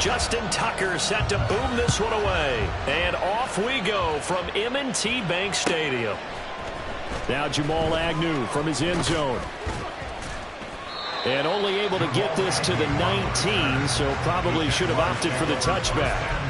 Justin Tucker set to boom this one away. And off we go from M&T Bank Stadium. Now Jamal Agnew from his end zone. And only able to get this to the 19, so probably should have opted for the touchback.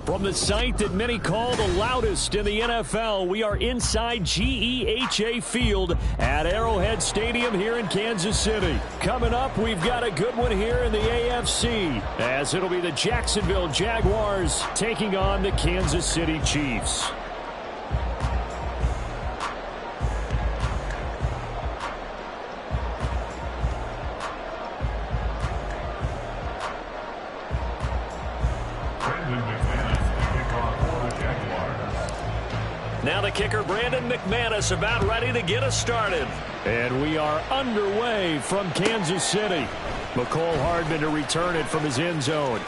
From the site that many call the loudest in the NFL, we are inside GEHA Field at Arrowhead Stadium here in Kansas City. Coming up, we've got a good one here in the AFC, as it'll be the Jacksonville Jaguars taking on the Kansas City Chiefs. Now the kicker, Brandon McManus, about ready to get us started. And we are underway from Kansas City. McCole Hardman to return it from his end zone.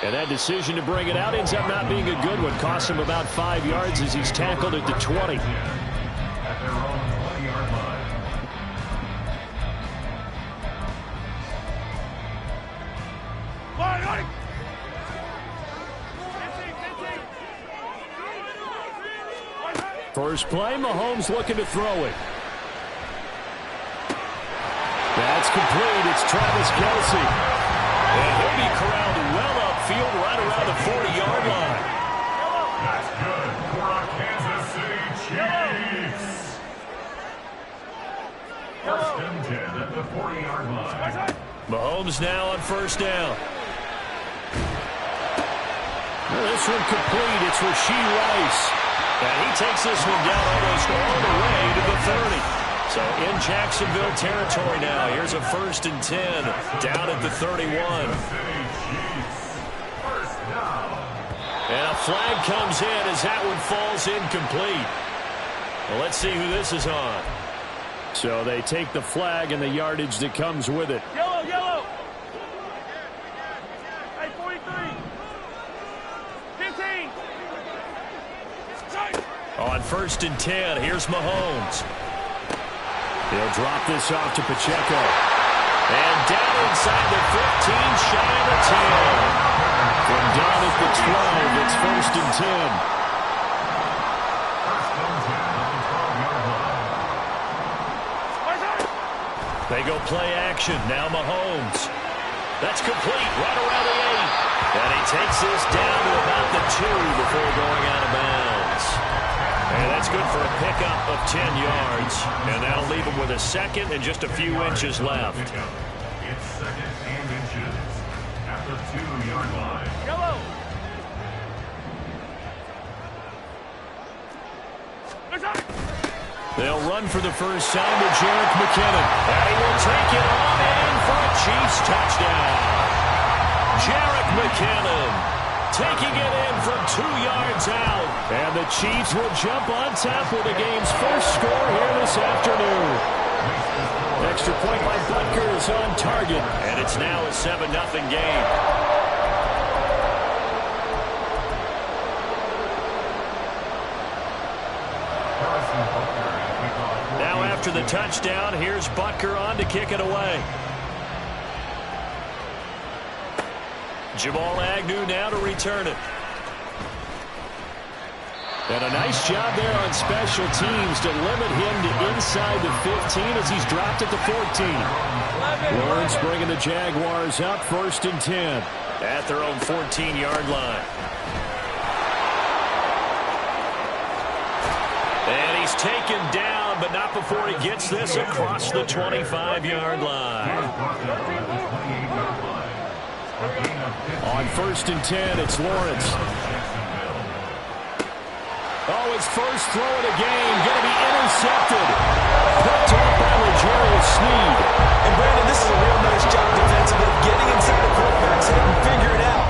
And that decision to bring it out ends up not being a good one. Costs him about 5 yards as he's tackled at the 20. First play, Mahomes looking to throw it. That's complete. It's Travis Kelce. And he'll be corralled well upfield right around the 40-yard line. That's good for our Kansas City Chiefs. First and 10 at the 40-yard line. Mahomes now on first down. Well, this one complete. It's Rashee Rice. And he takes this one down almost all the way to the 30. So in Jacksonville territory now. Here's a first and 10 down at the 31. And a flag comes in as that one falls incomplete. Well, let's see who this is on. So they take the flag and the yardage that comes with it. Yellow, yellow. Hey, 43. 15. On first and 10, here's Mahomes. He'll drop this off to Pacheco. And down inside the 15, shy of the 10. From down at the 12, it's first and 10. They go play action. Now Mahomes. That's complete right around the 8. And he takes this down to about the 2 before going out of bounds. And that's good for a pickup of 10 yards. And that'll leave him with a second and just a few inches left. It's second and inches at the 2-yard line. Yellow. They'll run for the first time to Jerick McKinnon. And he will take it on in for a Chiefs touchdown. Jerick McKinnon taking it in from 2 yards out. And the Chiefs will jump on top with the game's first score here this afternoon. Extra point by Butker is on target. And it's now a 7-0 game. after the touchdown. Here's Butker on to kick it away. Jamal Agnew now to return it. And a nice job there on special teams to limit him to inside the 15 as he's dropped at the 14. Lawrence bringing the Jaguars up 1st and 10 at their own 14-yard line. And he's taken down, but not before he gets this across the 25-yard line. On 1st and 10, it's Lawrence. Oh, his first throw of the game, going to be intercepted. Picked up by L'Jarius Sneed. And Brandon, this is a real nice job defensively, getting inside the quarterback's head and figuring out,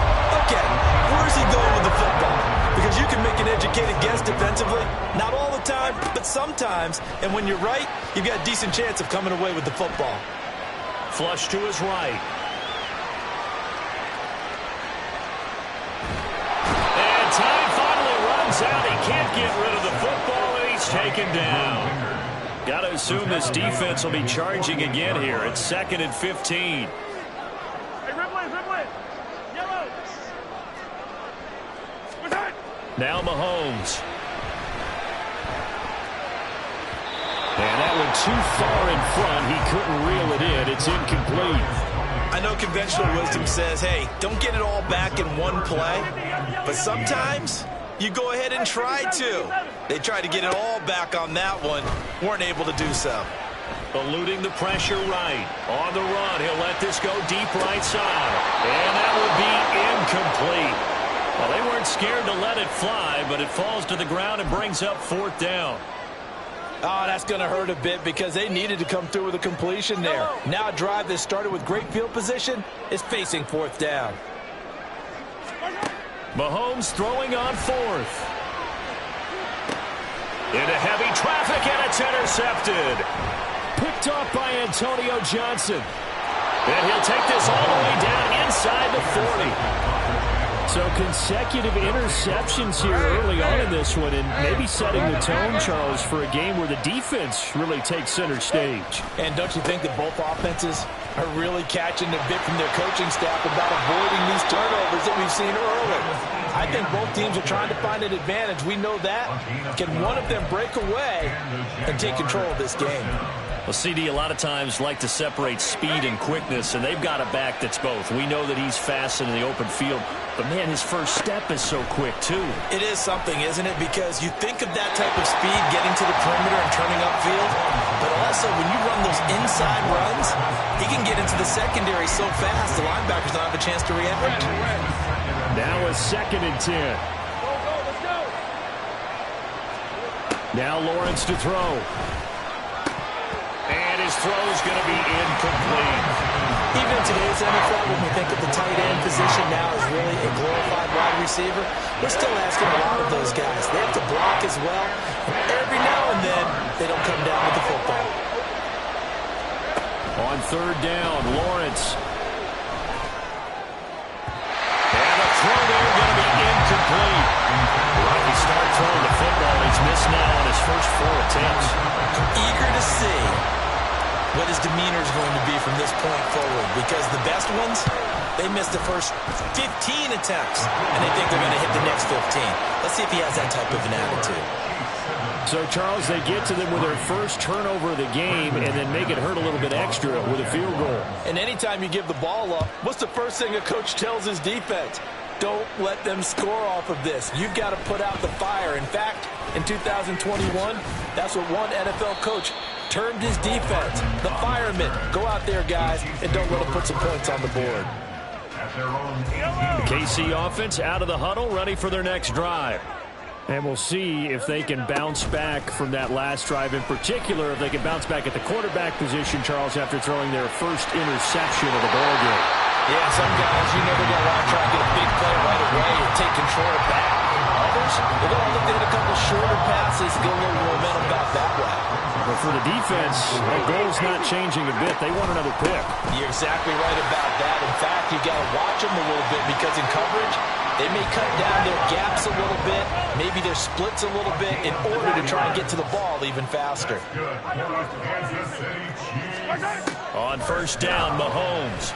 okay, where's he going with the football? Because you can make an educated guess defensively, not all the time, but sometimes. And when you're right, you've got a decent chance of coming away with the football. Flush to his right. And time finally runs out. He can't get rid of the football, and he's taken down. Got to assume this defense will be charging again here. It's 2nd and 15. Now Mahomes. And that one too far in front. He couldn't reel it in. It's incomplete. I know conventional wisdom says, hey, don't get it all back in one play. But sometimes you go ahead and try to. They tried to get it all back on that one. Weren't able to do so. Eluding the pressure right. On the run, he'll let this go deep right side. And that would be incomplete. Well, they weren't scared to let it fly, but it falls to the ground and brings up 4th down. Oh, that's going to hurt a bit because they needed to come through with a completion there. Now a drive that started with great field position is facing 4th down. Mahomes throwing on 4th. Into heavy traffic, and it's intercepted. Picked off by Antonio Johnson. And he'll take this all the way down inside the 40. So consecutive interceptions here early on in this one, and maybe setting the tone, Charles, for a game where the defense really takes center stage. And don't you think that both offenses are really catching a bit from their coaching staff about avoiding these turnovers that we've seen early? I think both teams are trying to find an advantage. We know that. Can one of them break away and take control of this game? Well, CD a lot of times like to separate speed and quickness, and they've got a back that's both. We know that he's fast in the open field, but, man, his first step is so quick, too. It is something, isn't it? Because you think of that type of speed getting to the perimeter and turning upfield, but also when you run those inside runs, he can get into the secondary so fast the linebackers don't have a chance to react. Now a 2nd and 10. Let's go. Now Lawrence to throw. And his throw is going to be incomplete. Even in today's NFL, when we think of the tight end position now as really a glorified wide receiver, we're still asking a lot of those guys. They have to block as well. And every now and then, they don't come down with the football. On 3rd down, Lawrence. And the throw there going to be incomplete. Rocky start throwing the football. He's missed now on his first 4 attempts. Eager to see what his demeanor is going to be from this point forward, because the best ones, they missed the first 15 attempts, and they think they're going to hit the next 15. Let's see if he has that type of an attitude. So, Charles, they get to them with their first turnover of the game and then make it hurt a little bit extra with a field goal. And anytime you give the ball up, what's the first thing a coach tells his defense? Don't let them score off of this. You've got to put out the fire. In fact, in 2021, that's what one NFL coach termed his defense. The firemen. Go out there, guys, and don't let them put some points on the board. The KC offense out of the huddle, ready for their next drive. And we'll see if they can bounce back from that last drive, in particular, if they can bounce back at the quarterback position, Charles, after throwing their first interception of the ballgame. Yeah, some guys, you know, they're going to want to try and get a big play right away and take control back. Others, they're going to look at a couple shorter passes, get a little momentum back that way. But for the defense, that goal's not changing a bit. They want another pick. You're exactly right about that. In fact, you got to watch them a little bit because in coverage, they may cut down their gaps a little bit, maybe their splits a little bit in order to try and get to the ball even faster. On first down, Mahomes.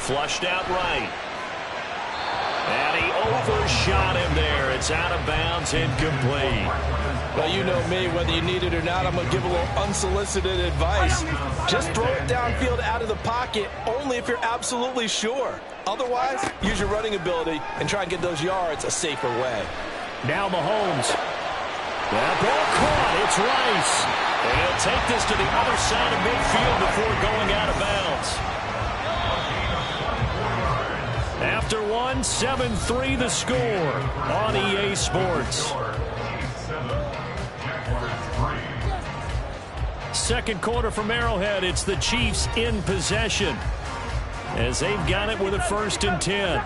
Flushed out right. And he overshot him there. It's out of bounds, incomplete. Well, you know me, whether you need it or not, I'm going to give a little unsolicited advice. Just throw it downfield out of the pocket, only if you're absolutely sure. Otherwise, use your running ability and try and get those yards a safer way. Now Mahomes. That ball caught. It's Rice. And he'll take this to the other side of midfield before going out of bounds. After one, 7-3 the score on EA Sports. Second quarter from Arrowhead. It's the Chiefs in possession as they've got it with a 1st and 10.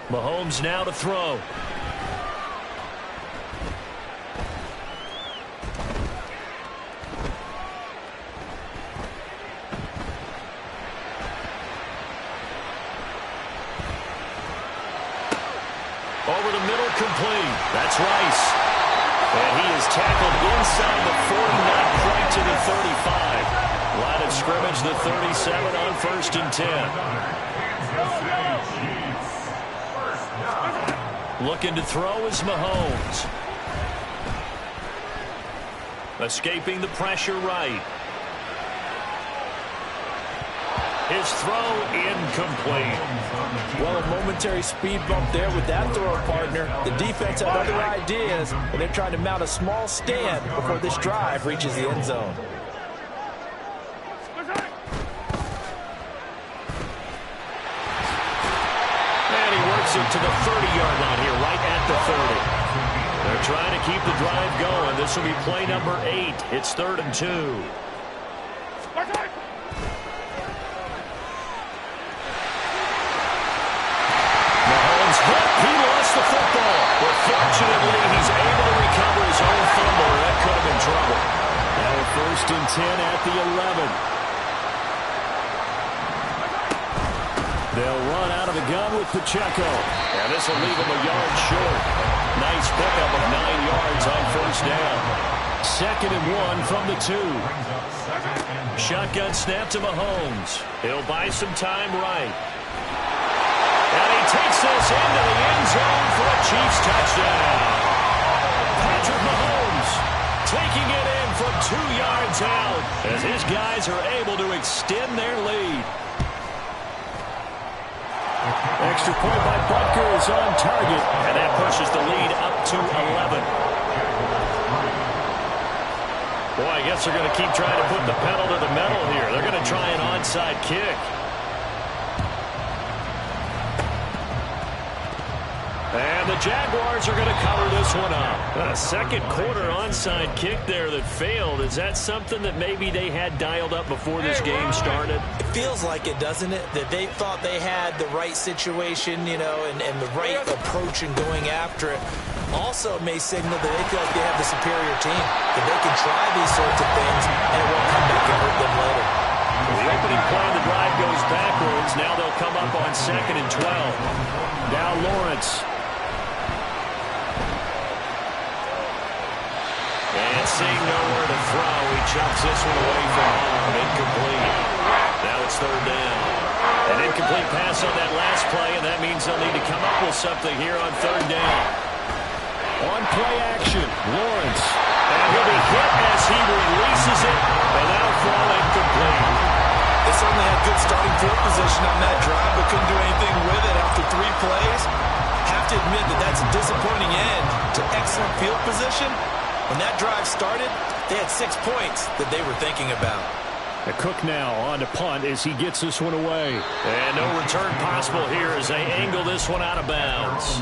Mahomes now to throw. Over the middle, complete. That's Rice. And he is tackled inside the 40, not quite to the 35. Line of scrimmage, the 37 on 1st and 10. Looking to throw is Mahomes. Escaping the pressure right. His throw incomplete. Well, a momentary speed bump there with that throw, partner. The defense had other ideas, and they're trying to mount a small stand before this drive reaches the end zone. And he works it to the 30-yard line here, right at the 30. They're trying to keep the drive going. This will be play number 8. It's 3rd and 2. He lost the football, but fortunately he's able to recover his own fumble, or that could have been trouble. Now a 1st and 10 at the 11. They'll run out of the gun with Pacheco, and this will leave him a yard short. Nice pickup of 9 yards on 1st down. 2nd and 1 from the 2. Shotgun snap to Mahomes. He'll buy some time right. And he takes this into the end zone for a Chiefs touchdown. Patrick Mahomes taking it in from 2 yards out as his guys are able to extend their lead. Extra point by Butker is on target, and that pushes the lead up to 11. Boy, I guess they're going to keep trying to put the pedal to the metal here. They're going to try an onside kick. And the Jaguars are going to cover this one up. A second quarter onside kick there that failed. Is that something that maybe they had dialed up before this game started? It feels like it, doesn't it? That they thought they had the right situation, you know, and the right approach in going after it. Also, it may signal that they feel like they have the superior team, that they can try these sorts of things, and it won't come back and hurt them later. The opening play of the drive goes backwards. Now they'll come up on 2nd and 12. Now Lawrence. And seeing nowhere to throw, he chucks this one away from home. Incomplete. Now it's 3rd down. An incomplete pass on that last play, and that means they'll need to come up with something here on 3rd down. On play action, Lawrence. And he'll be hit as he releases it, and that'll fall incomplete. They certainly had good starting field position on that drive, but couldn't do anything with it after 3 plays. Have to admit that that's a disappointing end to excellent field position. When that drive started, they had 6 points that they were thinking about. The Cook now on to punt as he gets this one away. And no return possible here as they angle this one out of bounds.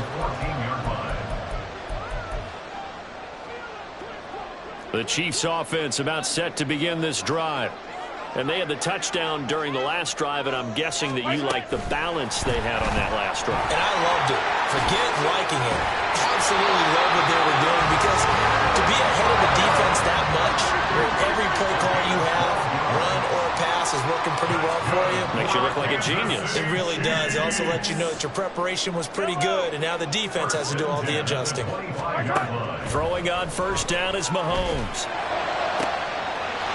The Chiefs offense about set to begin this drive. And they had the touchdown during the last drive, and I'm guessing that you like the balance they had on that last drive. And I loved it. forget liking it. Absolutely love what they were doing, because to be ahead of the defense that much, where every play call you have, run or pass, is working pretty well for you. Makes you look like a genius. It really does. It also lets you know that your preparation was pretty good, and now the defense has to do all the adjusting. Throwing on first down is Mahomes.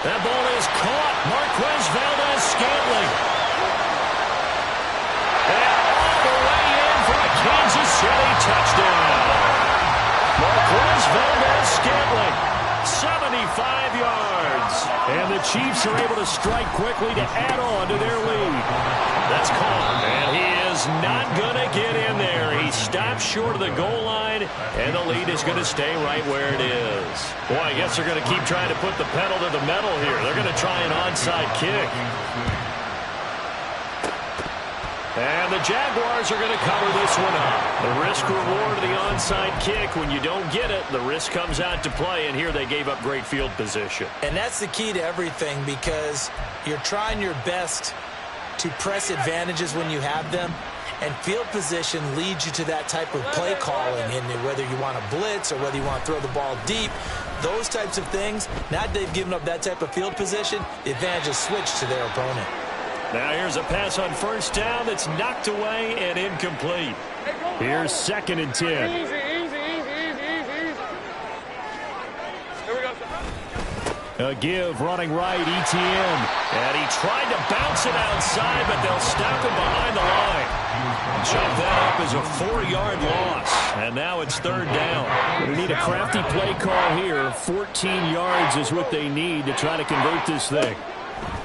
That ball is caught. Marquez Valdez-Scantling. And all the way in for a Kansas City touchdown. Marquez Valdez-Scantling, 75 yards. And the Chiefs are able to strike quickly to add on to their lead. That's caught. And he is not going to get in there. He stops short of the goal line, and the lead is going to stay right where it is. Boy, I guess they're going to keep trying to put the pedal to the metal here. They're going to try an onside kick. And the Jaguars are going to cover this one up. The risk-reward of the onside kick, when you don't get it, the risk comes out to play, and here they gave up great field position. And that's the key to everything, because you're trying your best to press advantages when you have them, and field position leads you to that type of play calling, and whether you want to blitz or whether you want to throw the ball deep, those types of things, now that they've given up that type of field position, the advantage is switched to their opponent. Now here's a pass on first down that's knocked away and incomplete. Here's 2nd and 10. A give running right, ETN. And he tried to bounce it outside, but they'll stop him behind the line. Chop that up as a 4-yard loss. And now it's 3rd down. They need a crafty play call here. 14 yards is what they need to try to convert this thing.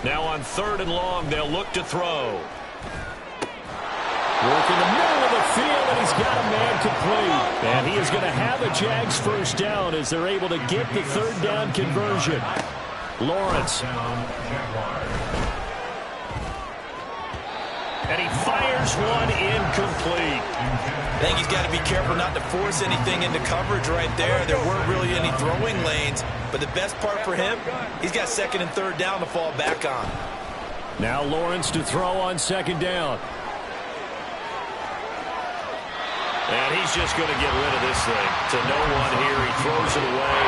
Now on 3rd and long, they'll look to throw. Work in the middle of the field, and he's got a man complete. And he is going to have a Jags first down as they're able to get the 3rd down conversion. Lawrence. And he fires one incomplete. I think he's got to be careful not to force anything into coverage right there. There weren't really any throwing lanes. But the best part for him, he's got 2nd and 3rd down to fall back on. Now Lawrence to throw on 2nd down. And he's just going to get rid of this thing. To no one here. He throws it away.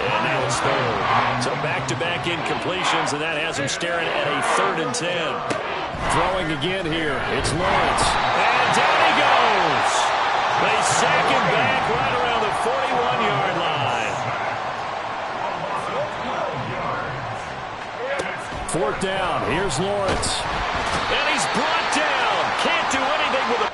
And now it's 3rd. So back-to-back incompletions, and that has him staring at a 3rd and 10. Throwing again here. It's Lawrence. And down he goes. They sack him back right around the 41-yard line. 4th down. Here's Lawrence. And he's brought down. Can't do anything with it.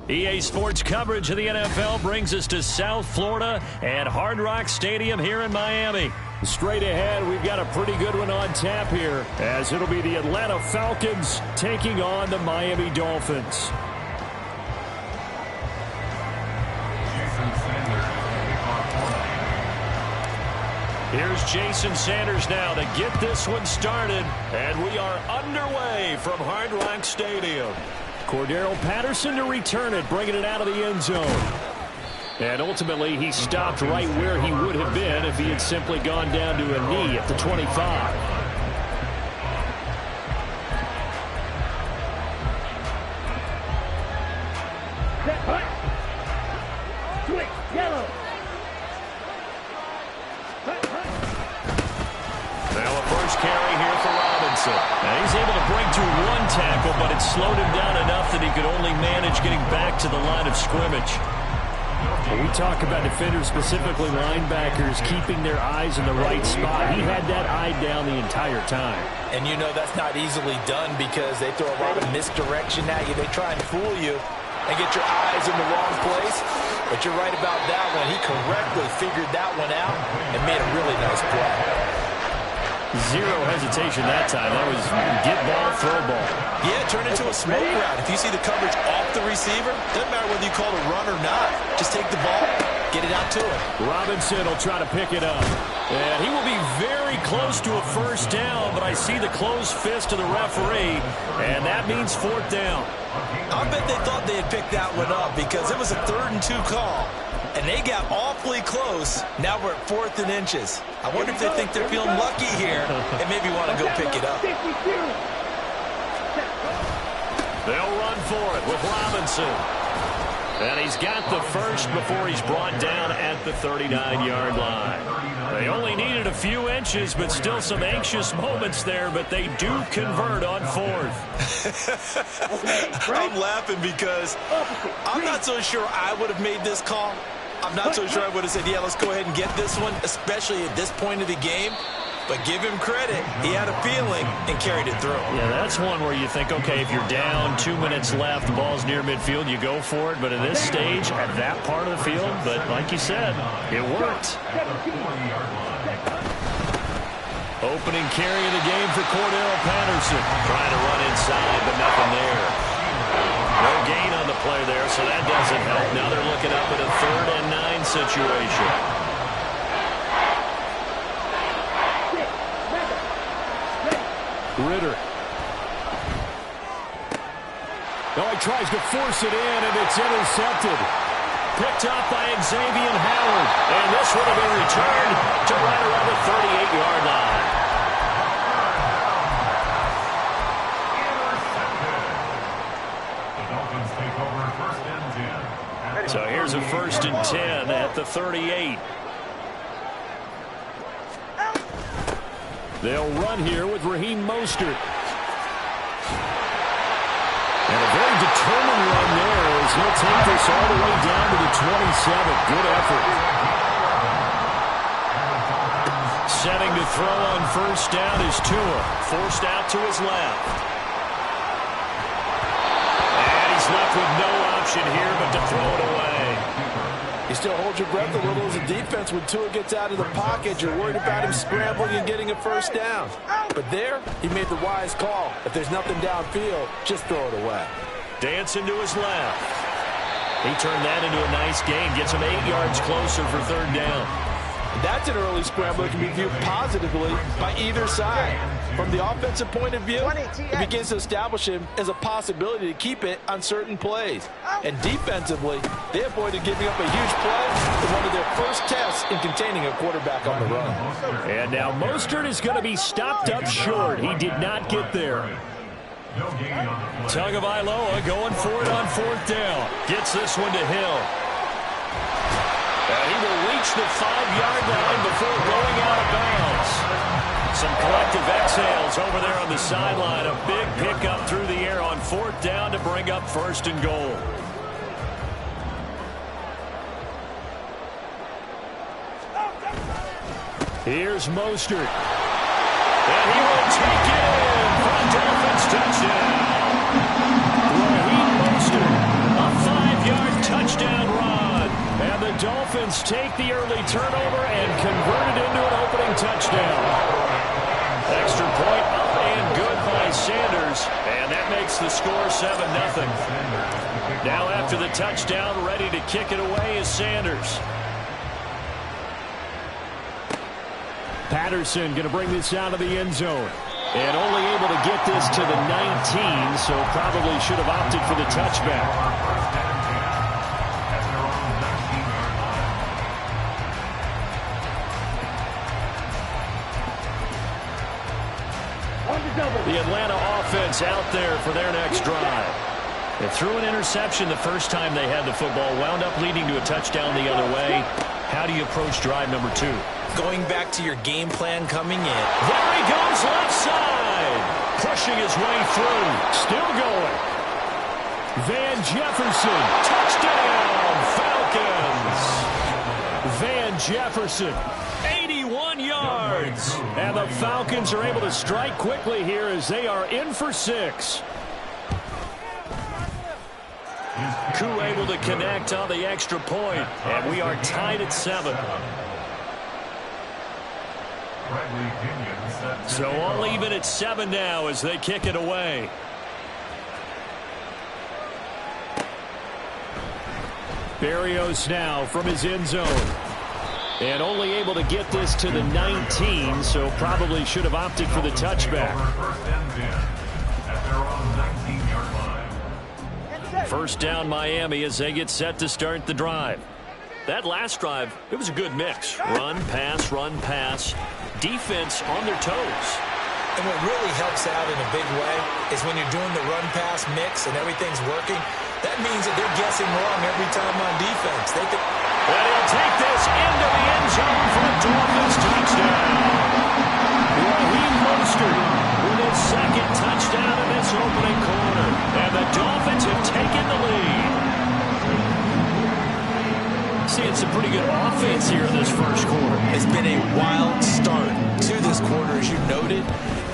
EA Sports coverage of the NFL brings us to South Florida at Hard Rock Stadium here in Miami. Straight ahead, we've got a pretty good one on tap here, as it'll be the Atlanta Falcons taking on the Miami Dolphins. Here's Jason Sanders now to get this one started, and we are underway from Hard Rock Stadium. Cordero Patterson to return it, bringing it out of the end zone. And ultimately, he stopped right where he would have been if he had simply gone down to a knee at the 25. Switch, yellow. first carry here for Robinson. Now he's able to break through one tackle, but it slowed him down enough that he could only manage getting back to the line of scrimmage. When we talk about defenders, specifically linebackers, keeping their eyes in the right spot, he had that eye down the entire time. And you know that's not easily done because they throw a lot of misdirection at you. They try and fool you and get your eyes in the wrong place. But you're right about that one. He correctly figured that one out and made a really nice play. Zero hesitation that time. That was get ball, throw ball. Yeah, turn into a smoke route. If you see the coverage off the receiver, doesn't matter whether you call it a run or not. Just take the ball, get it out to him. Robinson will try to pick it up. And he will be very close to a first down, but I see the closed fist of the referee, and that means fourth down. I bet they thought they had picked that one up because it was a 3rd and 2 call. And they got awfully close. Now we're at 4th and inches. I wonder if they think they're feeling lucky here and maybe want to go pick it up. They'll run for it with Robinson. And he's got the first before he's brought down at the 39-yard line. They only needed a few inches, but still some anxious moments there, but they do convert on 4th. I'm laughing because I'm not so sure I would have made this call. I'm not so sure I would have said, yeah, let's go ahead and get this one, especially at this point of the game. But give him credit. He had a feeling and carried it through. Yeah, that's one where you think, okay, if you're down, 2 minutes left, the ball's near midfield, you go for it. But at this stage, at that part of the field, but like you said, it worked. Opening carry of the game for Cordell Patterson. Trying to run inside, but nothing there. No gain on the play there, so that doesn't help. Now they're looking up at a 3rd and 9 situation. Ritter. Oh, he tries to force it in, and it's intercepted. Picked up by Xavier Howard. And this would have been returned to right around the 38-yard line. So here's a 1st and 10 at the 38. They'll run here with Raheem Mostert. And a very determined run there as he'll take this all the way down to the 27. Good effort. Setting to throw on first down is Tua. Forced out to his left. And he's left with no option here but to throw it away. You still hold your breath a little as a defense when Tua gets out of the pocket. You're worried about him scrambling and getting a first down. But there, he made the wise call. If there's nothing downfield, just throw it away. Dancing to his left. He turned that into a nice gain. Gets him 8 yards closer for 3rd down. That's an early scramble that can be viewed positively by either side. From the offensive point of view, it begins to establish him as a possibility to keep it on certain plays. And defensively, they avoided giving up a huge play in one of their first tests in containing a quarterback on the run. And now Mostert is going to be stopped up short. He did not get there. Tagovailoa going for it on 4th down. Gets this one to Hill. And he will reach the 5-yard line before going out of bounds. Some collective exhales over there on the sideline. A big pickup through the air on 4th down to bring up 1st and goal. Here's Mostert. And he will take it in for a Dolphins touchdown. Raheem Mostert, a 5-yard touchdown run. And the Dolphins take the early turnover and convert it into an opening touchdown. Extra point up and good by Sanders. And that makes the score 7-0. Now after the touchdown, ready to kick it away is Sanders. Patterson going to bring this out of the end zone. And only able to get this to the 19, so probably should have opted for the touchback. The Atlanta offense out there for their next drive. They threw an interception the first time they had the football, wound up leading to a touchdown the other way. How do you approach drive number 2? going back to your game plan coming in. There he goes left side. Pushing his way through. Still going. Van Jefferson. Touchdown, Falcons. Van Jefferson. 81 yards. And the Falcons are able to strike quickly here as they are in for 6. Goooo able to connect on the extra point, and we are tied at 7. So all even at 7 now as they kick it away. Berrios now from his end zone. And only able to get this to the 19, so probably should have opted for the touchback. First down Miami as they get set to start the drive. That last drive, it was a good mix. Run, pass. Defense on their toes. And what really helps out in a big way is when you're doing the run-pass mix and everything's working, that means that they're guessing wrong every time on defense. And he'll take this into the end zone for a Dolphins touchdown. Raheem Mostert with his second touchdown in this opening quarter. And the Dolphins have taken the lead. Seeing some pretty good offense here in this first quarter. It's been a wild start to this quarter, as you noted.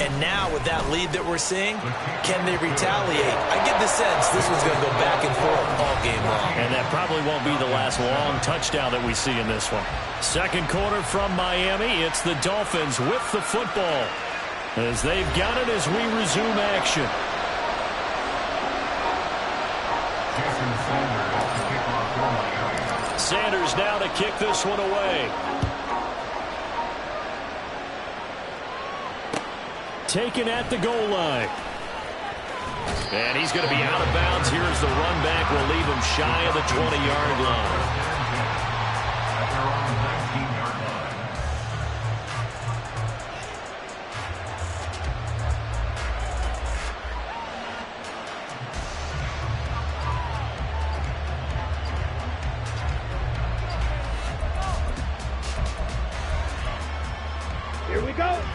And now with that lead that we're seeing, can they retaliate? I get the sense this one's going to go back and forth all game long. And that probably won't be the last long touchdown that we see in this one. Second quarter from Miami. It's the Dolphins with the football as they've got it as we resume action. Sanders now to kick this one away. Taken at the goal line. And he's going to be out of bounds here as the run back will leave him shy of the 20-yard line.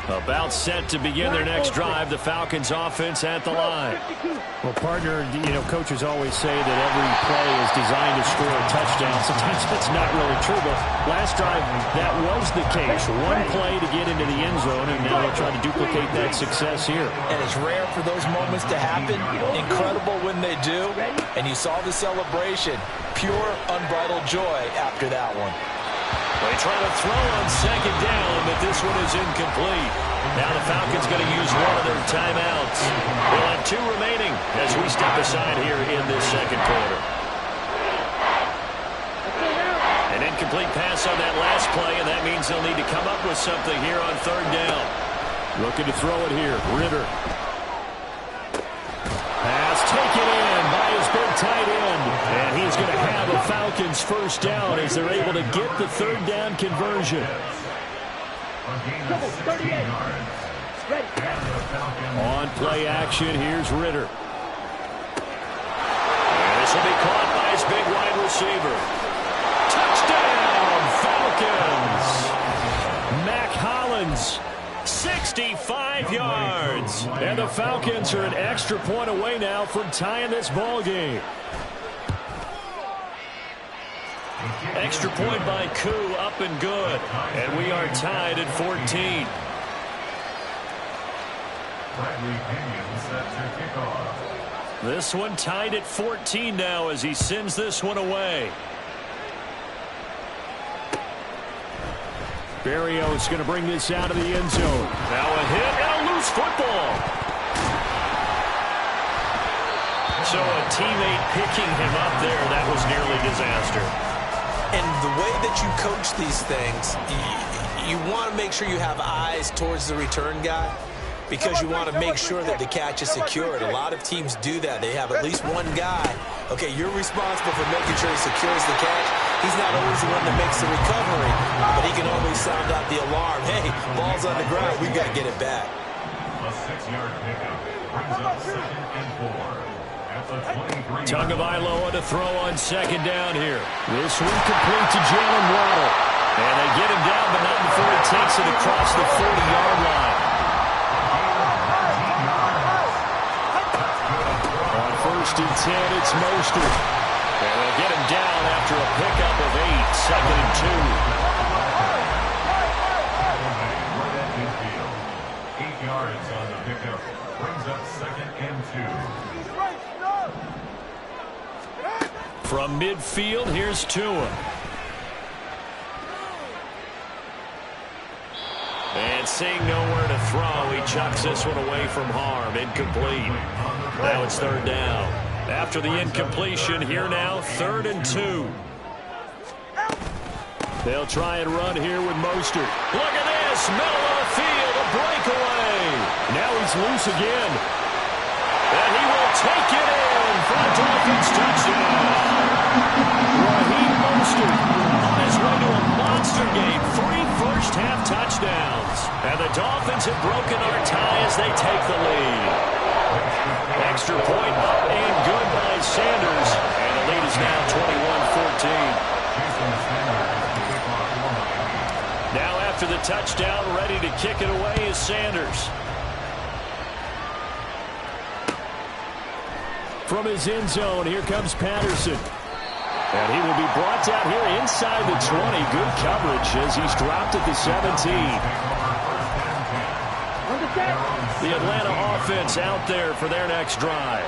About set to begin their next drive. The Falcons offense at the line. Well, partner, coaches always say that every play is designed to score a touchdown. Sometimes that's not really true, but last drive, that was the case. One play to get into the end zone, and now they're trying to duplicate that success here. And it's rare for those moments to happen. Incredible when they do. And you saw the celebration. Pure, unbridled joy after that one. They try to throw on second down, but this one is incomplete. Now the Falcons going to use one of their timeouts. They'll have 2 remaining as we step aside here in this second quarter. An incomplete pass on that last play, and that means they'll need to come up with something here on third down. Looking to throw it here. Ritter. Pass taken in by his big tight end. And he's going to have a Falcons first down as they're able to get the third down conversion. On play action, here's Ritter. And this will be caught by his big wide receiver. Touchdown, Falcons! Mac Hollins, 65 yards. And the Falcons are an extra point away now from tying this ball game. Extra point by Goooo, up and good. And we are tied at 14. This one tied at 14 now as he sends this one away. Berrios going to bring this out of the end zone. Now a hit and a loose football. So a teammate picking him up there, that was nearly disaster. And the way that you coach these things, you want to make sure you have eyes towards the return guy because you want to make sure that the catch is secured. A lot of teams do that. They have at least one guy. Okay, you're responsible for making sure he secures the catch. He's not always the one that makes the recovery, but he can always sound out the alarm. Hey, ball's on the ground. We got to get it back. A 6-yard pickup brings up 2nd and 4. Tagovailoa to throw on second down here. This one complete to Jalen Waddle. And they get him down, but not before he takes it across the 40-yard line. On 1st and 10, it's Mostert. And they'll get him down after a pickup of 8, 2nd and 2. 8 yards on the pickup. Brings up 2nd and 2. From midfield, here's Tua. And seeing nowhere to throw, he chucks this one away from harm. Incomplete. Now it's 3rd down. After the incompletion, here now, 3rd and 2. They'll try and run here with Mostert. Look at this, middle of the field, a breakaway. Now he's loose again. And he will take it in for a Dolphins touchdown. Raheem Mostert on his way to a monster game. 3 first-half touchdowns. And the Dolphins have broken our tie as they take the lead. Extra point up and good by Sanders. And the lead is now 21-14. Now after the touchdown, ready to kick it away is Sanders. From his end zone, here comes Patterson. And he will be brought down here inside the 20. Good coverage as he's dropped at the 17. The Atlanta offense out there for their next drive.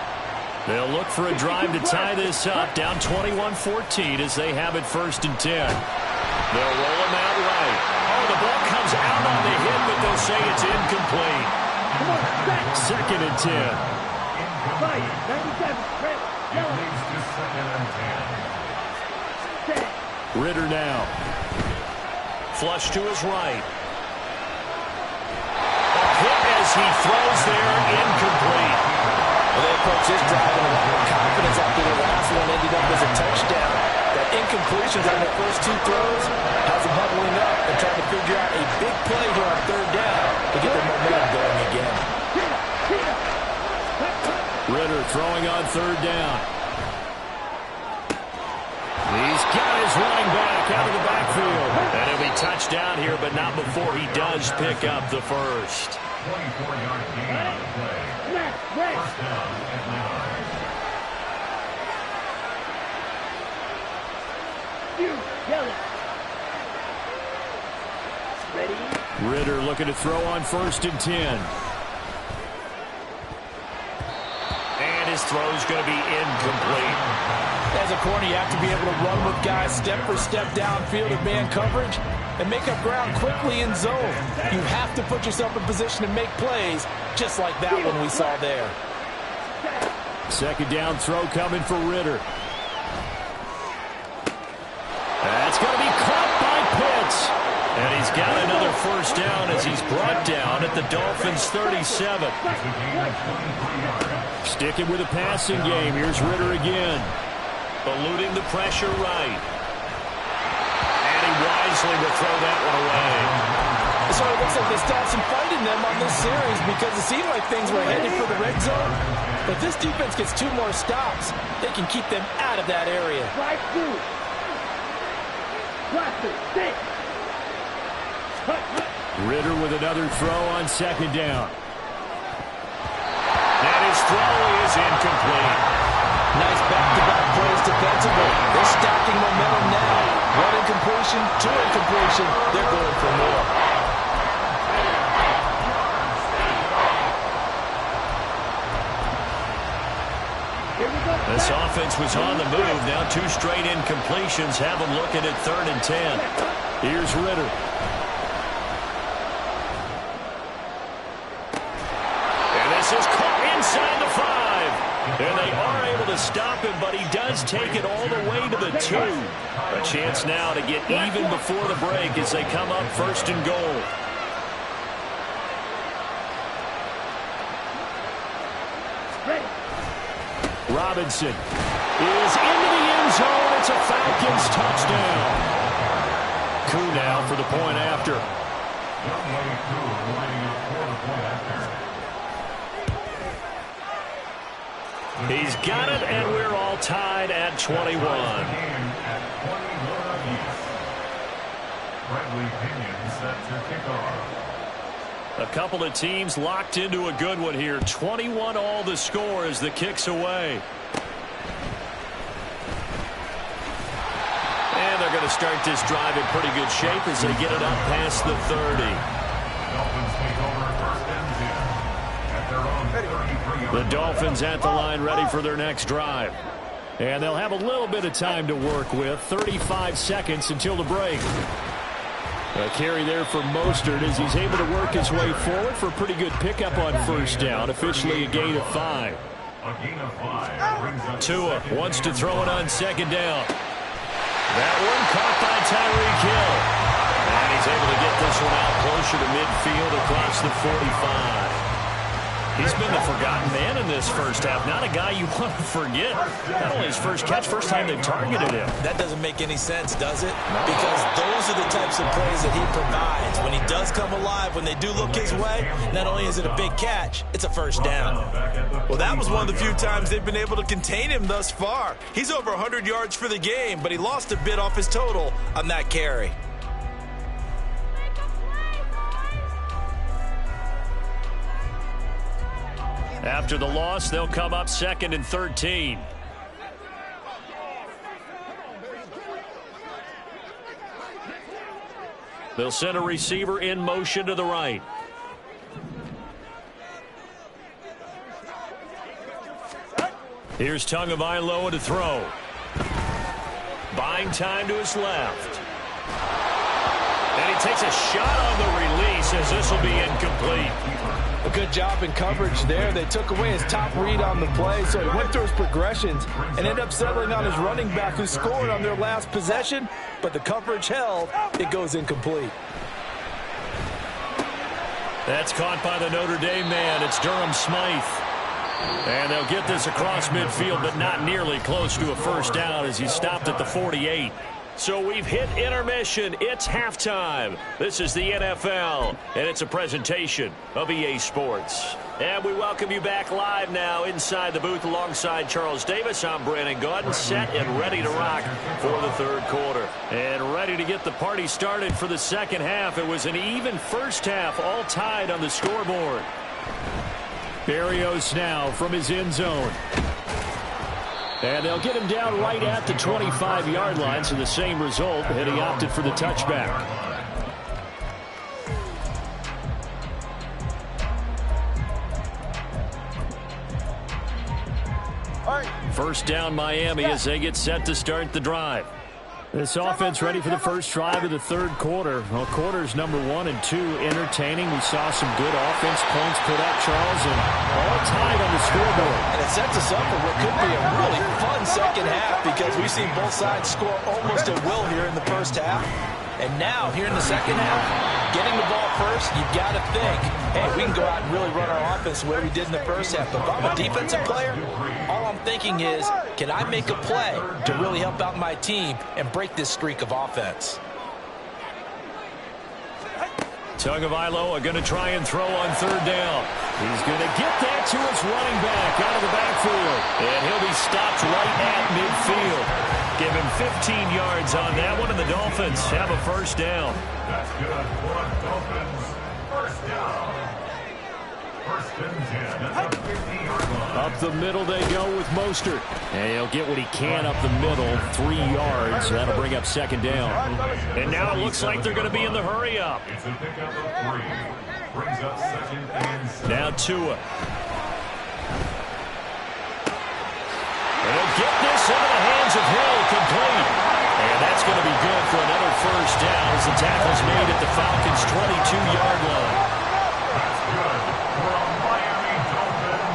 They'll look for a drive to tie this up, down 21-14 as they have it 1st and 10. They'll roll him out right. Oh, the ball comes out on the hit, but they'll say it's incomplete. 2nd and 10. Ritter now. Flush to his right. A hit as he throws there, incomplete. Well, they approach this drive with a lot more confidence after the last one ended up as a touchdown. That incompletions on their first 2 throws has them huddling up and trying to figure out a big play here on 3rd down to get their momentum going again. Ritter throwing on 3rd down. He's got his running back out of the backfield. And he'll be touched down here, but not before he does pick up the first. 24-yard gain on the play. First down at 9. Ritter looking to throw on 1st and 10. And his throw's going to be incomplete. As a corner, you have to be able to run with guys step for step downfield in man coverage and make up ground quickly in zone. You have to put yourself in position to make plays, just like that one we saw there. 2nd down throw coming for Ritter. That's going to be caught by Pitts. And he's got another 1st down as he's brought down at the Dolphins' 37. Sticking with a passing game. Here's Ritter again. Eluding the pressure right. And he wisely will throw that one away. So it looks like they stopped some fight in them on this series because it seemed like things were headed for the red zone. But if this defense gets 2 more stops, they can keep them out of that area. Ritter with another throw on 2nd down. And his throw is incomplete. Nice back-to-back plays defensively. They're stacking momentum now. 1 incompletion, 2 incompletion. They're going for more. This offense was on the move. Now 2 straight incompletions have them looking at 3rd and 10. Here's Ritter. And this is caught inside the 5. And they are able to stop him, but he does take it all the way to the 2. A chance now to get even before the break as they come up 1st and goal. Robinson is into the end zone. It's a Falcons touchdown. Goooo now for the point after. He's got it, and we're all tied at 21. set to kick off. A couple of teams locked into a good one here. 21 all the score as the kick's away. And they're going to start this drive in pretty good shape as they get it up past the 30. Dolphins take over first and 10 at their own 33-yard The Dolphins at the line ready for their next drive. And they'll have a little bit of time to work with. 35 seconds until the break. A carry there for Mostert as he's able to work his way forward for a pretty good pickup on first down. Officially a gain of 5. A gain of 5 brings up Tua wants to throw it on second down. That one caught by Tyreek Hill. And he's able to get this one out closer to midfield across the 45. He's been the forgotten man in this first half. Not a guy you want to forget. Not only his first catch, first time they've targeted him. That doesn't make any sense, does it? Because those are the types of plays that he provides. When he does come alive, when they do look his way, not only is it a big catch, it's a first down. Well, that was one of the few times they've been able to contain him thus far. He's over 100 yards for the game, but he lost a bit off his total on that carry. After the loss, they'll come up 2nd and 13. They'll send a receiver in motion to the right. Here's Tagovailoa to throw. Buying time to his left. And he takes a shot on the release as this will be incomplete. A good job in coverage there. They took away his top read on the play, so he went through his progressions and ended up settling on his running back who scored on their last possession, but the coverage held. It goes incomplete. That's caught by the Notre Dame man. It's Durham Smythe. And they'll get this across midfield, but not nearly close to a first down as he stopped at the 48. So we've hit intermission. It's halftime. This is the NFL, and it's a presentation of EA Sports. And we welcome you back live now inside the booth alongside Charles Davis. I'm Brandon Gaudin, set and ready to rock for the third quarter. And ready to get the party started for the second half. It was an even first half, all tied on the scoreboard. Berrios now from his end zone. And they'll get him down right at the 25-yard line, so the same result, and he opted for the touchback. First down Miami as they get set to start the drive. This offense ready for the first drive of the third quarter. Well, quarters number 1 and 2 entertaining. We saw some good offense points put up, Charles, and all tied on the scoreboard. And it sets us up for what could be a really fun second half because we've seen both sides score almost at will here in the first half. And now, here in the second half, getting the ball first, you've got to think, hey, we can go out and really run our offense the way we did in the first half. But if I'm a defensive player, all I'm thinking is, can I make a play to really help out my team and break this streak of offense? Tagovailoa going to try and throw on third down. He's going to get that to his running back out of the backfield. And he'll be stopped right at midfield. Give him 15 yards on that one, and the Dolphins have a first down. That's good for the Dolphins. First down. First and 10 at the 50-yard line. Up the middle they go with Mostert. And he'll get what he can up the middle, 3 yards. That'll bring up second down. And now it looks like they're going to be in the hurry up. It's a pickup of 3. Brings up second and 7. Now Tua. And he'll get this into the hands of Hill, complete. And that's going to be good for another first down as the tackle's made at the Falcons' 22-yard line. That's good for a Miami Dolphin.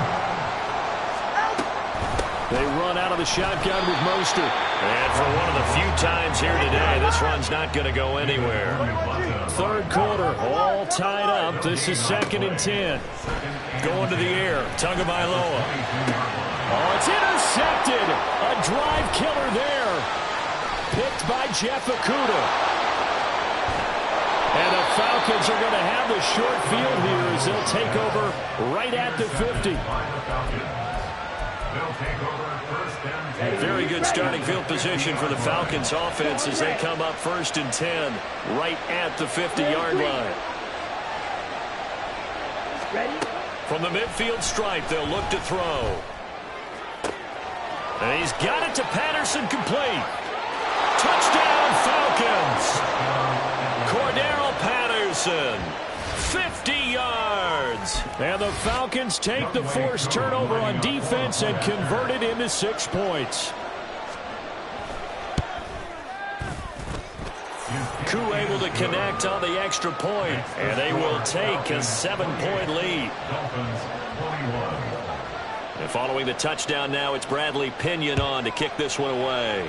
They run out of the shotgun with Mostert. And for one of the few times here today, this run's not going to go anywhere. Third quarter, all tied up. This is 2nd and 10. Going to the air, Tagovailoa. Oh, it's intercepted. A drive killer there. Picked by Jeff Okudah. And the Falcons are going to have the short field here as they'll take over right at the 50. They'll take over first and 10. Very good starting field position for the Falcons offense as they come up 1st and 10 right at the 50-yard line. From the midfield stripe, they'll look to throw. And he's got it to Patterson, complete. Touchdown, Falcons. Cordero Patterson, 50 yards. And the Falcons take the forced turnover on defense and convert it into 6 points. Goooo able to connect on the extra point, and they will take a 7-point lead. And following the touchdown now, it's Bradley Pinion on to kick this one away.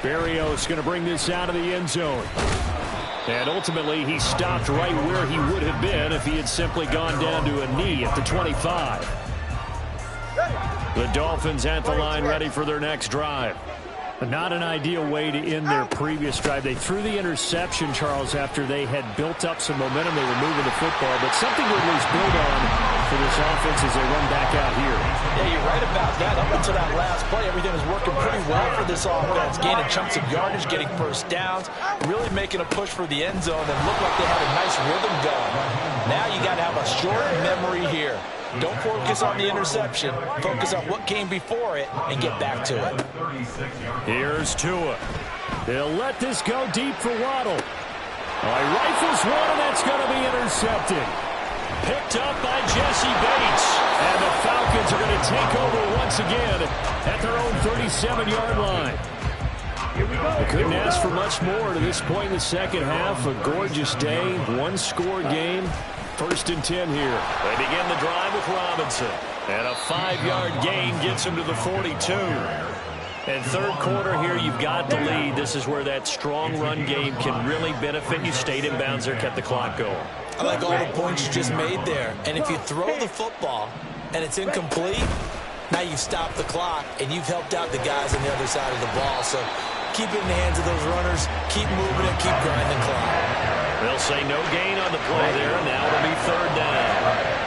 Berrios going to bring this out of the end zone. And ultimately, he stopped right where he would have been if he had simply gone down to a knee at the 25. The Dolphins at the line ready for their next drive. Not an ideal way to end their previous drive. They threw the interception, Charles, after they had built up some momentum. They were moving the football, but something to at least build on for this offense as they run back out here. Yeah, you're right about that. Up until that last play, everything was working pretty well for this offense. Gaining chunks of yardage, getting first downs, really making a push for the end zone, and looked like they had a nice rhythm going. Now you got to have a short memory here. Don't focus on the interception. Focus on what came before it and get back to it. Here's Tua. They'll let this go deep for Waddle. He rifles one, and that's going to be intercepted. Picked up by Jesse Bates. And the Falcons are going to take over once again at their own 37-yard line. They couldn't ask for much more to this point in the second half. A gorgeous day, one-score game. 1st and 10 here. They begin the drive with Robinson. And a 5-yard gain gets him to the 42. And third quarter here, you've got the lead. This is where that strong run game can really benefit you. Stayed in bounds there, kept the clock going. I like all the points you just made there. And if you throw the football and it's incomplete, now you've stopped the clock and you've helped out the guys on the other side of the ball. So keep it in the hands of those runners. Keep moving it. Keep grinding clock. They'll say no gain on the play there, and now it'll be 3rd down.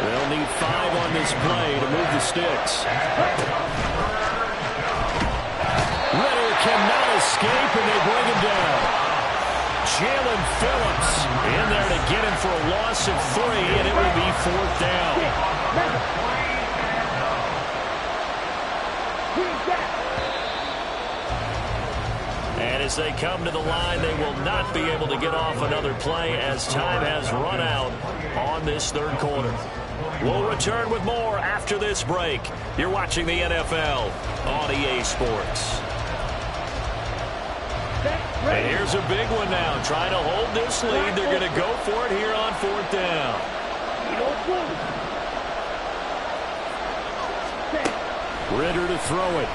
They'll need 5 on this play to move the sticks. Ritter cannot escape, and they bring him down. Jalen Phillips in there to get him for a loss of 3, and it will be 4th down. And as they come to the line, they will not be able to get off another play as time has run out on this third quarter. We'll return with more after this break. You're watching the NFL on EA Sports. And here's a big one now. Trying to hold this lead. They're going to go for it here on 4th down. Ritter to throw it.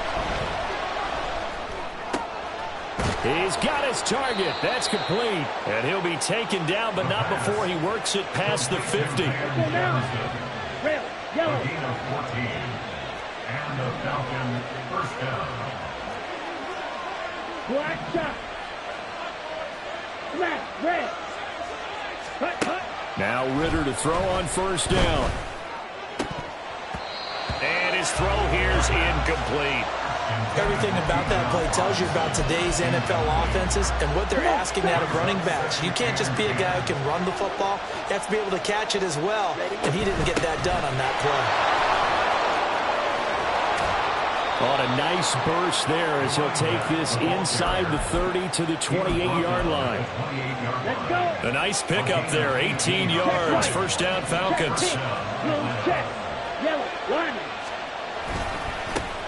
He's got his target. That's complete. And he'll be taken down, but not before he works it past the 50. Gain of 14. And the Falcon first down. Black shot. Left, red. Cut. Now Ritter to throw on 1st down. And his throw here's incomplete. Everything about that play tells you about today's NFL offenses and what they're asking out of running backs. You can't just be a guy who can run the football. You have to be able to catch it as well, and he didn't get that done on that play. On a nice burst there as he'll take this inside the 30 to the 28-yard line. Let's go. A nice pickup there, 18 yards, 1st down Falcons. Check. Yellow, line.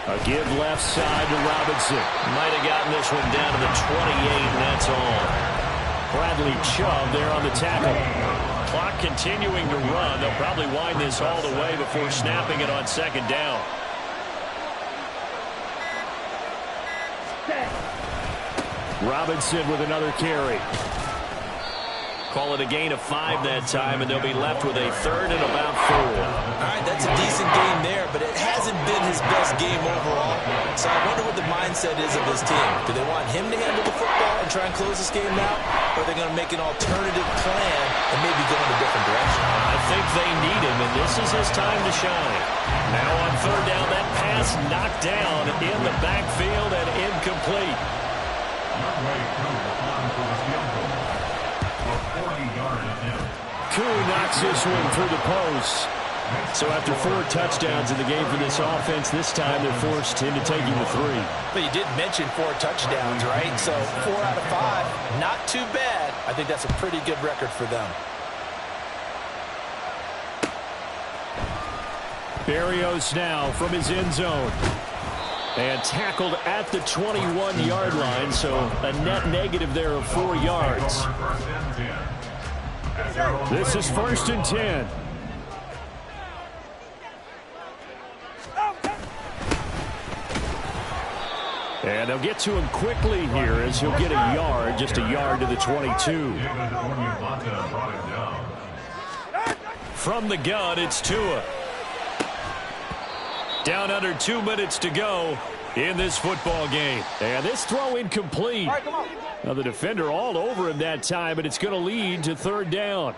A give left side to Robinson. Might have gotten this one down to the 28, and that's all. Bradley Chubb there on the tackle. Clock continuing to run. They'll probably wind this all the way before snapping it on 2nd down. Robinson with another carry. Call it a gain of 5 that time, and they'll be left with a 3rd and about 4. All right, that's a decent game there, but it hasn't been his best game overall. So I wonder what the mindset is of his team. Do they want him to handle the football and try and close this game out? or are they going to make an alternative plan and maybe go in a different direction? I think they need him, and this is his time to shine. Now on third down, that pass knocked down in the backfield and incomplete. Goooo knocks this one through the post. So after 4 touchdowns in the game for this offense, this time they're forced into taking the 3. But you did mention 4 touchdowns, right? So 4 out of 5, not too bad. I think that's a pretty good record for them. Berrios now from his end zone. And tackled at the 21-yard line, so a net negative there of 4 yards. This is 1st and 10. And they'll get to him quickly here as he'll get a yard, just a yard to the 22. From the gun, it's Tua. Down under 2 minutes to go in this football game. And this throw incomplete. Now the defender all over him that time, but it's going to lead to 3rd down.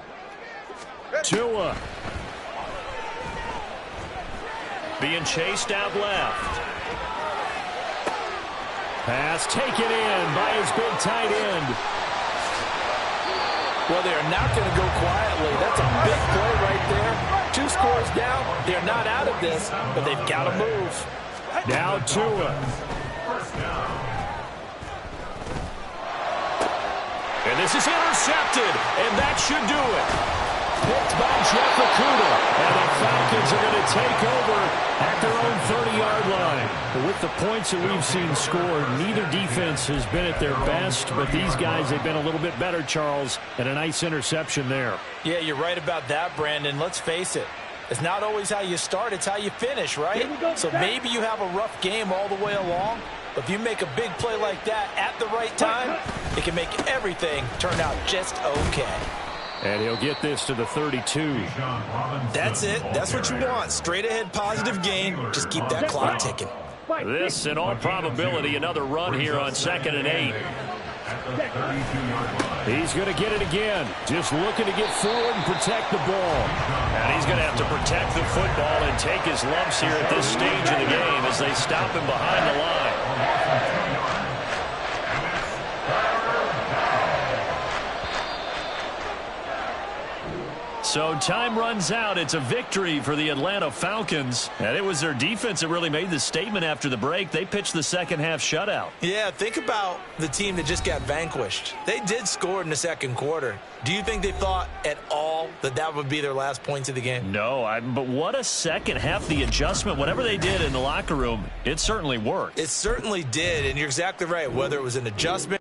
Tua. Being chased out left. Pass taken in by his big tight end. Well, they are not going to go quietly. That's a big play right there. 2 scores down. They're not out of this, but they've got to move. Now Tua. And this is intercepted, and that should do it. Picked by Jeff Okudah, and the Falcons are going to take over at their own 30-yard line. With the points that we've seen scored, neither defense has been at their best, but these guys, they've been a little bit better, Charles, and a nice interception there. Yeah, you're right about that, Brandon. Let's face it. It's not always how you start, it's how you finish, right? So maybe you have a rough game all the way along, but if you make a big play like that at the right time, it can make everything turn out just okay. And he'll get this to the 32. That's it. That's what you want. Straight ahead positive gain. Just keep that clock ticking. This, in all probability, another run here on 2nd and 8. He's going to get it again. Just looking to get forward and protect the ball. And he's going to have to protect the football and take his lumps here at this stage of the game as they stop him behind the line. So time runs out. It's a victory for the Atlanta Falcons. And it was their defense that really made the statement after the break. They pitched the second half shutout. Yeah, think about the team that just got vanquished. They did score in the second quarter. Do you think they thought at all that that would be their last points of the game? No, but what a second half. The adjustment, whatever they did in the locker room, it certainly worked. It certainly did, and you're exactly right. Whether it was an adjustment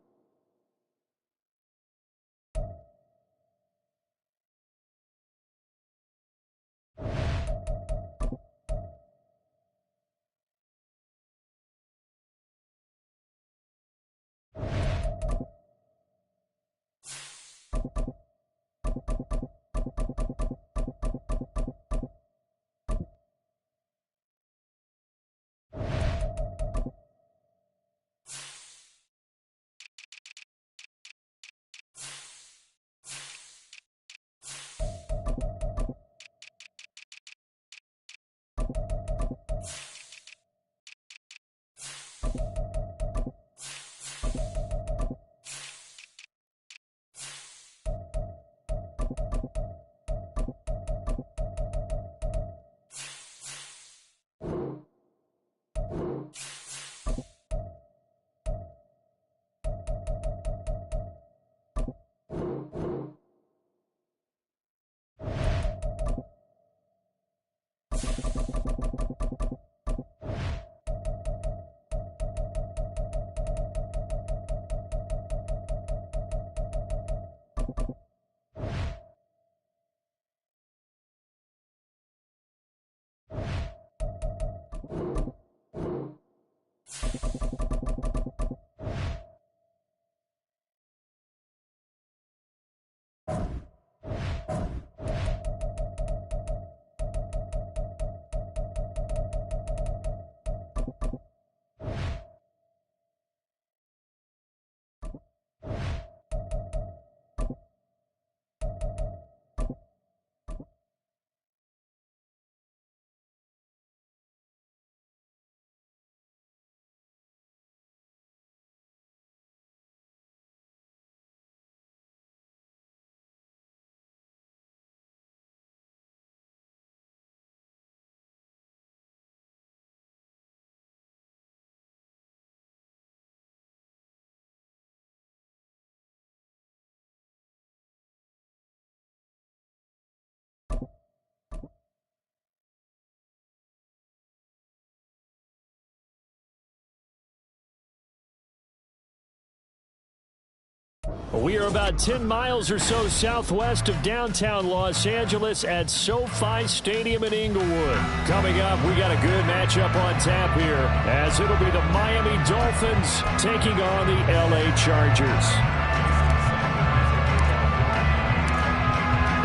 We are about 10 miles or so southwest of downtown Los Angeles at SoFi Stadium in Inglewood. Coming up, we got a good matchup on tap here, as it'll be the Miami Dolphins taking on the LA Chargers.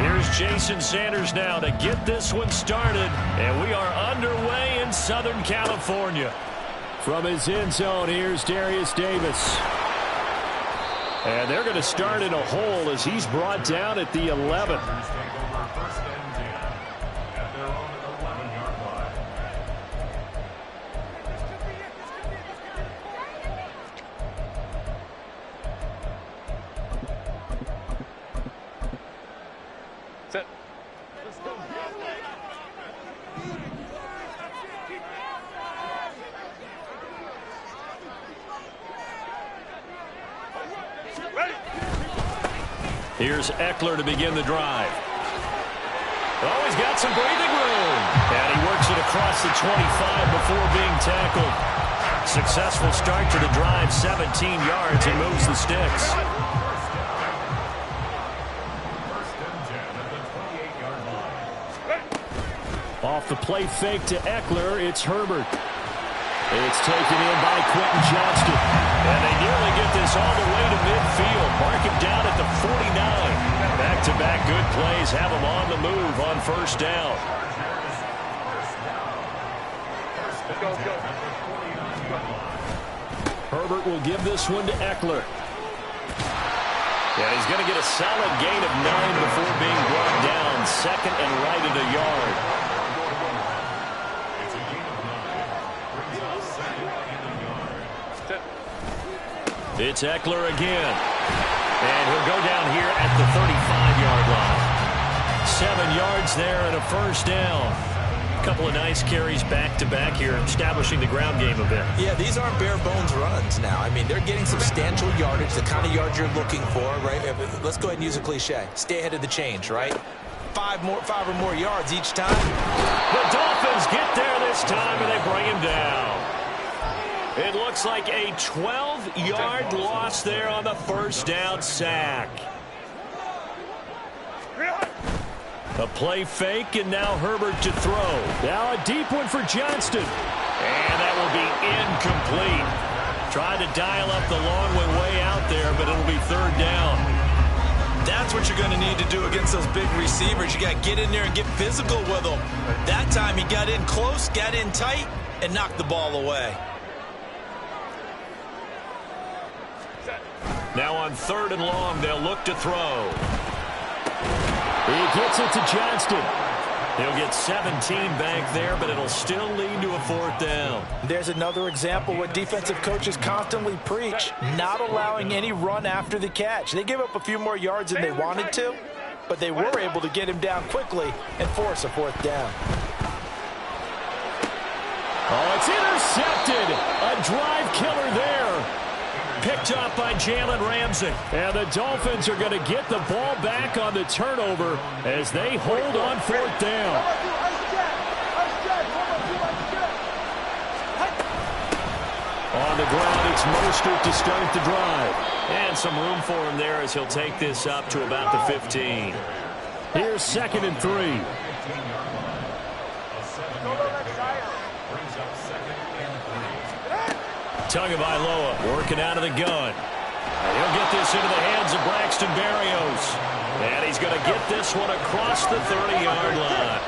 Here's Jason Sanders now to get this one started, and we are underway in Southern California. From his end zone, here's Darius Davis. And they're going to start in a hole as he's brought down at the 11. Set. Here's Eckler to begin the drive. Oh, he's got some breathing room. And he works it across the 25 before being tackled. Successful start to the drive, 17 yards, and moves the sticks. Off the play fake to Eckler, it's Herbert. It's taken in by Quentin Johnston. And they nearly get this all the way to midfield. Mark him down at the 49. Back-to-back good plays have him on the move on first down. Herbert will give this one to Eckler. Yeah, he's going to get a solid gain of 9 before being brought down. Second and right at a yard. It's Eckler again. And he'll go down here at the 35-yard line. 7 yards there and a first down. A couple of nice carries back-to-back here, establishing the ground game a bit. Yeah, these aren't bare-bones runs now. I mean, they're getting substantial yardage, the kind of yards you're looking for, right? Let's go ahead and use a cliche. Stay ahead of the change, right? 5 or more yards each time. The Dolphins get there this time, and they bring him down. It looks like a 12-yard loss there on the first down sack. A play fake, and now Herbert to throw. Now a deep one for Johnston. And that will be incomplete. Tried to dial up the long one way out there, but it'll be third down. That's what you're going to need to do against those big receivers. You got to get in there and get physical with them. That time he got in close, got in tight, and knocked the ball away. Now on third and long, they'll look to throw. He gets it to Johnston. He'll get 17 back there, but it'll still lead to a fourth down. There's another example what defensive coaches constantly preach, not allowing any run after the catch. They gave up a few more yards than they wanted to, but they were able to get him down quickly and force a fourth down. Oh, it's intercepted. A drive killer there. Picked up by Jalen Ramsey. And the Dolphins are going to get the ball back on the turnover as they hold on fourth down. On the ground, it's Mostert to start the drive. And some room for him there as he'll take this up to about the 15. Here's 2nd and 3. Tagovailoa working out of the gun. He'll get this into the hands of Braxton Berrios. And he's going to get this one across the 30-yard line.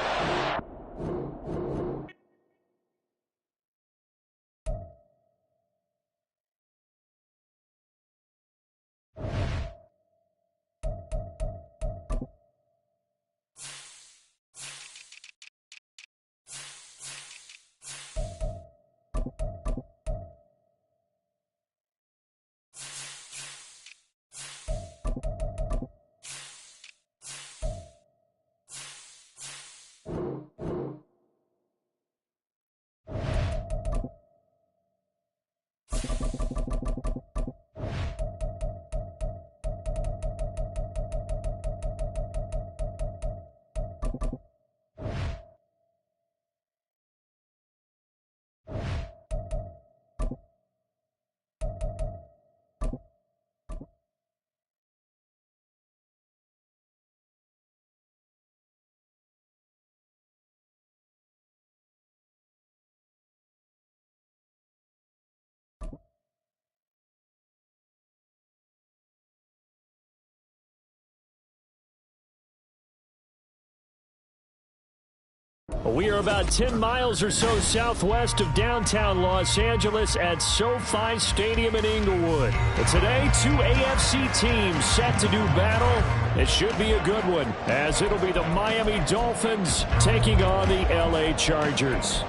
We are about 10 miles or so southwest of downtown Los Angeles at SoFi Stadium in Inglewood. But today, two AFC teams set to do battle. It should be a good one, as it'll be the Miami Dolphins taking on the LA Chargers.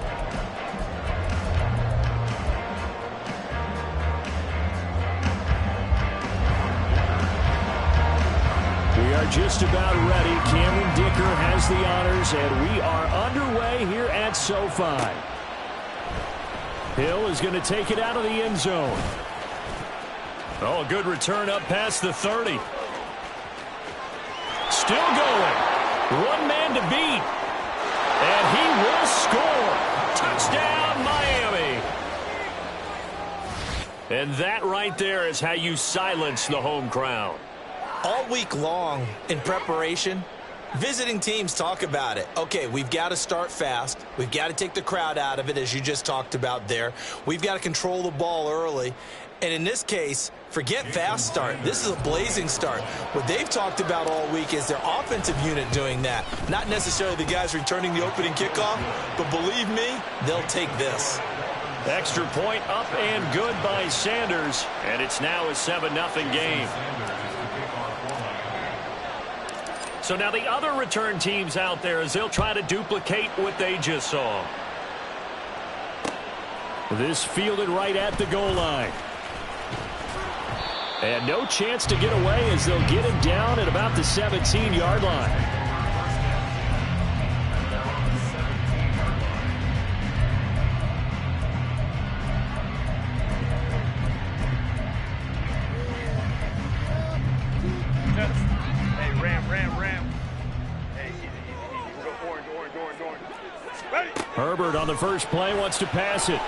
We are just about ready. Cameron Dicker has the honors, and we are underway here at SoFi. Hill is going to take it out of the end zone. Oh, a good return up past the 30. Still going. One man to beat. And he will score. Touchdown, Miami. And that right there is how you silence the home crowd. All week long in preparation, visiting teams talk about it. Okay, we've got to start fast. We've got to take the crowd out of it, as you just talked about there. We've got to control the ball early. And in this case, forget fast start. This is a blazing start. What they've talked about all week is their offensive unit doing that. Not necessarily the guys returning the opening kickoff, but believe me, they'll take this. Extra point up and good by Sanders. And it's now a 7-0 game. So now the other return teams out there, as they'll try to duplicate what they just saw. This fielded right at the goal line. And no chance to get away, as they'll get him down at about the 17-yard line. Herbert on the first play wants to pass it.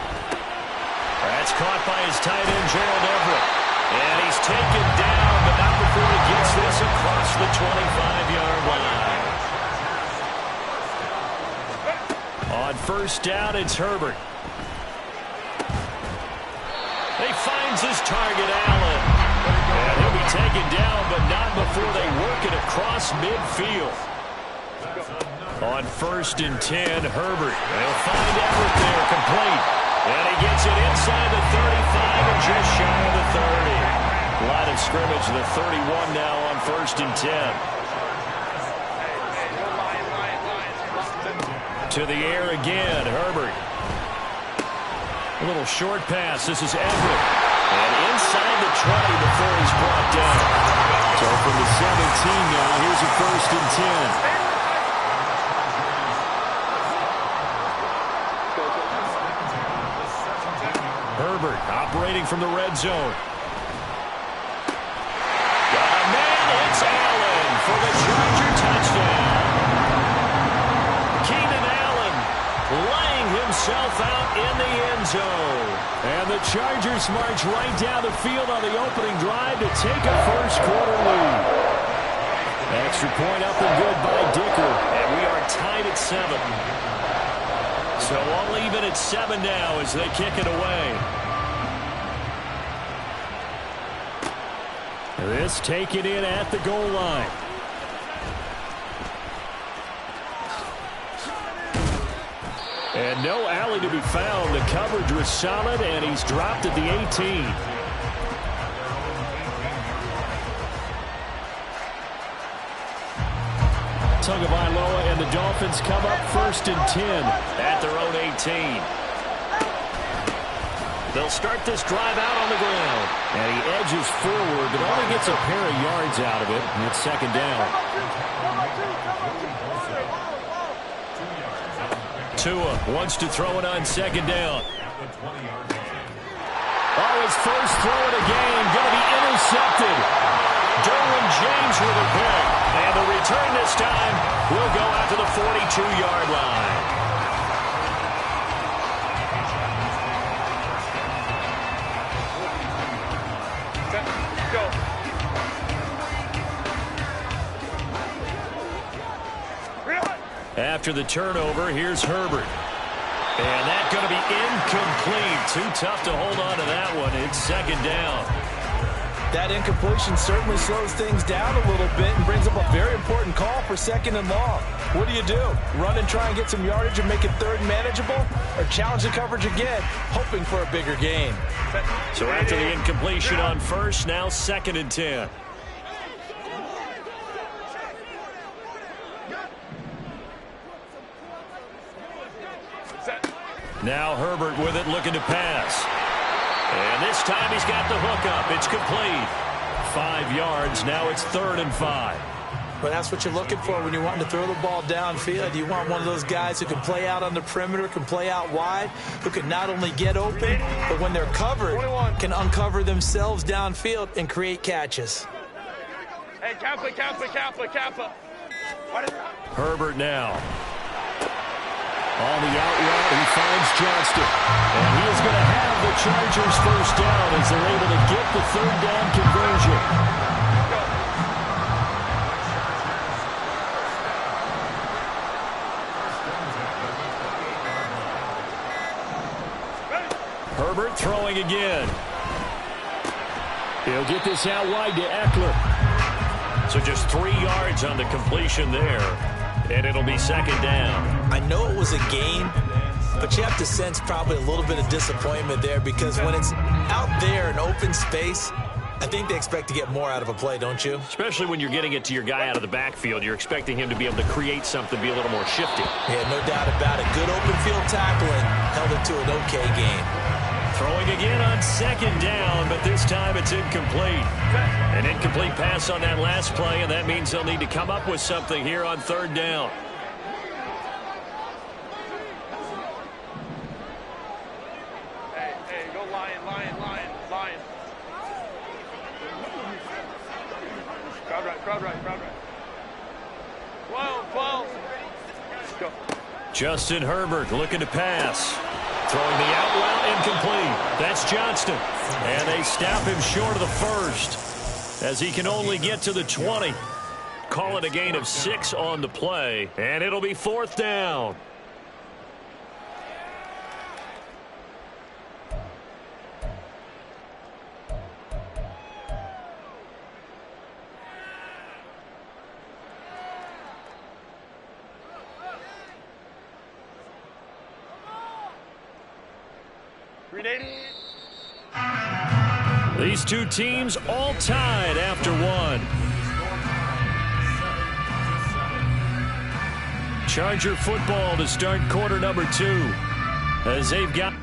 That's caught by his tight end, Gerald Everett. And he's taken down, but not before he gets this across the 25-yard line. On first down, it's Herbert. He finds his target, Allen. And he'll be taken down, but not before they work it across midfield. On first and 10, Herbert. They'll find Everett there, complete. And he gets it inside the 35 and just shy of the 30. Line of scrimmage, the 31 now on first and 10. To the air again, Herbert. A little short pass. This is Everett. And inside the 20 before he's brought down. So from the 17 now, here's a first and 10. Herbert operating from the red zone. Got a man, it's Allen for the Charger touchdown. Keenan Allen laying himself out in the end zone. And the Chargers march right down the field on the opening drive to take a first quarter lead. Extra point up and good by Dicker. And we are tied at 7. So all even at 7 now as they kick it away. This taken in at the goal line. And no alley to be found. The coverage was solid, and he's dropped at the 18. Tagovailoa and the Dolphins come up first and 10 at their own 18. They'll start this drive out on the ground. And he edges forward, but only gets a pair of yards out of it. And it's second down. Tua wants to throw it on second down. Oh, his first throw of the game going to be intercepted. Derwin James with a pick. And the return this time will go out to the 42-yard line. After the turnover, here's Herbert. And that's going to be incomplete. Too tough to hold on to that one. It's second down. That incompletion certainly slows things down a little bit and brings up a very important call for 2nd and long. What do? Run and try and get some yardage and make it 3rd and manageable? Or challenge the coverage again, hoping for a bigger gain? So after the incompletion on 1st, now 2nd and 10. Now Herbert with it, looking to pass. And this time he's got the hook up. It's complete. 5 yards. Now it's 3rd and 5. But that's what you're looking for when you want to throw the ball downfield. You want one of those guys who can play out on the perimeter, can play out wide, who can not only get open, but when they're covered, can uncover themselves downfield and create catches. Hey, Kappa. Herbert now. On the out route, he finds Johnston. And he is going to have the Chargers 1st down as they're able to get the 3rd down conversion. Herbert throwing again. He'll get this out wide to Eckler. So just 3 yards on the completion there. And it'll be 2nd down. I know it was a gain, but you have to sense probably a little bit of disappointment there because when it's out there in open space, I think they expect to get more out of a play, don't you? Especially when you're getting it to your guy out of the backfield. You're expecting him to be able to create something, be a little more shifty. Yeah, no doubt about it. Good open field tackling held it to an okay game. Throwing again on 2nd down, but this time it's incomplete. An incomplete pass on that last play, and that means they'll need to come up with something here on 3rd down. Hey, go lion. Crowd right. 12. Let's go. Justin Herbert looking to pass. Throwing the out route, incomplete. That's Johnston. And they stop him short of the 1st as he can only get to the 20. Call it a gain of 6 on the play, and it'll be 4th down. These two teams all tied after 1. Charger football to start quarter number 2 as they've got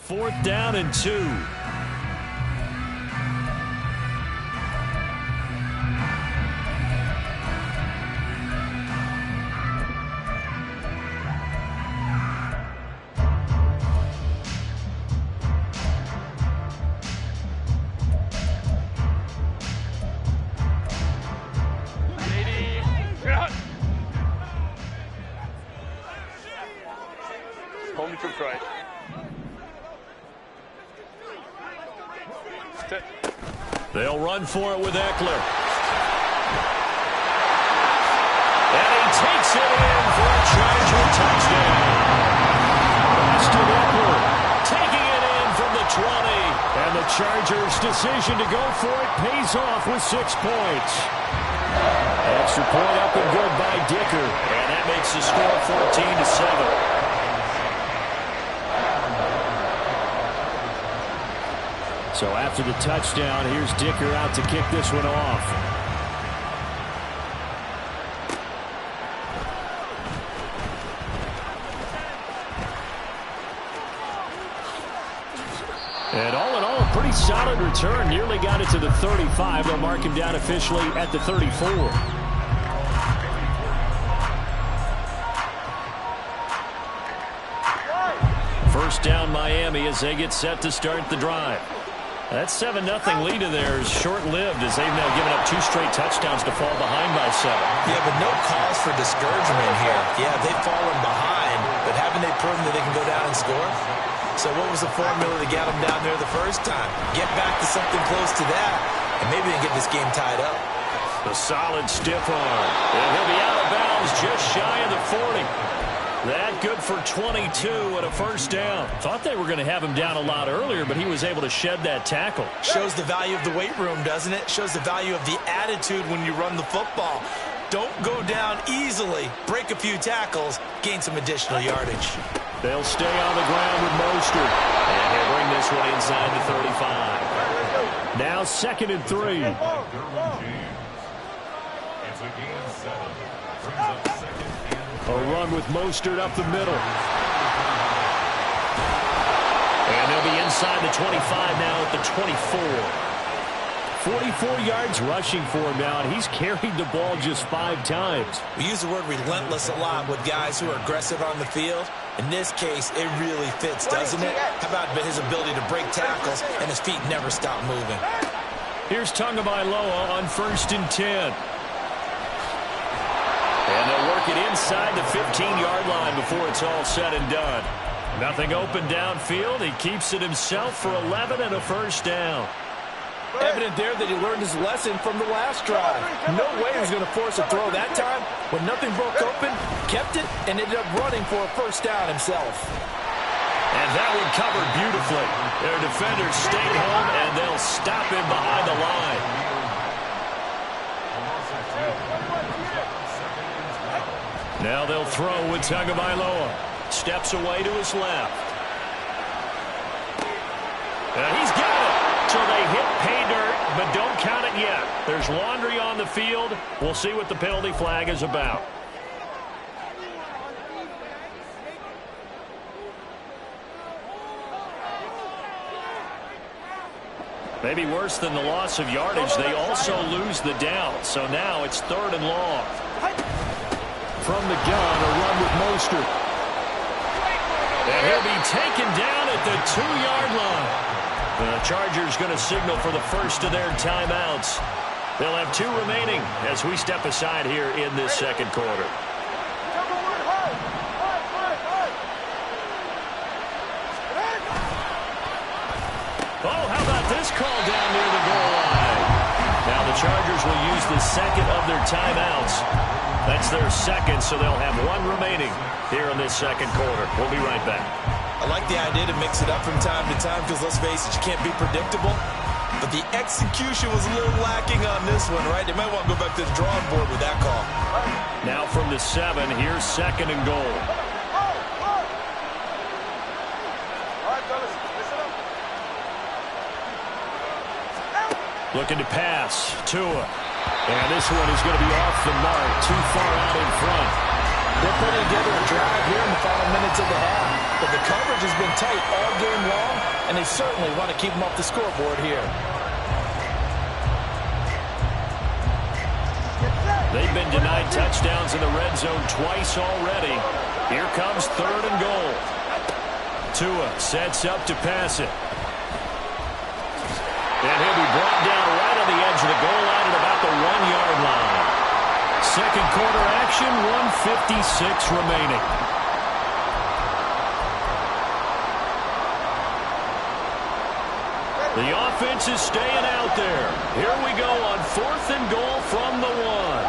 4th down and 2. Hold me to right. They'll run for it with Eckler. And he takes it in for a Charger touchdown. Austin Eckler taking it in from the 20. And the Chargers' decision to go for it pays off with 6 points. Extra point up and good by Dicker. And that makes the score 14-7. So after the touchdown, here's Dicker out to kick this one off. And all in all, a pretty solid return. Nearly got it to the 35. They'll mark him down officially at the 34. First down Miami as they get set to start the drive. That 7-0 lead of theirs short-lived as they've now given up 2 straight touchdowns to fall behind by 7. Yeah, but no cause for discouragement here. Yeah, they've fallen behind, but haven't they proven that they can go down and score? So what was the formula to get them down there the first time? Get back to something close to that, and maybe they get this game tied up. The solid stiff arm. And he'll be out of bounds just shy of the 40. That good for 22 and a first down. Thought they were going to have him down a lot earlier, but he was able to shed that tackle. Shows the value of the weight room, doesn't it? Shows the value of the attitude when you run the football. Don't go down easily. Break a few tackles. Gain some additional yardage. They'll stay on the ground with Mostert. And he'll bring this one inside the 35. Now 2nd and 3. It's a game 7. Brings up 2nd and A run with Mostert up the middle. And they'll be inside the 25 now at the 24. 44 yards rushing for him now, and he's carried the ball just 5 times. We use the word relentless a lot with guys who are aggressive on the field. In this case, it really fits, doesn't it? How about his ability to break tackles and his feet never stop moving? Here's Tagovailoa on 1st and 10. And they'll work it inside the 15-yard line before it's all said and done. Nothing open downfield. He keeps it himself for 11 and a first down. Evident there that he learned his lesson from the last drive. No way he was going to force a throw that time. When nothing broke open, kept it, and ended up running for a first down himself. And that one covered beautifully. Their defenders stayed home, and they'll stop him behind the line. Now they'll throw with Tagovailoa. Steps away to his left. And he's got it. So they hit pay dirt, but don't count it yet. There's laundry on the field. We'll see what the penalty flag is about. Maybe worse than the loss of yardage, they also lose the down. So now it's 3rd and long. From the gun, a run with Mostert. And he'll be taken down at the 2-yard line. The Chargers going to signal for the first of their timeouts. They'll have 2 remaining as we step aside here in this 2nd quarter. Oh, how about this call down near the goal line? Now the Chargers will use the 2nd of their timeouts. That's their 2nd, so they'll have 1 remaining here in this 2nd quarter. We'll be right back. I like the idea to mix it up from time to time because, let's face it, you can't be predictable. But the execution was a little lacking on this one, right? They might want to go back to the drawing board with that call. Now from the 7, here's 2nd and goal. Looking to pass. Tua. And this one is going to be off the mark. Too far out in front. They're putting together a drive here in the final minutes of the half. But the coverage has been tight all game long, and they certainly want to keep them off the scoreboard here. They've been denied touchdowns in the red zone twice already. Here comes 3rd and goal. Tua sets up to pass it. And he'll be brought down right on the edge of the goal line at about the 1-yard line. Second quarter action, 1:56 remaining. The offense is staying out there. Here we go on 4th and goal from the 1.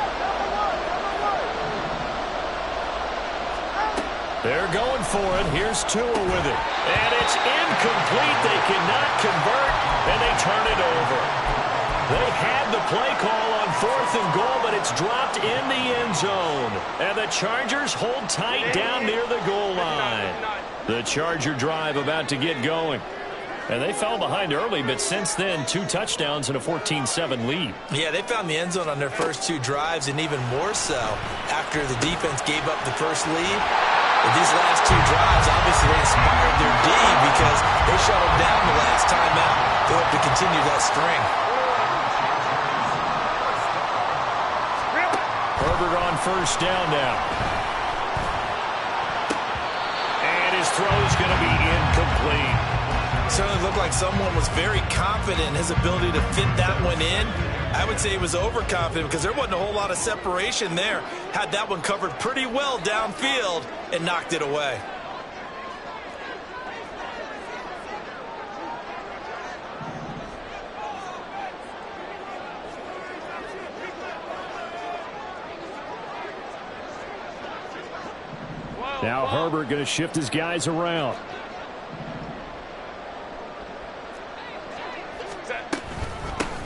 They're going for it. Here's Tua with it. And it's incomplete. They cannot convert, and they turn it over. They had the play call on 4th and goal, but it's dropped in the end zone. And the Chargers hold tight down near the goal line. The Charger drive about to get going. And they fell behind early, but since then, 2 touchdowns and a 14-7 lead. Yeah, they found the end zone on their first 2 drives, and even more so after the defense gave up the first lead. But these last 2 drives, obviously, they inspired their D because they shut them down the last time out. They hope to continue that string. Herbert on first down now. And his throw's going to be incomplete. Certainly looked like someone was very confident in his ability to fit that one in. I would say he was overconfident because there wasn't a whole lot of separation there. Had that one covered pretty well downfield and knocked it away. Now Herbert going to shift his guys around.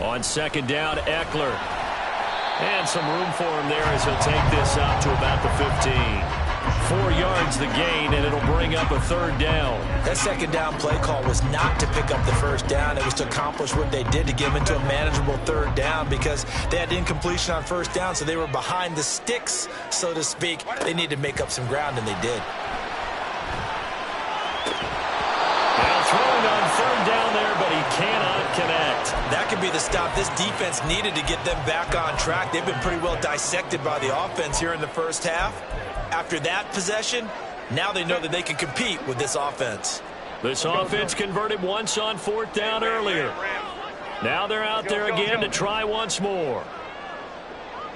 On second down, Eckler. And some room for him there as he'll take this out to about the 15. 4 yards the gain, and it'll bring up a 3rd down. That second down play call was not to pick up the first down. It was to accomplish what they did to get them into a manageable 3rd down because they had incompletion on first down, so they were behind the sticks, so to speak. They needed to make up some ground, and they did. Now throwing on 3rd down there, but he cannot connect. That could be the stop this defense needed to get them back on track. They've been pretty well dissected by the offense here in the first half. After that possession, now they know that they can compete with this offense. This offense converted once on 4th down earlier. Now they're out there again to try once more.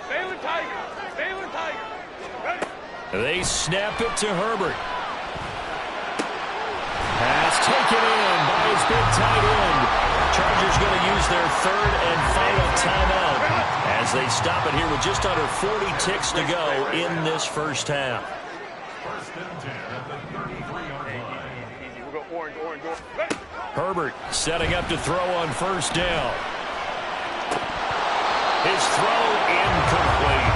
Baylor Tiger. Baylor Tiger. Ready. They snap it to Herbert. Pass taken in by his big tight end. Chargers going to use their 3rd and final timeout as they stop it here with just under 40 ticks to go in this first half. 1st and 10 at the 33-yard line. Easy. We'll go orange, orange, orange. Ready. Herbert setting up to throw on first down. His throw incomplete.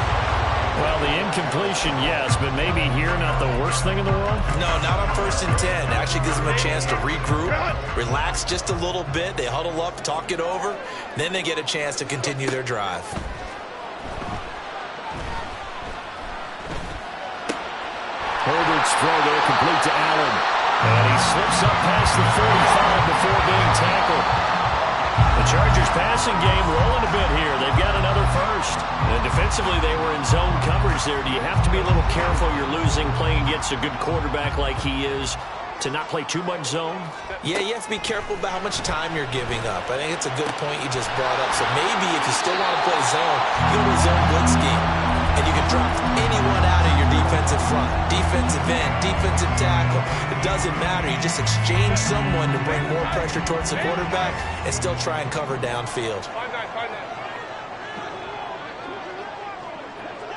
Well, the incompletion, yes, but maybe here not the worst thing in the world? No, not on 1st and 10. It actually gives them a chance to regroup, relax just a little bit. They huddle up, talk it over. Then they get a chance to continue their drive. Herbert's throw there complete to Allen. And he slips up past the 45 before being tackled. The Chargers passing game rolling a bit here. They've got another first. And defensively, they were in zone coverage there. Do you have to be a little careful you're losing playing against a good quarterback like he is to not play too much zone? Yeah, you have to be careful about how much time you're giving up. I think it's a good point you just brought up. So maybe if you still want to play zone, you go to a zone blitz scheme. And you can drop anyone out of your defensive front. Defensive end, defensive tackle. It doesn't matter. You just exchange someone to bring more pressure towards the quarterback and still try and cover downfield.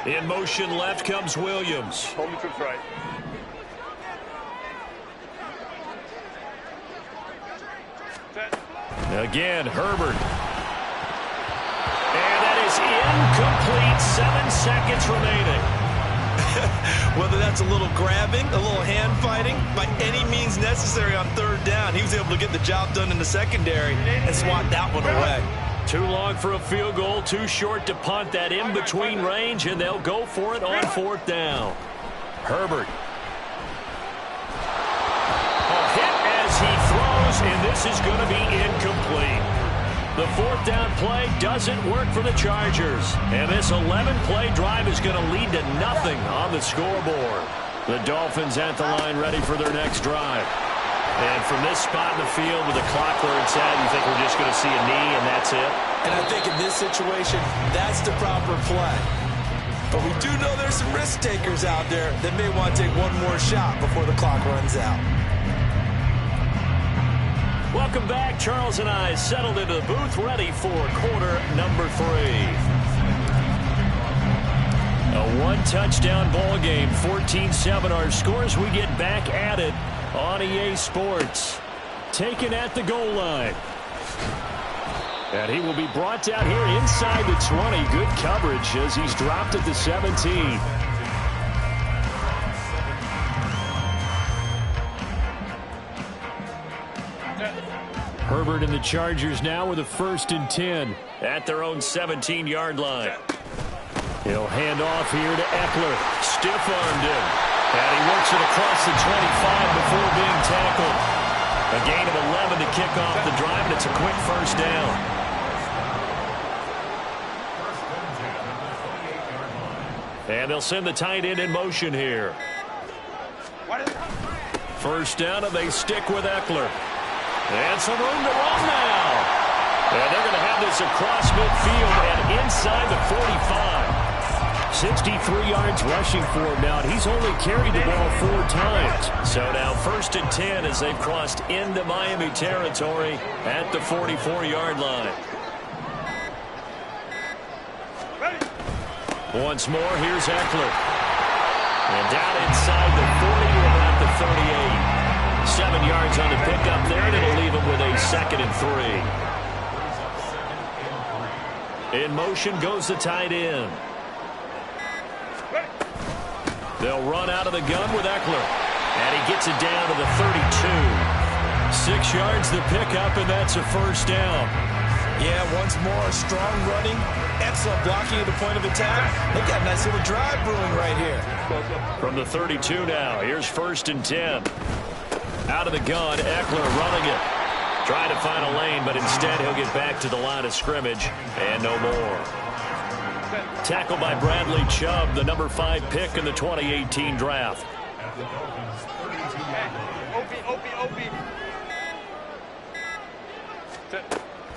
5-9. In motion left comes Williams. Hold me troops right. Set. Again, Herbert. And that is incomplete. 7 seconds remaining. Whether that's a little grabbing, a little hand fighting, by any means necessary on 3rd down, he was able to get the job done in the secondary and swat that one away. Too long for a field goal, too short to punt that in-between range, and they'll go for it on 4th down. Herbert. A hit as he throws, and this is going to be incomplete. The fourth down play doesn't work for the Chargers. And this 11-play drive is going to lead to nothing on the scoreboard. The Dolphins at the line ready for their next drive. And from this spot in the field with the clock where it's at, you think we're just going to see a knee and that's it? And I think in this situation, that's the proper play. But we do know there's some risk takers out there that may want to take one more shot before the clock runs out. Welcome back. Charles and I settled into the booth ready for quarter number 3. A one-touchdown ball game, 14-7 our scores. We get back at it on EA Sports. Taken at the goal line. And he will be brought down here inside the 20. Good coverage as he's dropped at the 17. Herbert and the Chargers now with a 1st and 10 at their own 17-yard line. He'll hand off here to Eckler. Stiff-armed him. And he works it across the 25 before being tackled. A gain of 11 to kick off the drive, and it's a quick 1st down. And they'll send the tight end in motion here. 1st down, and they stick with Eckler. And some room to run now. And they're going to have this across midfield and inside the 45. 63 yards rushing for him now. And he's only carried the ball 4 times. So now 1st and 10 as they've crossed into Miami territory at the 44-yard line. Once more, here's Eckler. And down inside the 40 to about the 38. 7 yards on the pickup there, and it'll leave him with a 2nd and 3. In motion goes the tight end. They'll run out of the gun with Eckler. And he gets it down to the 32. 6 yards the pickup, and that's a 1st down. Yeah, once more, strong running, excellent blocking at the point of attack. They've got a nice little drive brewing right here. From the 32 now, here's 1st and 10. Out of the gun, Eckler running it. Trying to find a lane, but instead he'll get back to the line of scrimmage and no more. Tackled by Bradley Chubb, the number 5 pick in the 2018 draft.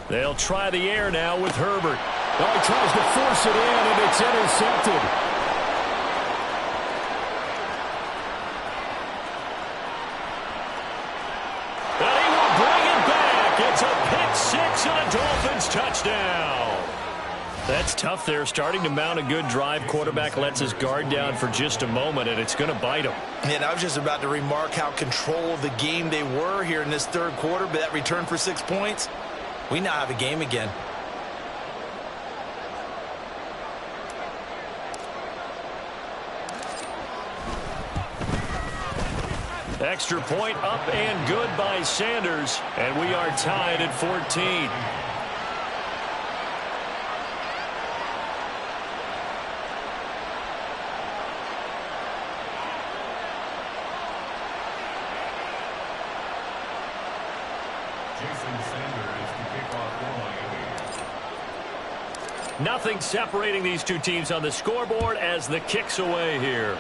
They'll try the air now with Herbert. Oh, he tries to force it in, and it's intercepted. It's a pick 6 and a Dolphins touchdown. That's tough there, starting to mount a good drive. Quarterback lets his guard down for just a moment, and it's going to bite him. And I was just about to remark how control of the game they were here in this 3rd quarter, but that return for 6 points, we now have a game again. Extra point up and good by Sanders, and we are tied at 14. Jason Sanders to kick off for Miami. Nothing separating these two teams on the scoreboard as the kick's away here.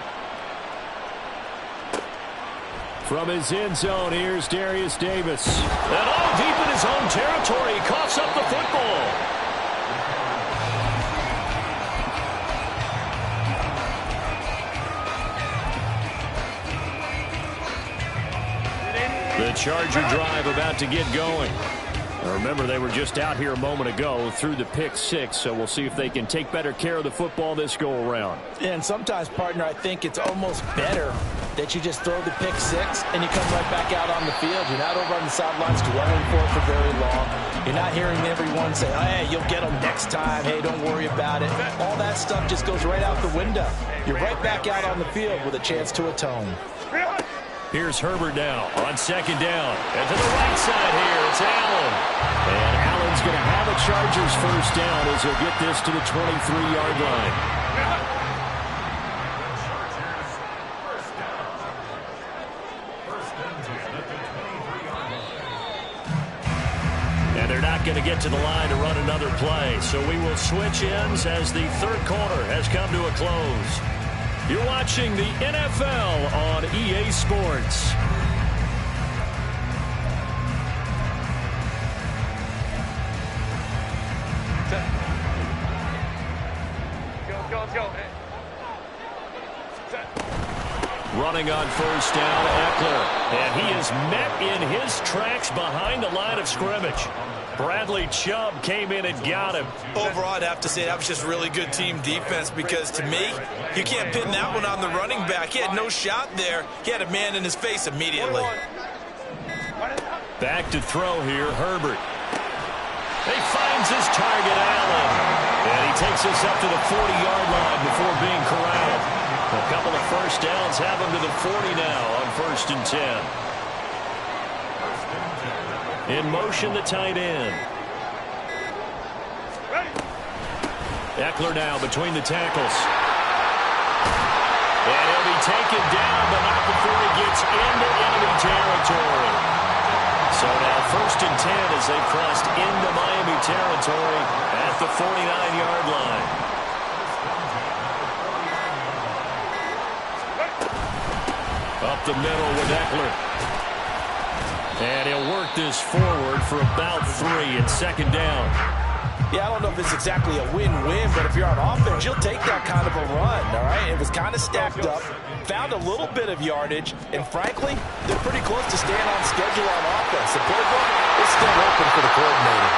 From his end zone, here's Darius Davis. And all deep in his own territory, he coughs up the football. The Charger drive about to get going. Now remember, they were just out here a moment ago through the pick 6, so we'll see if they can take better care of the football this go-around. And sometimes, partner, I think it's almost better that you just throw the pick 6 and you come right back out on the field. You're not over on the sidelines dwelling for very long. You're not hearing everyone say, oh, hey, you'll get them next time. Hey, don't worry about it. All that stuff just goes right out the window. You're right back out on the field with a chance to atone. Here's Herbert now on 2nd down. And to the right side here, it's Allen. And Allen's going to have a Chargers 1st down as he'll get this to the 23-yard line. going to get to the line to run another play. So we will switch ends as the third quarter has come to a close. You're watching the NFL on EA Sports. Let's go. Running on first down, Eckler. And he is met in his tracks behind the line of scrimmage. Bradley Chubb came in and got him. Overall, I'd have to say that was just really good team defense because, to me, you can't pin that one on the running back. He had no shot there. He had a man in his face immediately. Back to throw here, Herbert. He finds his target, Allen. And he takes us up to the 40-yard line before being corralled. A couple of first downs have him to the 40 now on 1st and 10. In motion, the tight end. Eckler now between the tackles. And he'll be taken down, but not before he gets into enemy territory. So now 1st and 10 as they've crossed into Miami territory at the 49-yard line. Up the middle with Eckler. And he'll work this forward for about 3 and 2nd down. Yeah, I don't know if it's exactly a win-win, but if you're on offense, you'll take that kind of a run, all right? It was kind of stacked up, found a little bit of yardage, and frankly, they're pretty close to staying on schedule on offense. The playbook is still open for the coordinator.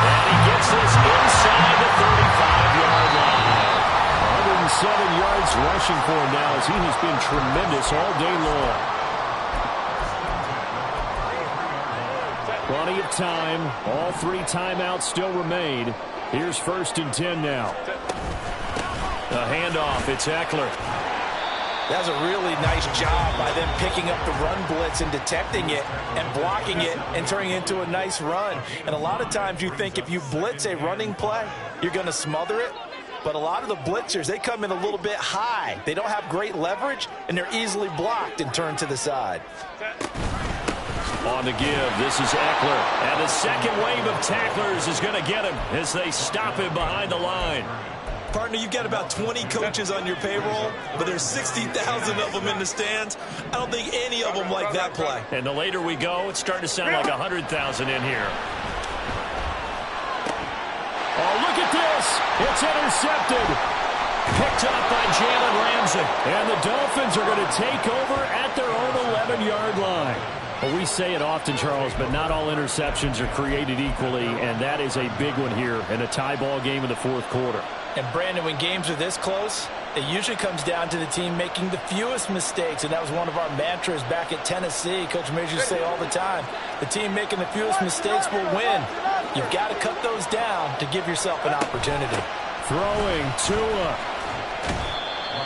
And he gets this inside the 35-yard line. 107 yards rushing for him now as he has been tremendous all day long. Plenty of time. All 3 timeouts still remain. Here's 1st and 10 now. A handoff. It's Eckler. That was a really nice job by them picking up the run blitz and detecting it and blocking it and turning it into a nice run. And a lot of times you think if you blitz a running play, you're going to smother it. But a lot of the blitzers, they come in a little bit high. They don't have great leverage, and they're easily blocked and turned to the side. On the give, this is Eckler. And the second wave of tacklers is going to get him as they stop him behind the line. Partner, you've got about 20 coaches on your payroll, but there's 60,000 of them in the stands. I don't think any of them like that play. And the later we go, it's starting to sound like 100,000 in here. Oh, look at this. It's intercepted. Picked up by Jalen Ramsey. And the Dolphins are going to take over at their own 11-yard line. Well, we say it often, Charles, but not all interceptions are created equally, and that is a big one here in a tie ball game in the 4th quarter. And, Brandon, when games are this close, it usually comes down to the team making the fewest mistakes, and that was one of our mantras back at Tennessee. Coach Major used to say all the time, the team making the fewest mistakes will win. You've got to cut those down to give yourself an opportunity. Throwing Tua.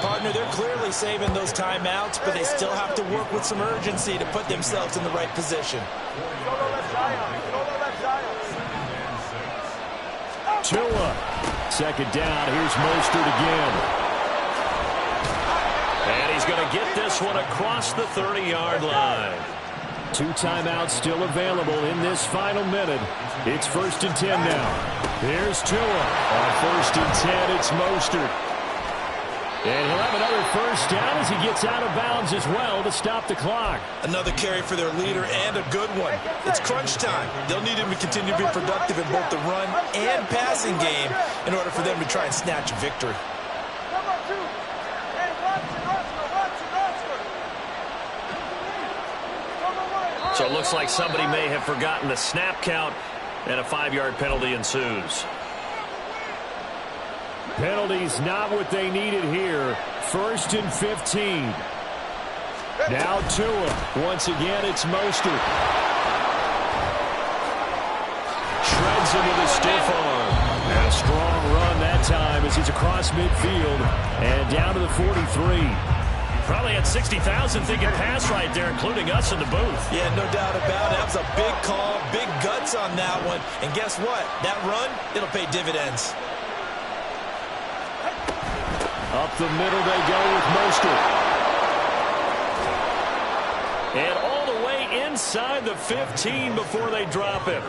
Partner, they're clearly saving those timeouts, but they still have to work with some urgency to put themselves in the right position. Tua. 2nd down. Here's Mostert again. And he's going to get this one across the 30-yard line. 2 timeouts still available in this final minute. It's 1st and 10 now. Here's Tua. On 1st and 10, it's Mostert. And he'll have another first down as he gets out of bounds as well to stop the clock. Another carry for their leader and a good one. It's crunch time. They'll need him to continue to be productive in both the run and passing game in order for them to try and snatch a victory. So it looks like somebody may have forgotten the snap count, and a 5-yard penalty ensues. Penalties not what they needed here. 1st and 15. Now Tua. Once again, it's Mostert. Shreds him with a stiff arm. And a strong run that time as he's across midfield and down to the 43. Probably had 60,000 thinking pass right there, including us in the booth. Yeah, no doubt about it. That was a big call, big guts on that one. And guess what? That run, it'll pay dividends. Up the middle they go with Mostert. And all the way inside the 15 before they drop him.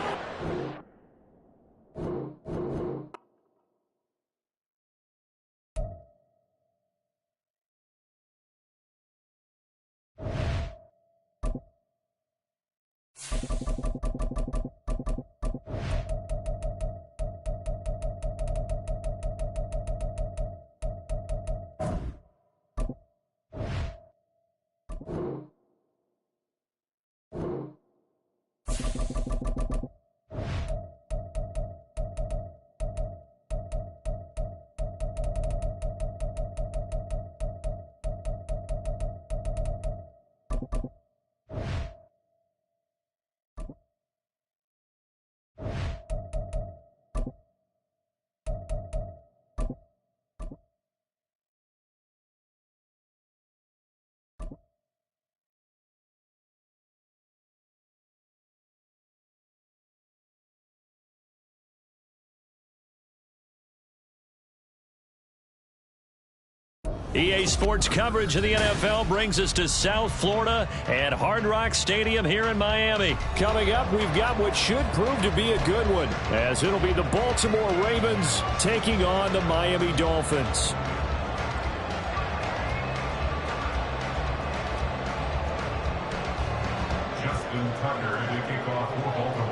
EA Sports coverage of the NFL brings us to South Florida at Hard Rock Stadium here in Miami. Coming up, we've got what should prove to be a good one, as it'll be the Baltimore Ravens taking on the Miami Dolphins. Justin Tucker to kick off for Baltimore.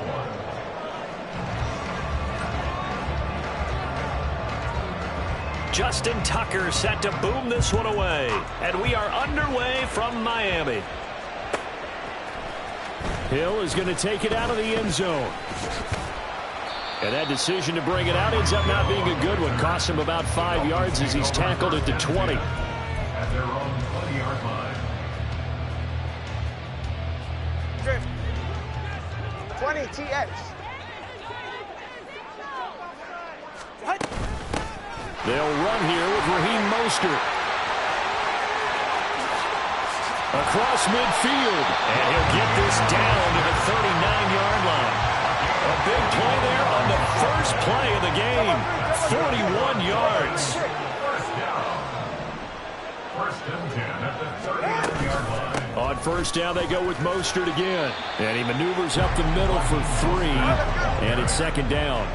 Justin Tucker set to boom this one away. And we are underway from Miami. Hill is going to take it out of the end zone. And that decision to bring it out ends up not being a good one. Cost him about 5 yards as he's tackled at the 20. At their own 20-yard line. 20 TH. They'll run here with Raheem Mostert. Across midfield. And he'll get this down to the 39-yard line. A big play there on the first play of the game. 41 yards. First down. First and 10 at the 39-yard line. On first down, they go with Mostert again. And he maneuvers up the middle for 3. And it's second down.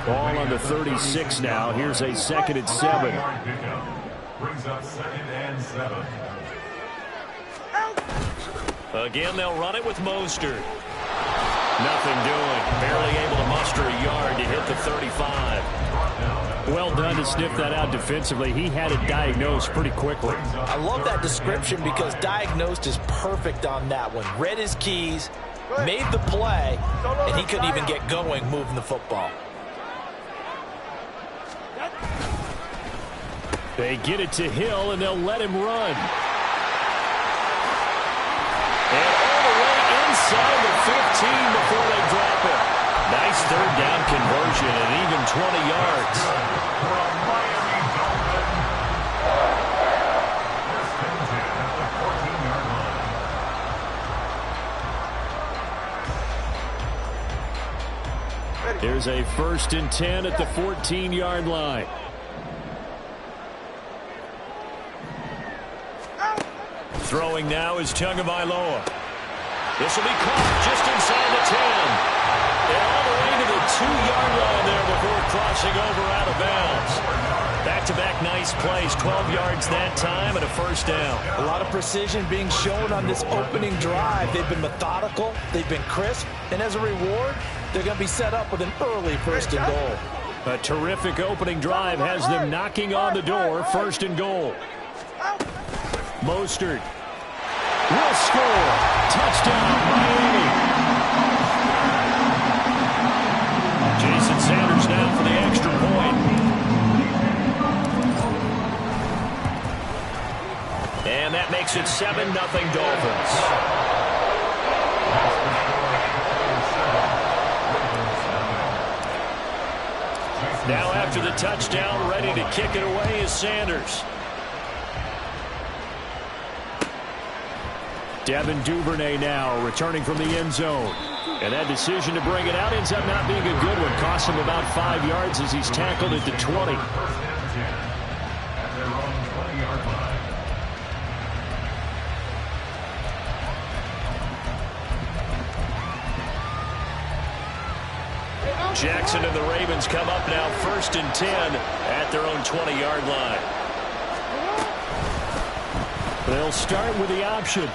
Ball on the 36 now. Here's a 2nd and 7. Brings up 2nd and 7. Again, they'll run it with Mostert. Nothing doing. Barely able to muster a yard to hit the 35. Well done to sniff that out defensively. He had it diagnosed pretty quickly. I love that description because diagnosed is perfect on that one. Read his keys, made the play, and he couldn't even get going moving the football. They get it to Hill, and they'll let him run. And all the way inside the 15 before they drop it. Nice third down conversion and even 20 yards. From Miami Dolphins. First and 10 at the 14-yard line. There's a 1st and 10 at the 14-yard line. Throwing now is Tagovailoa. This will be caught just inside the 10. And all the way to the 2-yard line there before crossing over out of bounds. Back-to-back nice plays, 12 yards that time and a first down. A lot of precision being shown on this opening drive. They've been methodical, they've been crisp, and as a reward, they're going to be set up with an early 1st and goal. A terrific opening drive has them knocking on the door, 1st and goal. Mostert will score. Touchdown, Miami. Jason Sanders now for the extra point. And that makes it 7-0 Dolphins. Now after the touchdown, ready to kick it away is Sanders. Devin Duvernay now returning from the end zone. And that decision to bring it out ends up not being a good one. Costs him about 5 yards as he's tackled at the 20. First and 10 at their own 20-yard line. Jackson and the Ravens come up now 1st and 10 at their own 20-yard line. They'll start with the option.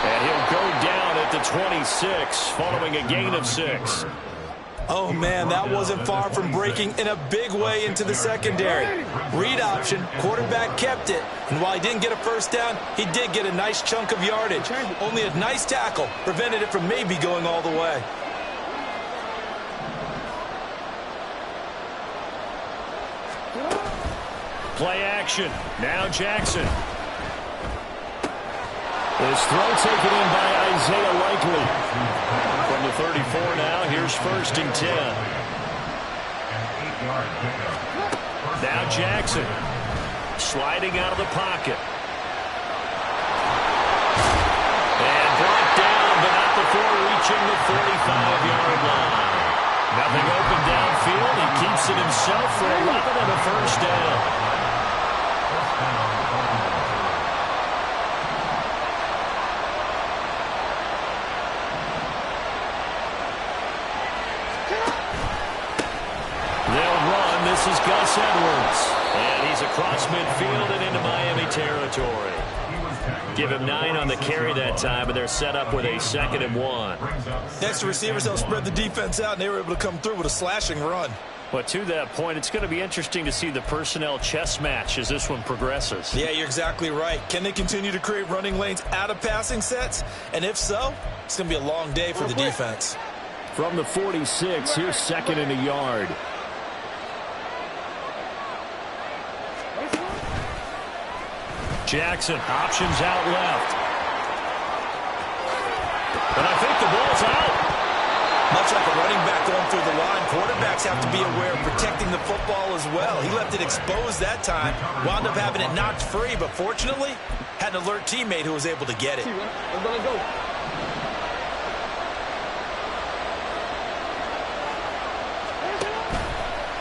And he'll go down at the 26 following a gain of 6. Oh, man, that wasn't far from breaking in a big way into the secondary. Read option, quarterback kept it, and while he didn't get a first down, he did get a nice chunk of yardage. Only a nice tackle prevented it from maybe going all the way. Play action. Now Jackson. This throw taken in by Isaiah Likely. From the 34 now, here's 1st and 10. Now Jackson. Sliding out of the pocket. And brought down, but not before reaching the 45-yard line. Nothing open downfield. He keeps it himself for 11 and a first down. They'll run. This is Gus Edwards. And he's across midfield and into Miami territory. Give him 9 on the carry that time, but they're set up with a 2nd and 1. Next receivers, they'll spread the defense out, and they were able to come through with a slashing run. But to that point, it's going to be interesting to see the personnel chess match as this one progresses. Yeah, you're exactly right. Can they continue to create running lanes out of passing sets? And if so, it's going to be a long day for the defense. From the 46, here's 2nd and a yard. Jackson, options out left. And I think the ball's out. Much like a running back going through the line, quarterbacks have to be aware of protecting the football as well. He left it exposed that time, wound up having it knocked free, but fortunately, had an alert teammate who was able to get it. I'm gonna go.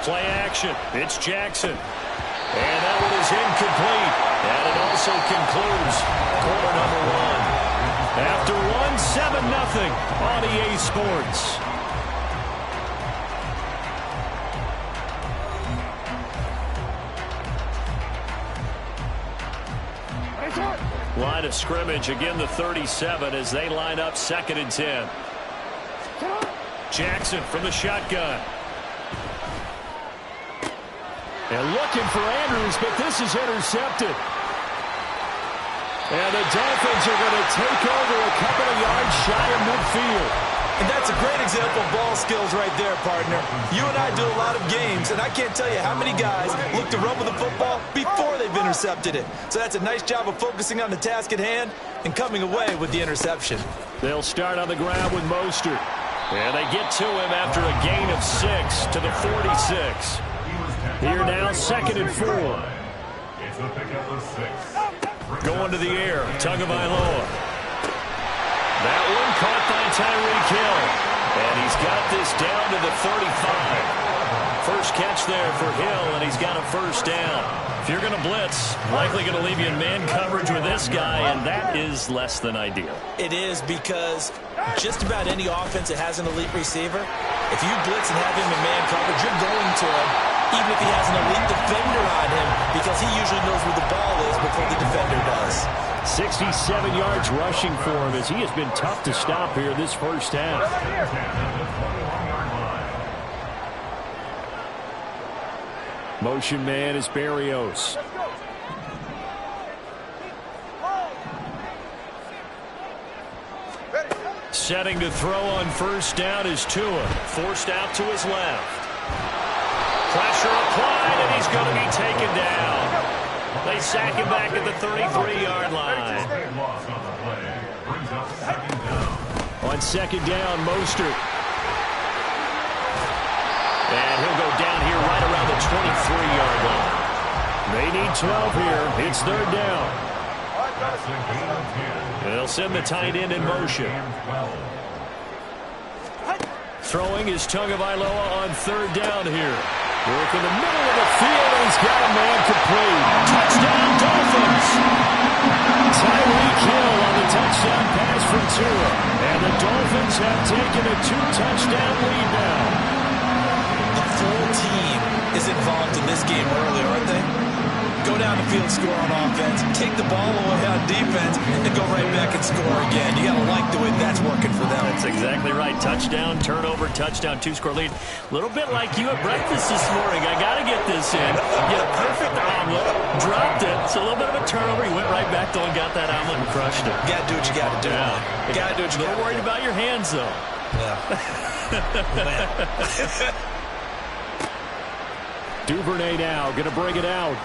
Play action. It's Jackson. And that one is incomplete. And it also concludes quarter number 1. After 7-0 on EA Sports. Line of scrimmage, again the 37 as they line up 2nd and 10. Jackson from the shotgun. And looking for Andrews, but this is intercepted. And the Dolphins are going to take over a couple of yards shy of midfield. And that's a great example of ball skills right there, partner. You and I do a lot of games, and I can't tell you how many guys look to run with the football before they've intercepted it. So that's a nice job of focusing on the task at hand and coming away with the interception. They'll start on the ground with Mostert. And they get to him after a gain of 6 to the 46. Here now, 2nd and 4. It's a pickup of 6. Going to the air, Tagovailoa. That one caught by Tyreek Hill. And he's got this down to the 35. First catch there for Hill, and he's got a first down. If you're going to blitz, likely going to leave you in man coverage with this guy, and that is less than ideal. It is because just about any offense that has an elite receiver, if you blitz and have him in man coverage, you're going to him, even if he has an elite defender on him, because he usually knows where the ball is before the defender does. 67 yards rushing for him as he has been tough to stop here this first half. Motion man is Berrios. Setting to throw on first down is Tua. Forced out to his left. Pressure applied, and he's going to be taken down. They sack him back at the 33-yard line. On 2nd down, Mostert. And he'll go down here right around the 23-yard line. They need 12 here. It's 3rd down. They'll send the tight end in motion. Throwing is Tagovailoa on 3rd down here. Work in the middle of the field, and he's got a man complete. Touchdown, Dolphins! Tyreek Hill on the touchdown pass from Tua. And the Dolphins have taken a 2-touchdown lead now. The full team is involved in this game early, aren't they? Go down the field, score on offense, take the ball away on defense, and go right back and score again. You got to like the way that's working for them. That's exactly right. Touchdown, turnover, touchdown, 2-score lead. A little bit like you at breakfast this morning. I got to get this in. Get a perfect omelet, dropped it. It's a little bit of a turnover. You went right back though and got that omelet and crushed it. Got to do what you got to do. Yeah. Got to do what you got to do. A little worried about your hands, though. Yeah. Duvernay now going to bring it out.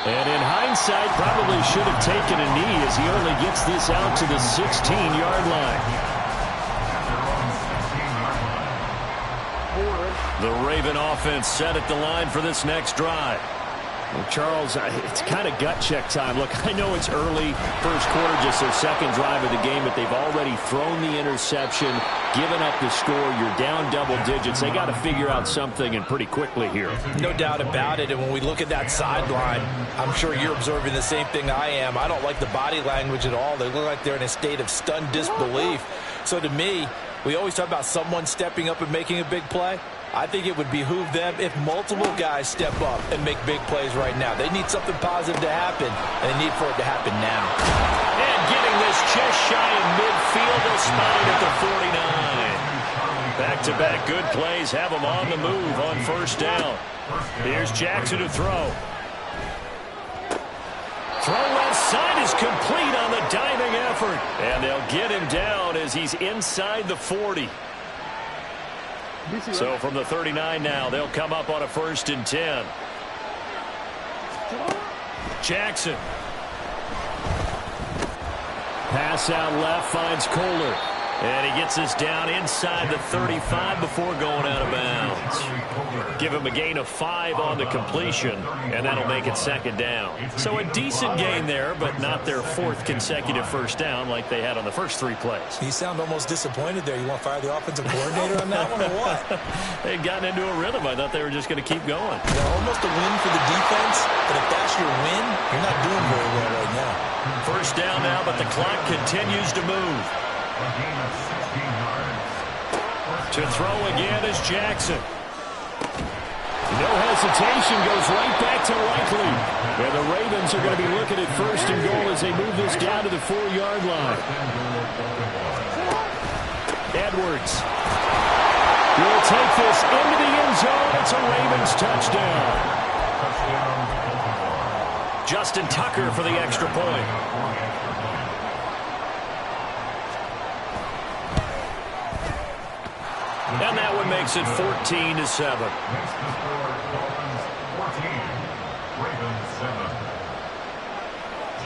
And in hindsight, probably should have taken a knee as he only gets this out to the 16-yard line. The Raven offense set at the line for this next drive. Well, Charles, it's kind of gut check time. Look, I know it's early, first quarter, just their second drive of the game, but they've already thrown the interception, given up the score. You're down double digits. They got to figure out something, and pretty quickly here. No doubt about it. And when we look at that sideline, I'm sure you're observing the same thing I am. I don't like the body language at all. They look like they're in a state of stunned disbelief. So to me, we always talk about someone stepping up and making a big play. I think it would behoove them if multiple guys step up and make big plays right now. They need something positive to happen, and they need for it to happen now. And getting this just shy of midfield, they'll spot it at the 49. Back-to-back good plays have them on the move on first down. Here's Jackson to throw. Throw left side is complete on the diving effort. And they'll get him down as he's inside the 40. So from the 39 now, they'll come up on a 1st and 10. Jackson. Pass out left, finds Kohler. And he gets us down inside the 35 before going out of bounds. Give him a gain of 5 on the completion, and that'll make it 2nd down. So a decent gain there, but not their 4th consecutive first down like they had on the first 3 plays. You sound almost disappointed there. You want to fire the offensive coordinator on that one or what? They'd gotten into a rhythm. I thought they were just going to keep going. Yeah, almost a win for the defense, but if that's your win, you're not doing very well right now. First down now, but the clock continues to move. To throw again is Jackson. No hesitation, goes right back to Likely. And the Ravens are going to be looking at 1st and goal as they move this down to the 4-yard line. Edwards will take this into the end zone. It's a Ravens touchdown. Justin Tucker for the extra point. And that one makes it 14-7. Next to score, Dolphins 14, Ravens 7.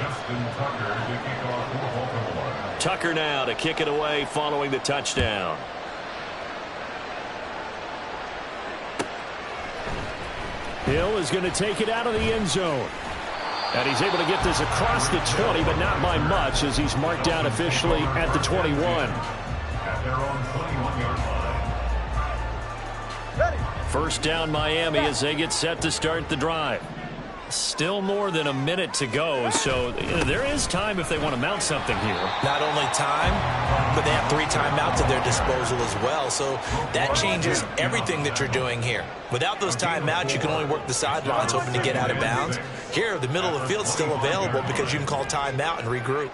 Justin Tucker to kick off for Baltimore. Tucker now to kick it away following the touchdown. Hill is going to take it out of the end zone. And he's able to get this across the 20, but not by much, as he's marked down officially at the 21. At their own 21-yard line. First down Miami as they get set to start the drive. Still more than a minute to go, so there is time if they want to mount something here. Not only time, but they have 3 timeouts at their disposal as well, so that changes everything that you're doing here. Without those timeouts, you can only work the sidelines hoping to get out of bounds. Here, the middle of the field's still available because you can call timeout and regroup.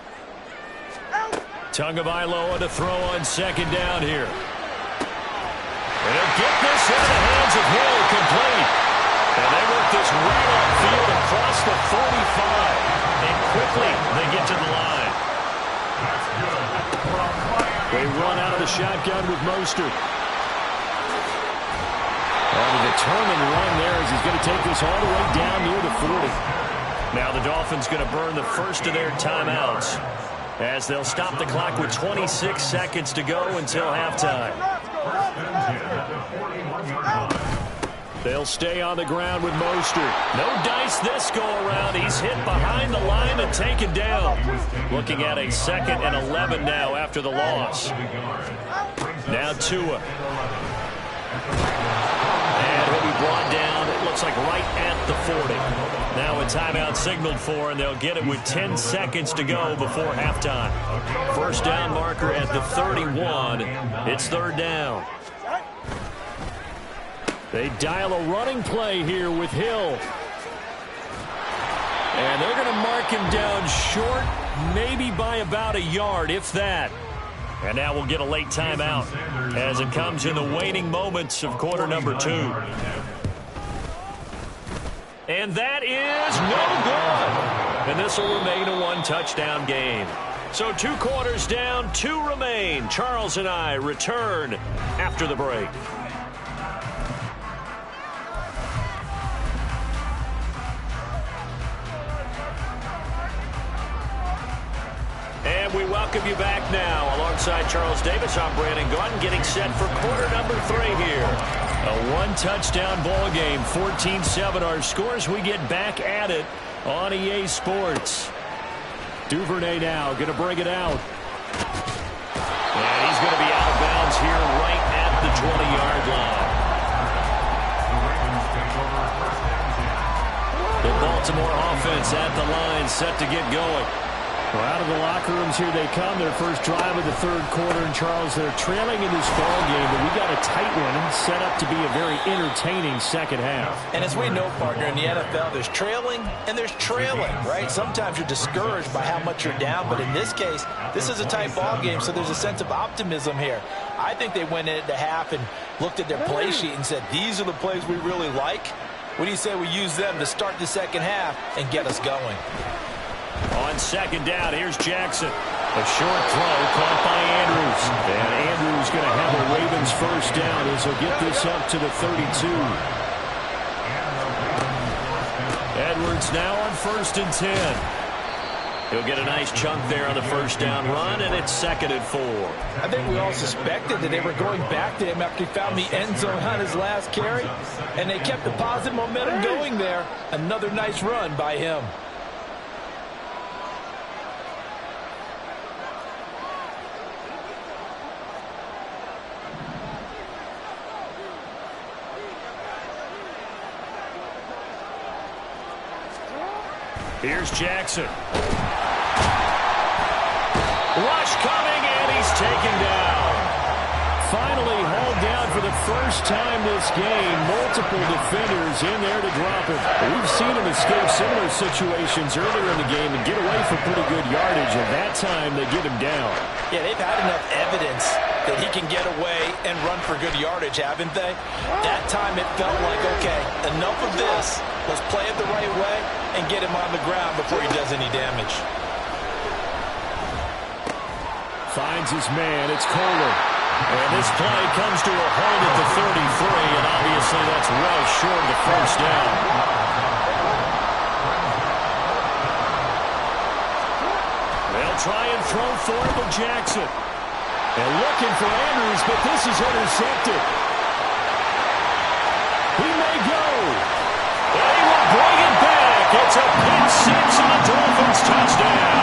Tagovailoa to throw on 2nd down here. And he'll get this in the hands of Hill, complete. And they work this right upfield across the 45. And quickly they get to the line. They run out of the shotgun with Mostert. And a determined run there as he's going to take this all the way down near the 40. Now the Dolphins going to burn the first of their timeouts as they'll stop the clock with 26 seconds to go until halftime. They'll stay on the ground with Mostert. No dice this go around. He's hit behind the line and taken down. Looking at a 2nd and 11 now after the loss. Now Tua. And he'll be brought down, it looks like right at the 40. Now a timeout signaled for, and they'll get it with 10 seconds to go before halftime. First down marker at the 31. It's 3rd down. They dial a running play here with Hill. And they're going to mark him down short, maybe by about a yard, if that. And now we'll get a late timeout as it comes in the waning moments of quarter number 2. And that is no good. And this will remain a 1-touchdown game. So 2 quarters down, 2 remain. Charles and I return after the break. And we welcome you back now. Alongside Charles Davis, I'm Brandon Gaudin, getting set for quarter number 3 here. A one-touchdown ball game, 14-7 our scores. We get back at it on EA Sports. Duvernay now going to bring it out. And he's going to be out of bounds here right at the 20-yard line. The Baltimore offense at the line, set to get going. Well, out of the locker rooms here they come. Their first drive of the third quarter. And, Charles, they're trailing in this ball game, but we got a tight one set up to be a very entertaining second half. And as we know, partner, in the NFL, there's trailing and there's trailing, right? Sometimes you're discouraged by how much you're down, but in this case, this is a tight ball game, so there's a sense of optimism here. I think they went into half and looked at their play sheet and said, these are the plays we really like. What do you say we use them to start the second half and get us going? On second down, here's Jackson. A short throw caught by Andrews. And Andrews going to have a Ravens first down as he'll get this up to the 32. Edwards now on 1st and 10. He'll get a nice chunk there on the first down run, and it's 2nd and 4. I think we all suspected that they were going back to him after he found the end zone on his last carry, and they kept the positive momentum going there. Another nice run by him. Here's Jackson. Rush coming, and he's taken down. Finally hauled down for the first time this game. Multiple defenders in there to drop him. We've seen him escape similar situations earlier in the game and get away for pretty good yardage, and that time they get him down. Yeah, they've had enough evidence that he can get away and run for good yardage, haven't they? That time it felt like, okay, enough of this. Let's play it the right way and get him on the ground before he does any damage. Finds his man. It's Kohler. And this play comes to a halt at the 33, and obviously that's well short of the first down. They'll try and throw for it with Jackson. And looking for Andrews, but this is intercepted. He may go. They will bring it back. It's a pick six and a Dolphins touchdown.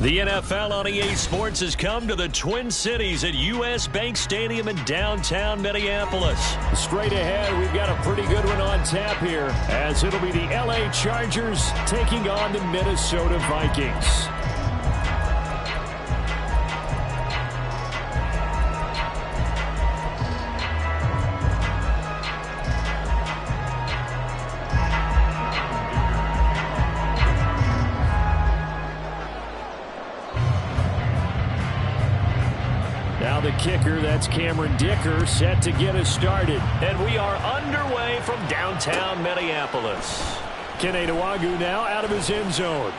The NFL on EA Sports has come to the Twin Cities at U.S. Bank Stadium in downtown Minneapolis. Straight ahead, we've got a pretty good one on tap here, as it'll be the L.A. Chargers taking on the Minnesota Vikings. Now the kicker, that's Cameron Dicker, set to get us started. And we are underway from downtown Minneapolis. Kene Nwangwu now out of his end zone.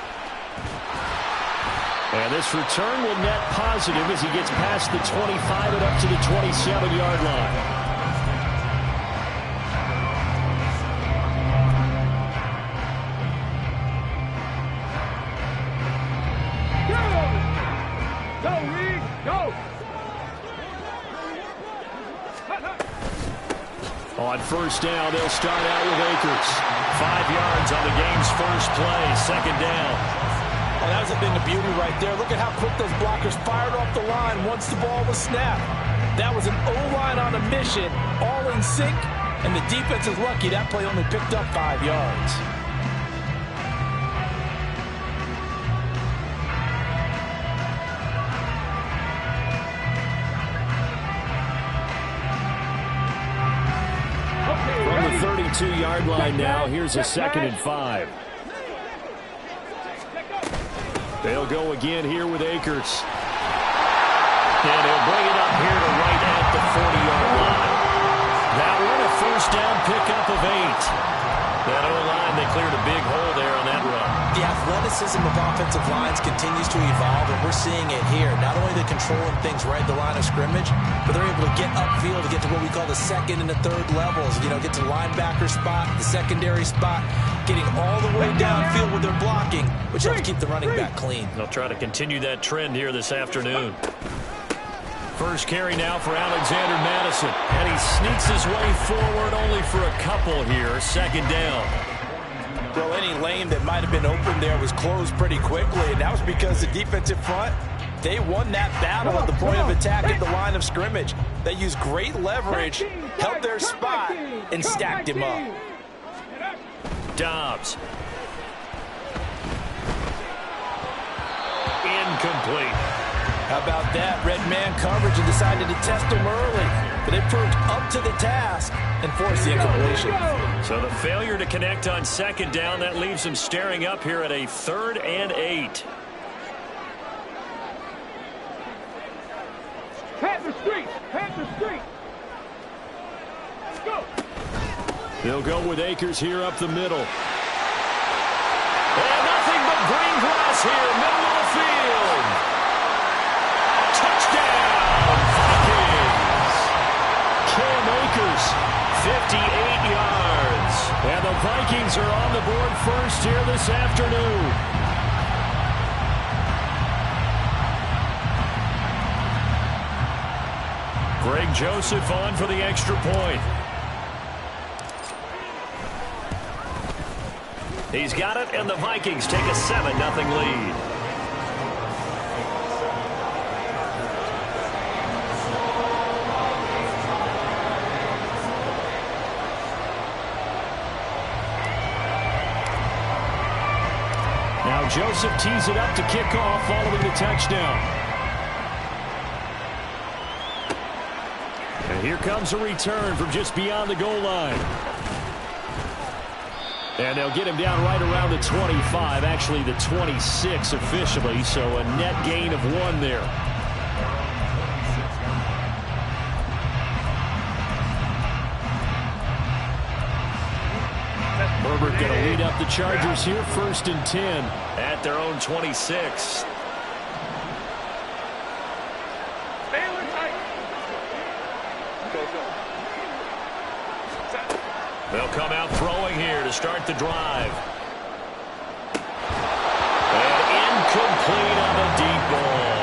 And this return will net positive as he gets past the 25 and up to the 27-yard line. On first down, they'll start out with Akers. 5 yards on the game's first play, second down. Oh, that was a thing of beauty right there. Look at how quick those blockers fired off the line once the ball was snapped. That was an O-line on a mission, all in sync, and the defense is lucky that play only picked up 5 yards. From the 32-yard line now, here's a 2nd and 5. They'll go again here with Akers. And he'll bring it up here to right at the 40-yard line. That one a first down pickup of 8. That O-line, they cleared a big hole there on that run. The athleticism of offensive lines continues to evolve, and we're seeing it here. Not only they're controlling things right at the line of scrimmage, but they're able to get upfield to get to what we call the second and the third levels. You know, get to the linebacker spot, the secondary spot, getting all the way downfield with their blocking, which helps keep the running back clean. They'll try to continue that trend here this afternoon. First carry now for Alexander Madison. And he sneaks his way forward only for a couple here. Second down. Well, any lane that might have been open there was closed pretty quickly, and that was because the defensive front, they won that battle at the point of attack at the line of scrimmage. They used great leverage, held their spot, and stacked him up. Dobbs. Incomplete. How about that? Red man coverage and decided to test him early, but it proved up to the task and forced the incompletion. So the failure to connect on second down, that leaves him staring up here at a 3rd and 8. Pat the street. Pat the street. Go. They'll go with Akers here up the middle. And nothing but green grass here, middle of the field. Touchdown, Vikings. Cam Akers, 58 yards. And the Vikings are on the board first here this afternoon. Greg Joseph on for the extra point. He's got it, and the Vikings take a 7-0 lead. Now Joseph tees it up to kick off following the touchdown. And here comes a return from just beyond the goal line. And they'll get him down right around the 25, actually the 26 officially, so a net gain of 1 there. Herbert going to lead up the Chargers here, 1st and 10 at their own 26. They'll come out throwing here to start the drive. And incomplete on the deep ball.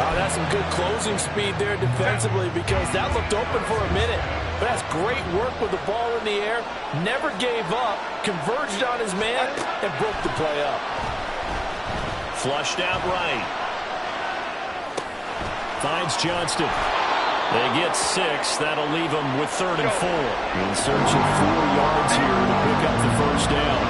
Oh, that's some good closing speed there defensively because that looked open for a minute. But that's great work with the ball in the air. Never gave up, converged on his man, and broke the play up. Flushed out right. Finds Johnston. They get 6. That'll leave them with 3rd and 4. In search of 4 yards here to pick up the first down.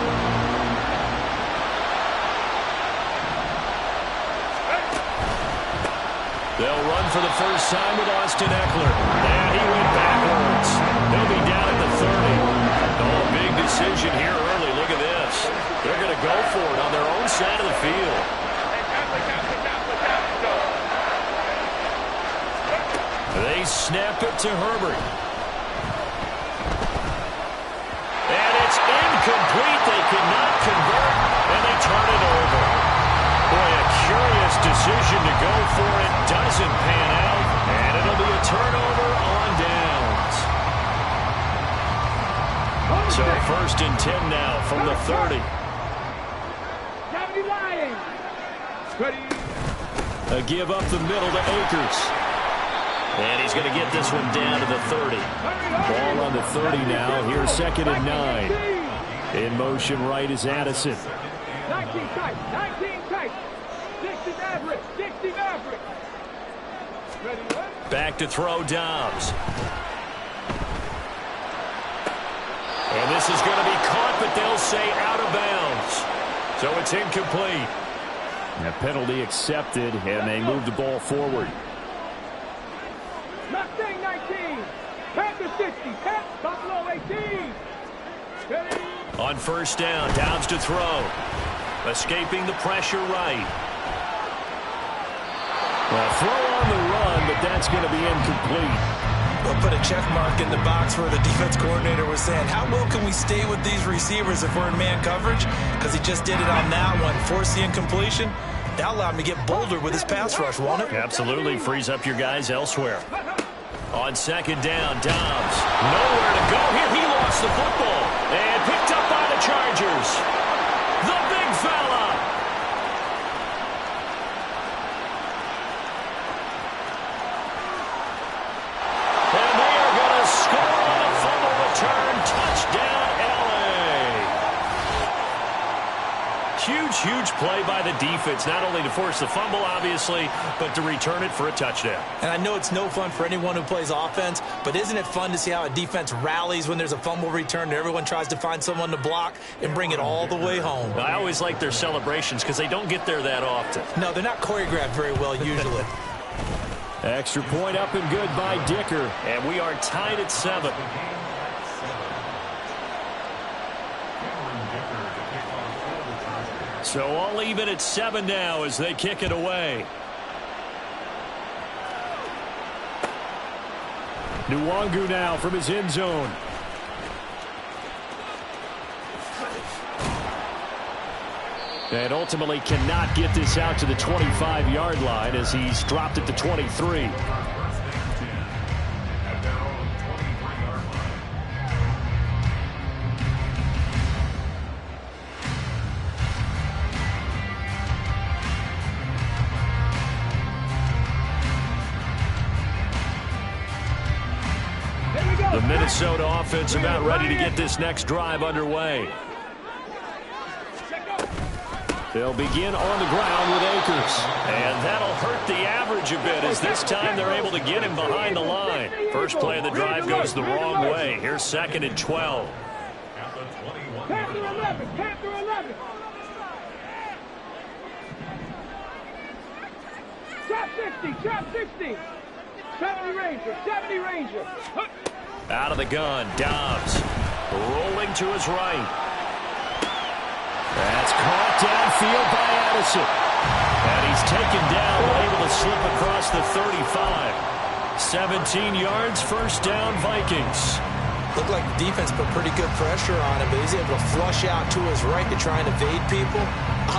They'll run for the first time with Austin Eckler. And he went backwards. They'll be down at the 30. Oh, big decision here early. Look at this. They're going to go for it on their own side of the field. They snap it to Herbert. And it's incomplete. They cannot convert, and they turn it over. Boy, a curious decision to go for it. Doesn't pan out, and it'll be a turnover on downs. So 1st and 10 now from the 30. A give up the middle to Akers. And he's going to get this one down to the 30. Ball on the 30 now. Here's 2nd and 9. In motion right is Addison. 19 tight. 19 tight. 60 average. 60 average. Ready, back to throw Dobbs. And this is going to be caught, but they'll say out of bounds. So it's incomplete. A penalty accepted, and they move the ball forward. Mustang 19. Panther 60. Buffalo 18. Ready. On first down, Dobbs to throw. Escaping the pressure right. Well, throw on the run, but that's going to be incomplete. We'll put a check mark in the box where the defense coordinator was saying, how well can we stay with these receivers if we're in man coverage? Because he just did it on that one. Forced the incompletion. That allowed him to get bolder with his pass rush, won't it? Absolutely. Frees up your guys elsewhere. On second down, Dobbs. Nowhere to go here. He lost the football. And picked up by the Chargers. The big fella. huge play by the defense, not only to force the fumble, obviously, but to return it for a touchdown. And I know it's no fun for anyone who plays offense, but isn't it fun to see how a defense rallies when there's a fumble return and everyone tries to find someone to block and bring it all the way home? I always like their celebrations because they don't get there that often. No, they're not choreographed very well usually. Extra point up and good by Dicker. And we are tied at 7. So all even at 7 now as they kick it away. Nwangwu now from his end zone. And ultimately cannot get this out to the 25-yard line as he's dropped at the 23. The Minnesota offense about ready to get this next drive underway. They'll begin on the ground with Akers. And that'll hurt the average a bit as this time they're able to get him behind the line. First play of the drive goes the wrong way. Here's 2nd and 12. Panther 11, Panther 11. Trap 60, trap 60. 70 Ranger, 70 Ranger. Out of the gun, Dobbs rolling to his right. That's caught downfield by Addison. And he's taken down, but able to slip across the 35. 17 yards, first down, Vikings. Looked like the defense put pretty good pressure on him, but he's able to flush out to his right to try and evade people.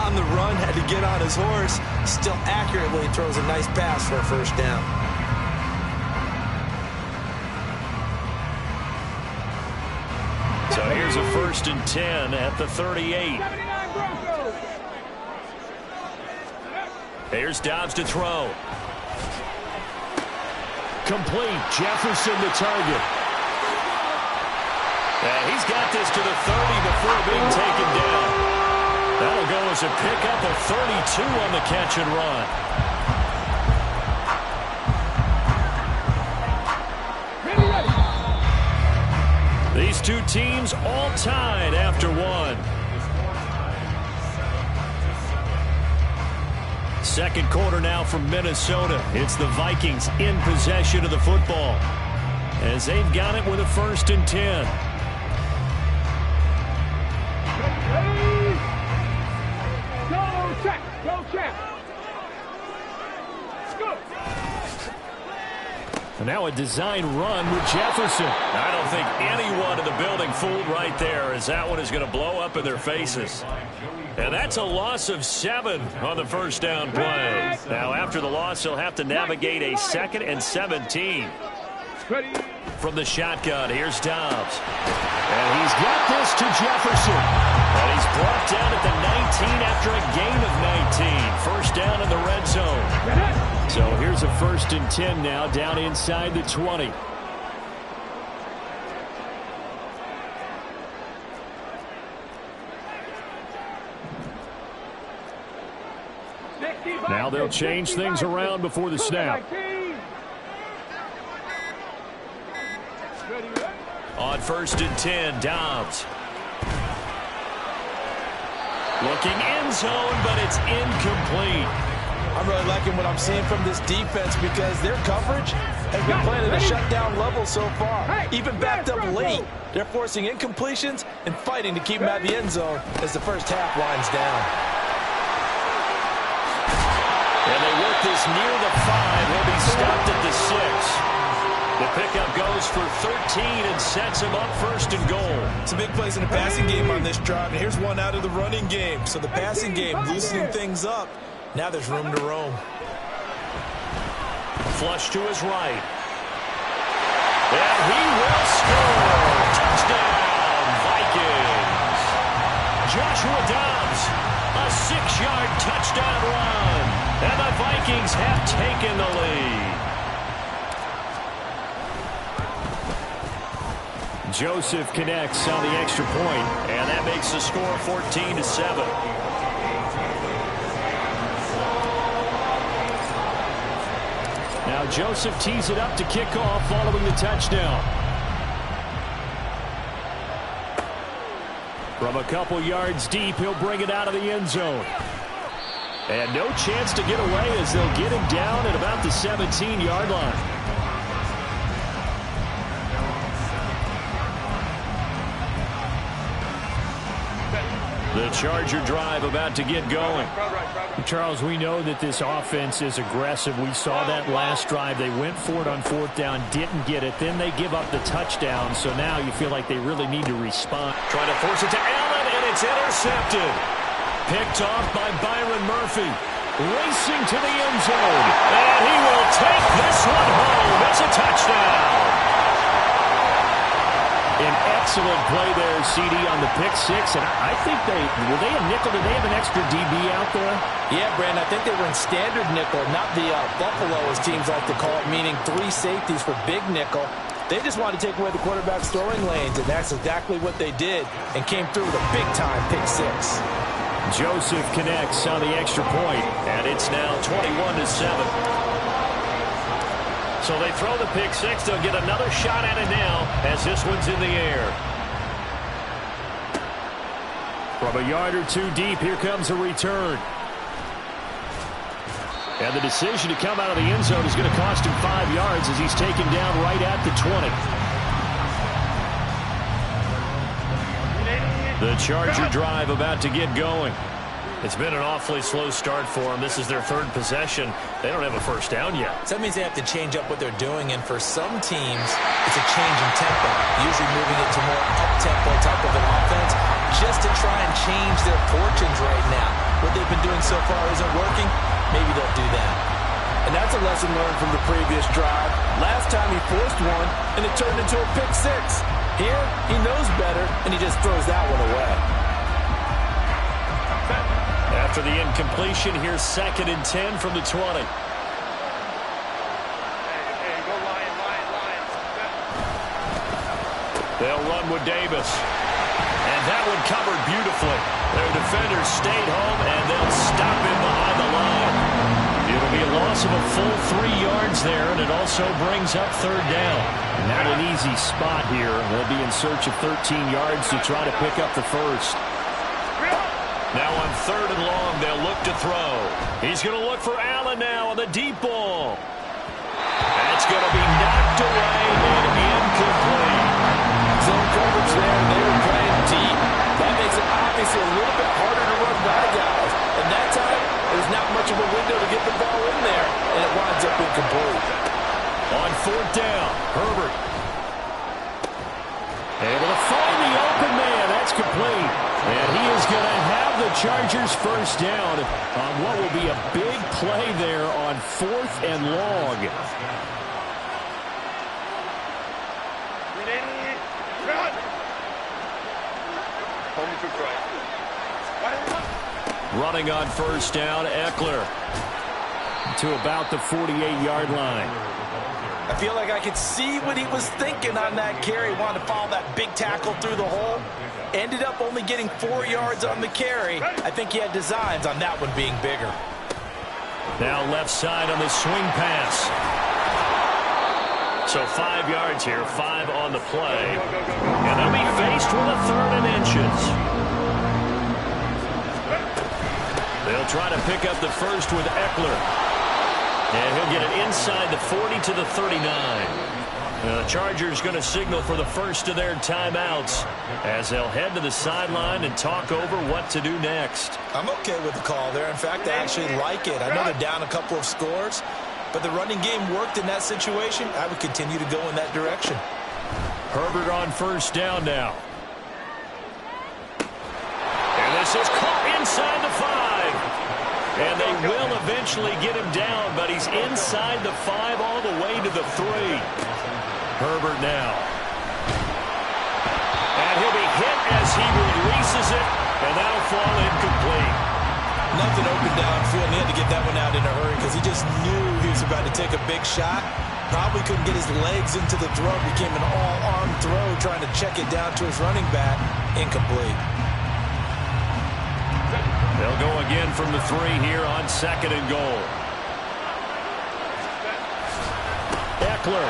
On the run, had to get on his horse. Still accurately throws a nice pass for a first down. So here's a 1st and 10 at the 38. 79 Broncos. Here's Dobbs to throw. Complete. Jefferson the target. And he's got this to the 30 before being taken down. That'll go as a pickup of 32 on the catch and run. These two teams all tied after one. Second quarter now from Minnesota. It's the Vikings in possession of the football as they've got it with a 1st and 10. Go check, go check. And now a design run with Jefferson. I don't think anyone in the building fooled right there as that one is going to blow up in their faces. And that's a loss of 7 on the first down play. Now after the loss, he'll have to navigate a 2nd and 17. From the shotgun, here's Dobbs. And he's got this to Jefferson. And he's brought down at the 19 after a gain of 19. First down in the red zone. So here's a 1st and 10 now down inside the 20. Now they'll change things around before the snap. On 1st and 10, Dobbs. Looking end zone, but it's incomplete. I'm really liking what I'm seeing from this defense because their coverage has been playing at a shutdown level so far. Even backed up late, they're forcing incompletions and fighting to keep them out of the end zone as the first half winds down. And they work this near the 5. He'll be stopped at the 6. The pickup goes for 13 and sets him up 1st and goal. It's a big place in the passing game on this drive, and here's one out of the running game. So the passing game loosening things up. Now there's room to roam. Flush to his right. And he will score. Touchdown, Vikings. Joshua Dobbs, a 6-yard touchdown run. And the Vikings have taken the lead. Joseph connects on the extra point, and that makes the score 14-7. Now Joseph tees it up to kick off following the touchdown. From a couple yards deep, he'll bring it out of the end zone. And no chance to get away as they'll get him down at about the 17-yard line. The Charger drive about to get going. Charles, we know that this offense is aggressive. We saw that last drive. They went for it on 4th down, didn't get it. Then they give up the touchdown. So now you feel like they really need to respond. Trying to force it to Allen, and it's intercepted. Picked off by Byron Murphy. Racing to the end zone. And he will take this one home. It's a touchdown. An excellent play there, CD, on the pick six. And I think were they a nickel? Did they have an extra DB out there? Yeah, Brandon, I think they were in standard nickel, not the Buffalo, as teams like to call it, meaning 3 safeties for big nickel. They just wanted to take away the quarterback's throwing lanes, and that's exactly what they did, and came through with a big-time pick six. Joseph connects on the extra point, and it's now 21-7. So they throw the pick six. They'll get another shot at it now as this one's in the air. From a yard or two deep, here comes a return. And the decision to come out of the end zone is going to cost him 5 yards as he's taken down right at the 20. The Charger drive about to get going. It's been an awfully slow start for them. This is their 3rd possession. They don't have a first down yet. So that means they have to change up what they're doing, and for some teams, it's a change in tempo, usually moving it to more up-tempo type of an offense, just to try and change their fortunes right now. What they've been doing so far isn't working. Maybe they'll do that. And that's a lesson learned from the previous drive. Last time he forced one, and it turned into a pick six. Here, he knows better, and he just throws that one away. After the incompletion, here's 2nd and 10 from the 20. Hey, go Lion. They'll run with Davis. And that one covered beautifully. Their defenders stayed home, and they'll stop him behind the line. It'll be a loss of a full 3 yards there, and it also brings up 3rd down. Not an easy spot here. They'll be in search of 13 yards to try to pick up the first. Now on 3rd and long, they'll look to throw. He's going to look for Allen now on the deep ball. That's going to be knocked away and incomplete. Zone coverage there, they were playing deep. That makes it obviously a little bit harder to run by guys. And that time, there's not much of a window to get the ball in there, and it winds up incomplete. On 4th down, Herbert. Able to find the open man. That's complete. And he is going to have the Chargers first down on what will be a big play there on 4th and long. Running on 1st down, Eckler. To about the 48-yard line. I feel like I could see what he was thinking on that carry. Wanted to follow that big tackle through the hole. Ended up only getting 4 yards on the carry. I think he had designs on that one being bigger. Now left side on the swing pass. So 5 yards here, 5 on the play. And they'll be faced with a 3rd and inches. They'll try to pick up the first with Eckler. And he'll get it inside the 40 to the 39. The Chargers going to signal for the first of their timeouts as they'll head to the sideline and talk over what to do next. I'm okay with the call there. In fact, I actually like it. I know they're down a couple of scores, but the running game worked in that situation. I would continue to go in that direction. Herbert on 1st down now. And this is caught inside the 5. And they will eventually get him down, but he's inside the 5 all the way to the 3. Herbert now. And he'll be hit as he releases it, and that'll fall incomplete. Nothing open downfield, and he had to get that one out in a hurry because he just knew he was about to take a big shot. Probably couldn't get his legs into the throw. Became an all-arm throw, trying to check it down to his running back. Incomplete. They'll go again from the 3 here on 2nd and goal. Eckler.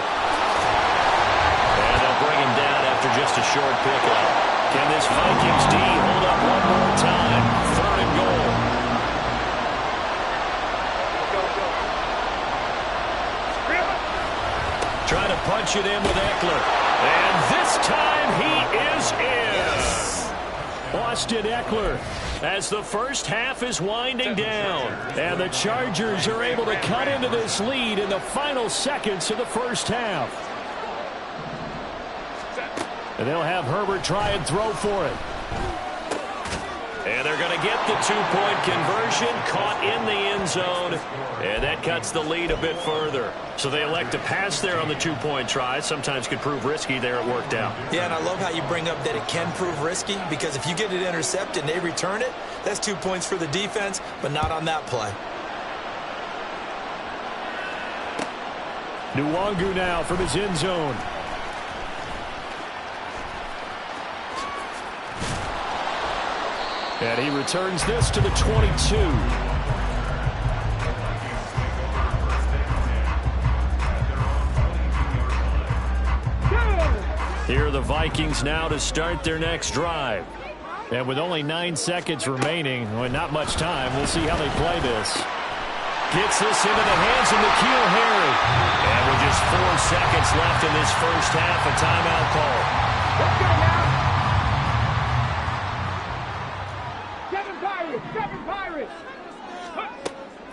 And they'll bring him down after just a short pickup. Can this Vikings D hold up one more time? 3rd and goal. Trying to punch it in with Eckler. And this time he is in. Yes. Austin Eckler, as the first half is winding down. And the Chargers are able to cut into this lead in the final seconds of the first half. And they'll have Herbert try and throw for it. And they're going to get the 2-point conversion, caught in the end zone, and that cuts the lead a bit further. So they elect to pass there on the 2-point try. Sometimes could prove risky. There it worked out. Yeah, and I love how you bring up that it can prove risky, because if you get it intercepted and they return it, that's 2 points for the defense, but not on that play. Nwangwu now from his end zone. And he returns this to the 22. Here are the Vikings now to start their next drive. And with only 9 seconds remaining, well, not much time, we'll see how they play this. Gets this into the hands of N'Keal Harry. And with just 4 seconds left in this first half, a timeout call. Let's go now. 7 Pirates.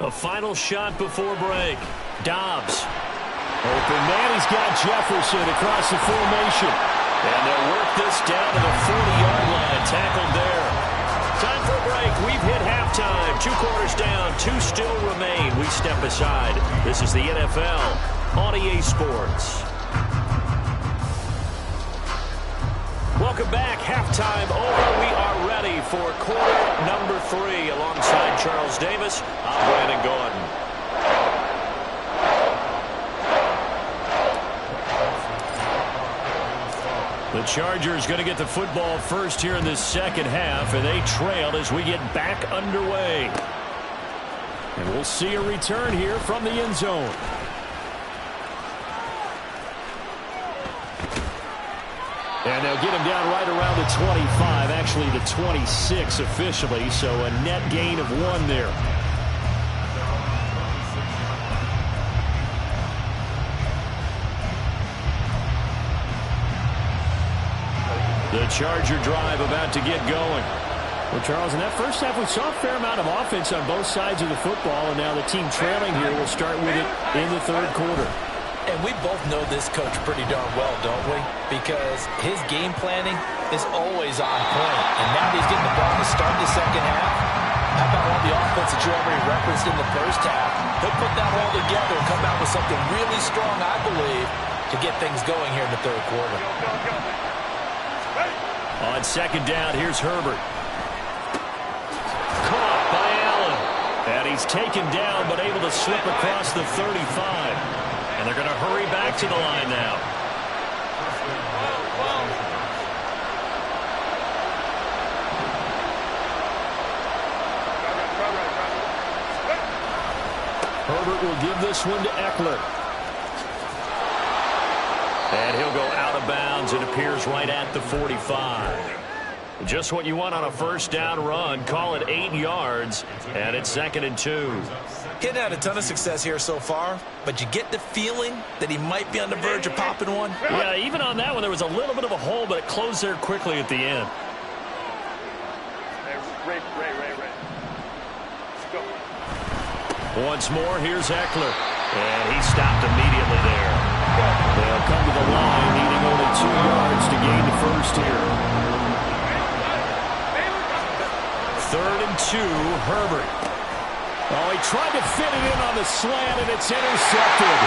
A final shot before break. Dobbs. Open man, he's got Jefferson across the formation. And they'll work this down to the 40-yard line. Tackled there. Time for a break. We've hit halftime. 2 quarters down. 2 still remain. We step aside. This is the NFL on EA Sports. Welcome back. Halftime over. We are ready for quarter number 3. Alongside Charles Davis, I'm Brandon Gordon. The Chargers going to get the football first here in this second half, and they trailed as we get back underway. And we'll see a return here from the end zone. And they'll get him down right around the 25, actually the 26 officially, so a net gain of 1 there. The Charger drive about to get going. Well, Charles, in that first half, we saw a fair amount of offense on both sides of the football, and now the team trailing here will start with it in the third quarter. And we both know this coach pretty darn well, don't we? Because his game planning is always on point. And now he's getting the ball to start the second half. How about all the offense that you already referenced in the first half? He'll put that all together and come out with something really strong, I believe, to get things going here in the third quarter. On second down, here's Herbert. Caught by Allen. And he's taken down, but able to slip across the 35. And they're going to hurry back to the line now. Herbert will give this one to Eckler. And he'll go out of bounds. It appears right at the 45. Just what you want on a first down run. Call it 8 yards. And it's 2nd and 2. He hadn't had a ton of success here so far, but you get the feeling that he might be on the verge of popping one. Yeah, even on that one, there was a little bit of a hole, but it closed there quickly at the end. Ray. Let's go. Once more, here's Eckler. And he stopped immediately there. They'll come to the line, needing only 2 yards to gain the first here. 3rd and 2, Herbert. Oh, he tried to fit it in on the slant, and it's intercepted.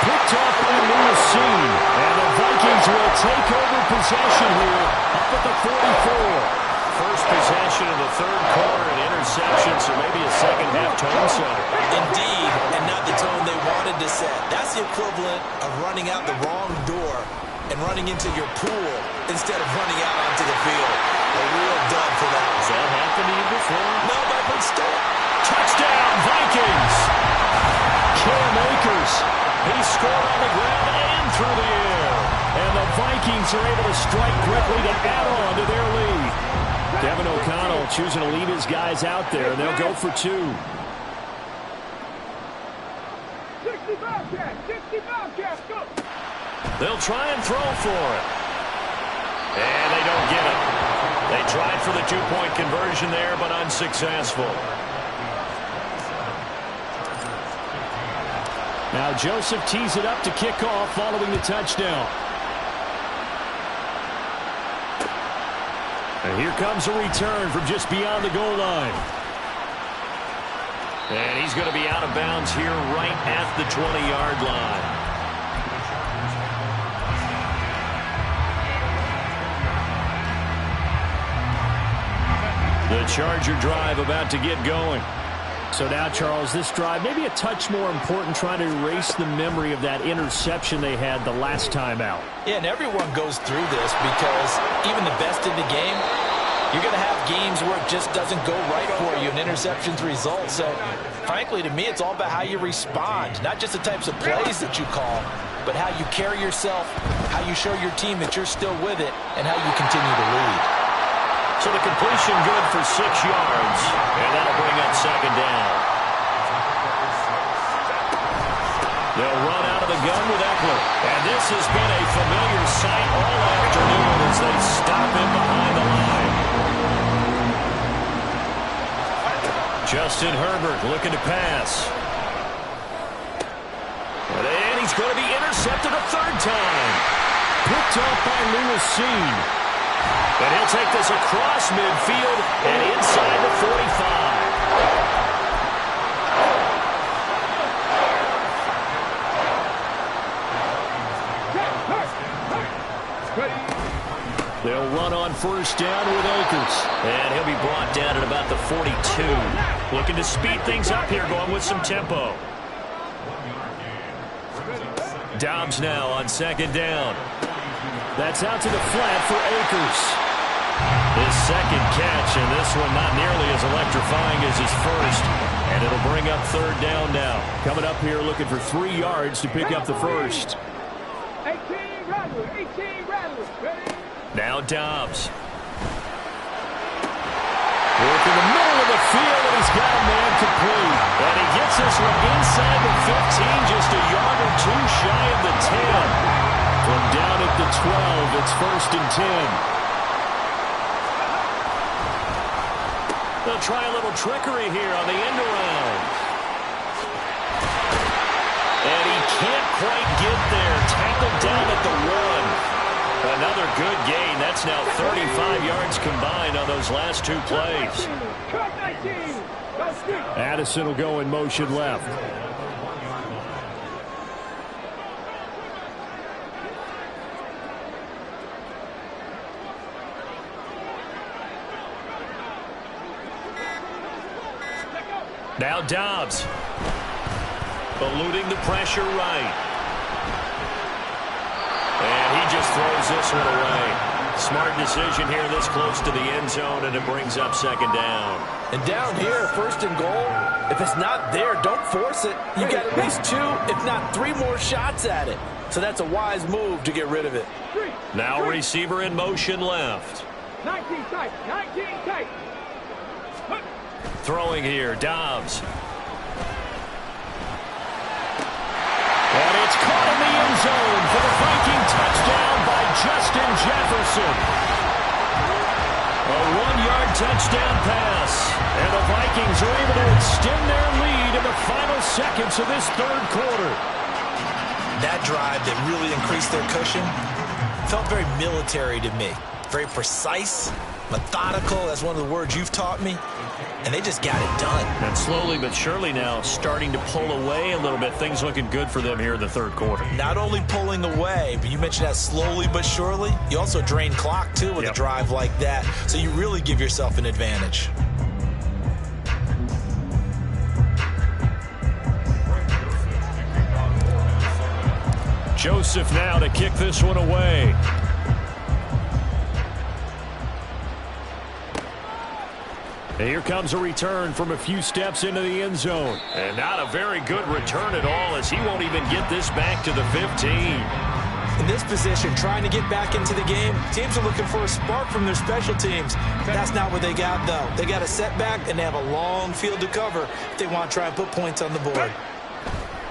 Picked up by Lewis-Seen. And the Vikings will take over possession here up at the 44. First possession of the third quarter, an interception, so maybe a second-half tone setter. Indeed, and not the tone they wanted to set. That's the equivalent of running out the wrong door and running into your pool instead of running out onto the field. A real dud for that. Has that happened to you before? No, but still. Touchdown, Vikings! Cam Akers. He scored on the ground and through the air. And the Vikings are able to strike quickly to add on to their lead. Kevin O'Connell choosing to leave his guys out there, and they'll go for 2. 60 Bobcats, 60 Bobcats, go! They'll try and throw for it. And they don't get it. They tried for the 2-point conversion there, but unsuccessful. Now Joseph tees it up to kick off following the touchdown. And here comes a return from just beyond the goal line. And he's going to be out of bounds here right at the 20-yard line. The Charger drive about to get going. So now, Charles, this drive maybe a touch more important, trying to erase the memory of that interception they had the last time out. Yeah, and everyone goes through this because even the best in the game, you're going to have games where it just doesn't go right for you and interceptions result. So, frankly, to me, it's all about how you respond, not just the types of plays that you call, but how you carry yourself, how you show your team that you're still with it, and how you continue to lead. So the completion good for 6 yards, and that'll bring up second down. They'll run out of the gun with Eckler, and this has been a familiar sight all afternoon as they stop him behind the line. Justin Herbert looking to pass. And he's going to be intercepted a 3rd time. Picked off by Lewis Seen. And he'll take this across midfield and inside the 45. They'll run on 1st down with Akers. And he'll be brought down at about the 42. Looking to speed things up here, going with some tempo. Dobbs now on 2nd down. That's out to the flat for Akers. His 2nd catch, and this one not nearly as electrifying as his 1st. And it'll bring up 3rd down now. Coming up here looking for 3 yards to pick up the 1st. 18 Rattlers, 18 Rattlers, ready? Now Dobbs. Work in the middle of the field, and he's got a man complete. And he gets this one inside the 15, just a yard or 2 shy of the 10. From down at the 12, it's 1st and 10. They'll try a little trickery here on the end around. And he can't quite get there. Tackled down at the 1. Another good gain. That's now 35 yards combined on those last 2 plays. Addison will go in motion left. Now Dobbs. Eluding the pressure right. And he just throws this one away. Smart decision here this close to the end zone, and it brings up 2nd down. And down here, 1st and goal, if it's not there, don't force it. You got at least 2, if not 3 more shots at it. So that's a wise move to get rid of it. Now receiver in motion left. 19 tight, 19 tight. Throwing here, Dobbs. And it's caught in the end zone for the Viking touchdown by Justin Jefferson. A 1-yard touchdown pass. And the Vikings are able to extend their lead in the final seconds of this 3rd quarter. That drive that really increased their cushion felt very military to me. Very precise, methodical. That's one of the words you've taught me. And they just got it done. And slowly but surely now starting to pull away a little bit. Things looking good for them here in the 3rd quarter. Not only pulling away, but you mentioned that slowly but surely. You also drain clock, too, with a drive like that. So you really give yourself an advantage. Joseph now to kick this one away. And here comes a return from a few steps into the end zone. And not a very good return at all, as he won't even get this back to the 15. In this position, trying to get back into the game, teams are looking for a spark from their special teams. That's not what they got, though. They got a setback, and they have a long field to cover if they want to try and put points on the board.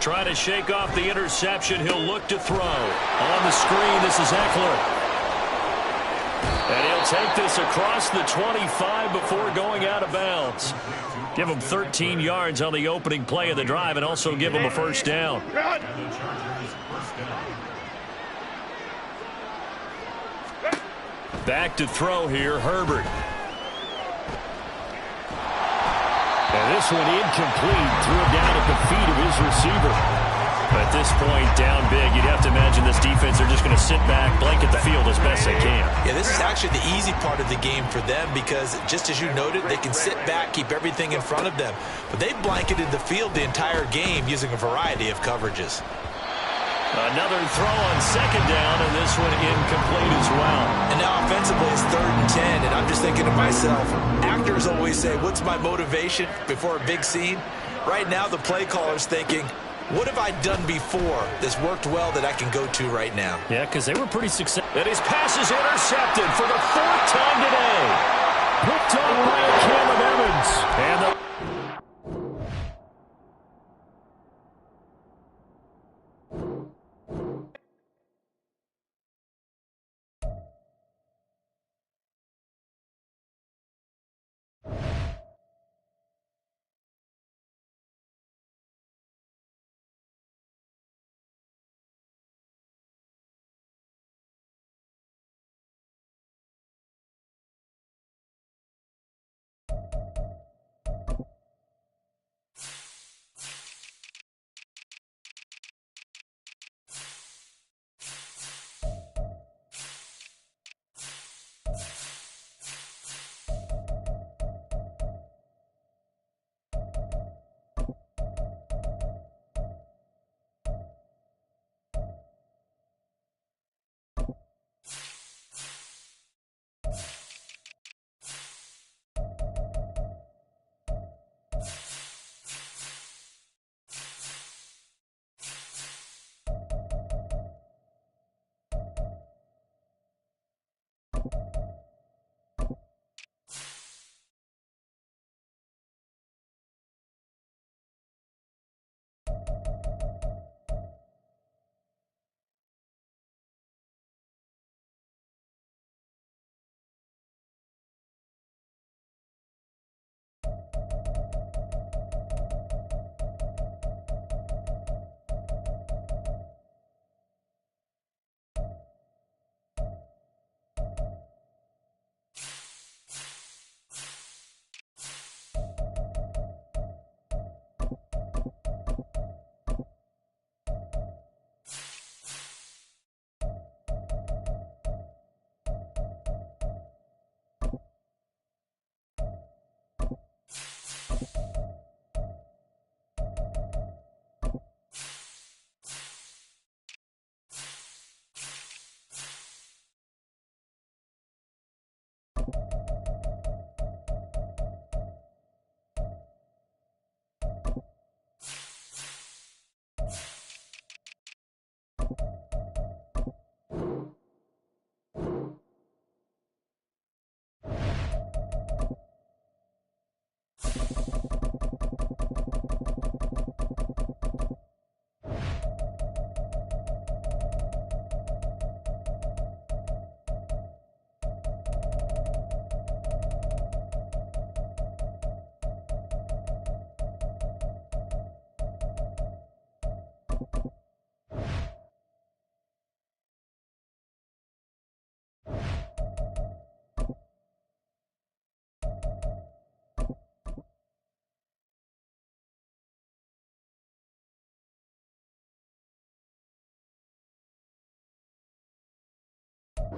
Trying to shake off the interception. He'll look to throw. On the screen, this is Eckler. And he'll take this across the 25 before going out of bounds. Give him 13 yards on the opening play of the drive and also give him a first down. Back to throw here, Herbert. And this one incomplete. Threw it down at the feet of his receiver. At this point, down big, you'd have to imagine this defense are just going to sit back, blanket the field as best they can. Yeah, this is actually the easy part of the game for them because, just as you noted, they can sit back, keep everything in front of them. But they've blanketed the field the entire game using a variety of coverages. Another throw on second down, and this one incomplete as well. And now offensively, it's 3rd and 10, and I'm just thinking to myself, actors always say, what's my motivation before a big scene? Right now, the play caller's thinking, what have I done before that's worked well that I can go to right now? Yeah, because they were pretty successful. And his pass is intercepted for the 4th time today. Picked up by Cameron Evans. And the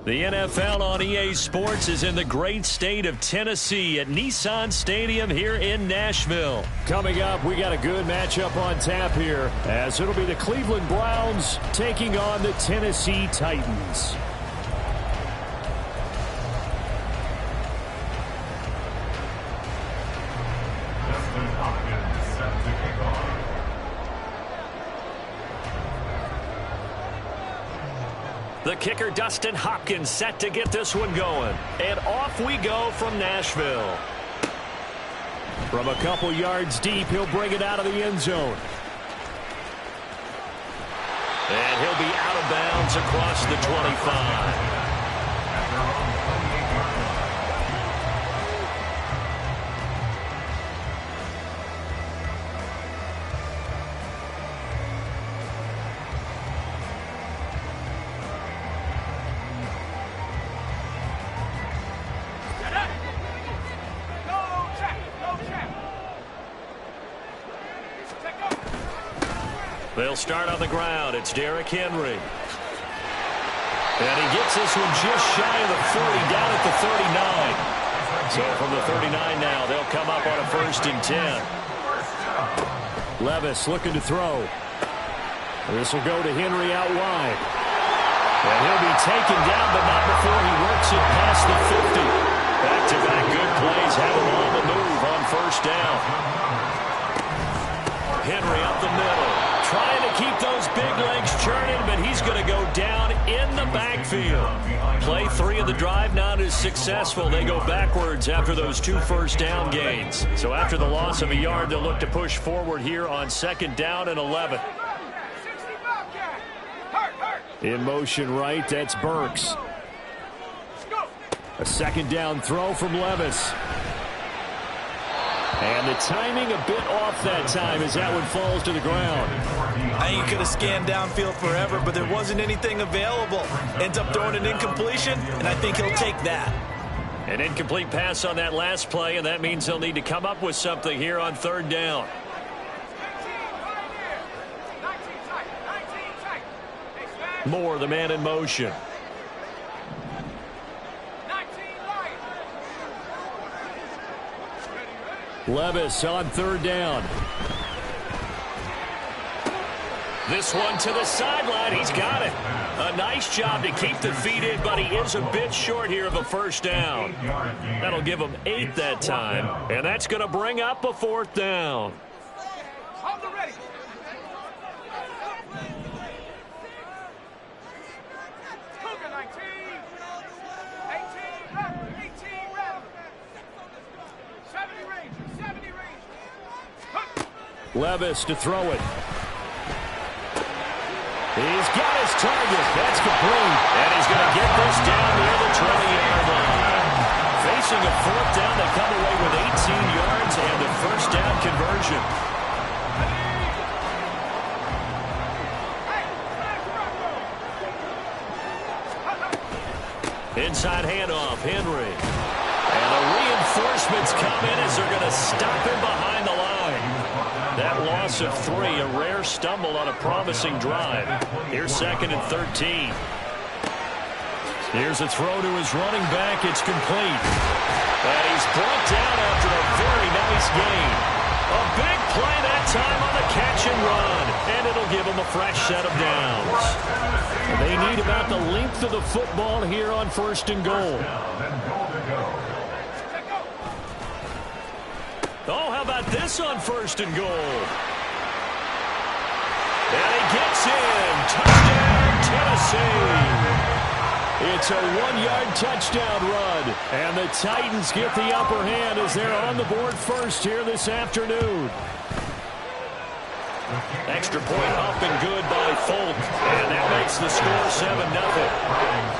The NFL on EA Sports is in the great state of Tennessee at Nissan Stadium here in Nashville. Coming up, we got a good matchup on tap here, as it'll be the Cleveland Browns taking on the Tennessee Titans. The kicker, Dustin Hopkins, set to get this one going. And off we go from Nashville. From a couple yards deep, he'll bring it out of the end zone. And he'll be out of bounds across the 25. They'll start on the ground. It's Derrick Henry. And he gets this one just shy of the 40, down at the 39. So from the 39 now, they'll come up on a 1st and 10. Levis looking to throw. This will go to Henry out wide. And he'll be taken down, but not before he works it past the 50. Back-to-back good plays have him on the move on 1st down. Henry up the middle. Trying to keep those big legs churning, but he's going to go down in the backfield. Play 3 of the drive not as successful. They go backwards after those 2 first down gains. So after the loss of a yard, they'll look to push forward here on 2nd down and 11. In motion right, that's Burks. A 2nd down throw from Levis. And the timing a bit off that time as that one falls to the ground. I think he could have scanned downfield forever, but there wasn't anything available. Ends up throwing an incompletion, and I think he'll take that. An incomplete pass on that last play, and that means they'll need to come up with something here on 3rd down. Moore, the man in motion. Levis on 3rd down. This one to the sideline. He's got it. A nice job to keep the feet in, but he is a bit short here of a 1st down. That'll give him 8 that time, and that's going to bring up a 4th down. Levis to throw it. He's got his target. That's complete. And he's going to get this down near the 20-yard line. Facing a 4th down, they come away with 18 yards and a 1st down conversion. Inside handoff, Henry. And the reinforcements come in as they're going to stop him behind the line. That loss of 3, a rare stumble on a promising drive. Here's 2nd and 13. Here's a throw to his running back. It's complete. And he's brought down after a very nice gain. A big play that time on the catch and run. And it'll give him a fresh set of downs. They need about the length of the football here on 1st and goal. Oh, how about this on 1st and goal? And he gets in. Touchdown, Tennessee. It's a 1-yard touchdown run. And the Titans get the upper hand as they're on the board first here this afternoon. Extra point up and good by Folk. And that makes the score 7-0.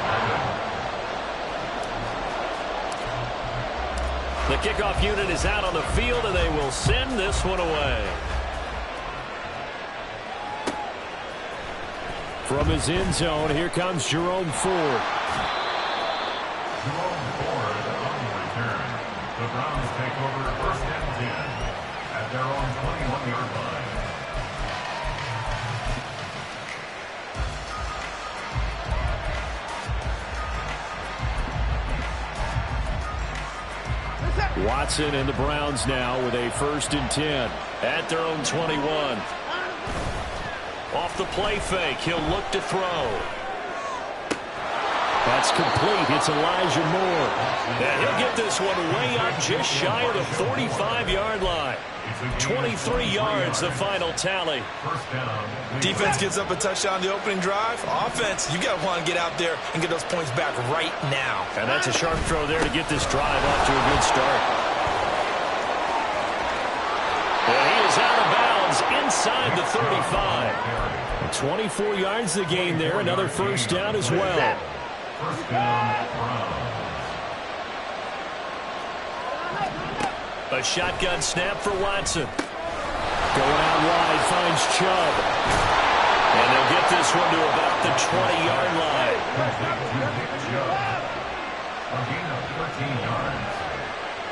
The kickoff unit is out on the field, and they will send this one away. From his end zone, here comes Jerome Ford. Jerome Ford on the return. The Browns take over 1st and 10 at their own 21-yard line. Watson and the Browns now with a 1st and 10. At their own 21. Off the play fake, he'll look to throw. That's That's complete. It's Elijah Moore. And he'll get this one way up just shy of the 45-yard line. 23 yards, the final tally. Defense gives up a touchdown the opening drive. Offense, you got to want to get out there and get those points back right now. And that's a sharp throw there to get this drive off to a good start. And he is out of bounds inside the 35. 24 yards the gain there. Another first down as well. First down, Browns. A shotgun snap for Watson. Going out wide, finds Chubb. And they'll get this one to about the 20-yard line. A gain of 13 yards.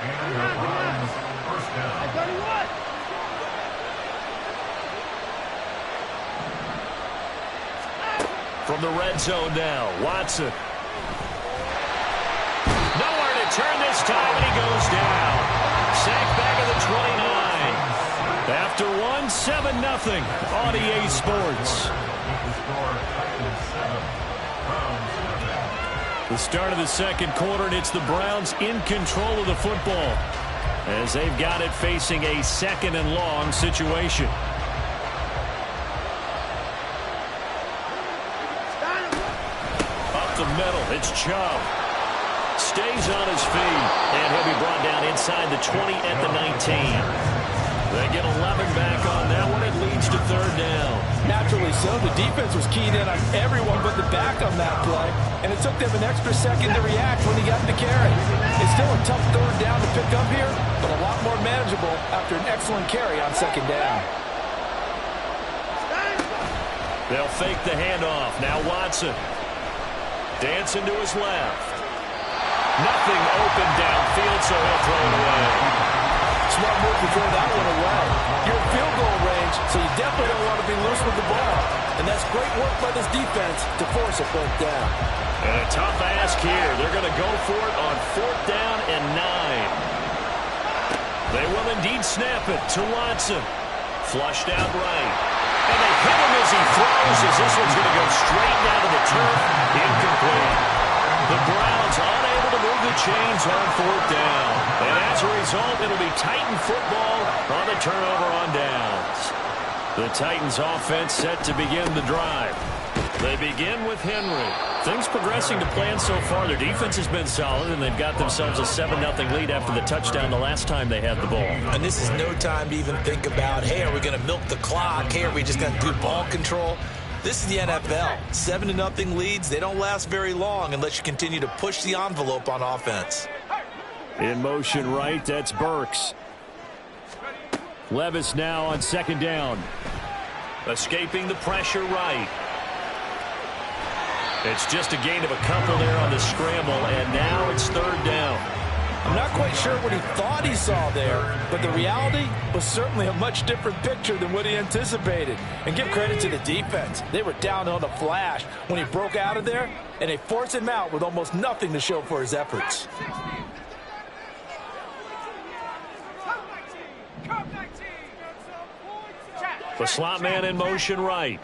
And the Browns first down. From the red zone now, Watson. Nowhere to turn this time, and he goes down. Sack back at the 29. After one, 7-0. On EA Sports. The start of the second quarter, and it's the Browns in control of the football as they've got it facing a second and long situation. Up the middle, it's Chubb. Stays on his feet, and he'll be brought down inside the 20 at the 19. They get 11 back on that one. It leads to third down. Naturally so. The defense was keyed in on everyone but the back on that play, and it took them an extra second to react when he got the carry. It's still a tough third down to pick up here, but a lot more manageable after an excellent carry on second down. They'll fake the handoff. Now Watson. Dancing to his left. Nothing open downfield, so he'll throw it away. Smart move to throw that one away. You're in field goal range, so you definitely don't want to be loose with the ball. And that's great work by this defense to force a fourth down. And a tough ask here. They're going to go for it on fourth down and 9. They will indeed snap it to Watson. Flushed out right. And they hit him as he throws, as this one's going to go straight down to the turf. Incomplete. The Browns unable to move the chains on fourth down. And as a result, it'll be Titan football on the turnover on downs. The Titans offense set to begin the drive. They begin with Henry. Things progressing to plan so far. Their defense has been solid, and they've got themselves a 7-0 lead after the touchdown the last time they had the ball. And this is no time to even think about, hey, are we going to milk the clock? Hey, are we just going to do ball control? This is the NFL. 7-0 leads, they don't last very long unless you continue to push the envelope on offense. In motion right, that's Burks. Levis now on second down. Escaping the pressure right. It's just a gain of a couple there on the scramble, and now it's third down. I'm not quite sure what he thought he saw there, but the reality was certainly a much different picture than what he anticipated. And give credit to the defense. They were down on a flash when he broke out of there, and they forced him out with almost nothing to show for his efforts. The slot man in motion right.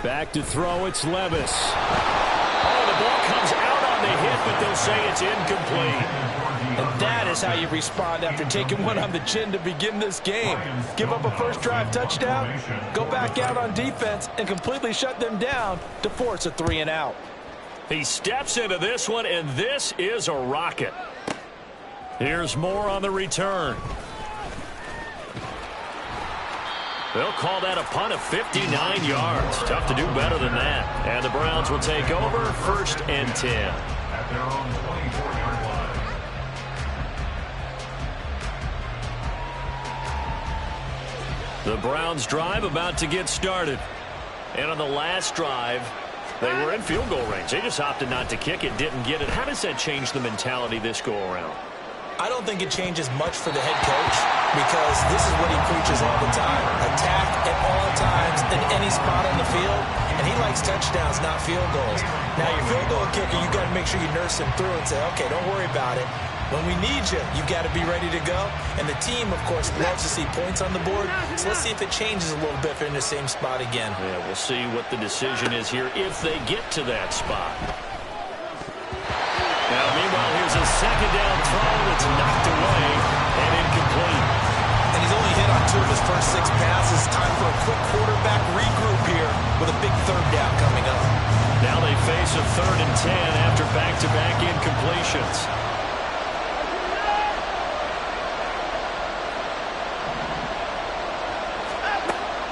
Back to throw, it's Levis. Oh, the ball comes out on the hit, but they'll say it's incomplete. And that is how you respond after taking one on the chin to begin this game. Give up a first drive touchdown, go back out on defense, and completely shut them down to force a 3-and-out. He steps into this one, and this is a rocket. Here's Moore on the return. They'll call that a punt of 59 yards. Tough to do better than that. And the Browns will take over first and 10. At their own 24-yard line. The Browns drive about to get started. And on the last drive, they were in field goal range. They just opted not to kick it, didn't get it. How does that change the mentality this go around? I don't think it changes much for the head coach because this is what he preaches all the time. Attack at all times in any spot on the field, and he likes touchdowns, not field goals. Now, your field goal kicker, you got to make sure you nurse him through and say, okay, don't worry about it. When we need you, you've got to be ready to go. And the team, of course, loves to see points on the board. So let's see if it changes a little bit if they're in the same spot again. Yeah, we'll see what the decision is here if they get to that spot. Now, meanwhile, here's a second down throw that's knocked away and incomplete. And he's only hit on 2 of his first 6 passes. Time for a quick quarterback regroup here with a big third down coming up. Now they face a 3rd and 10 after back-to-back incompletions.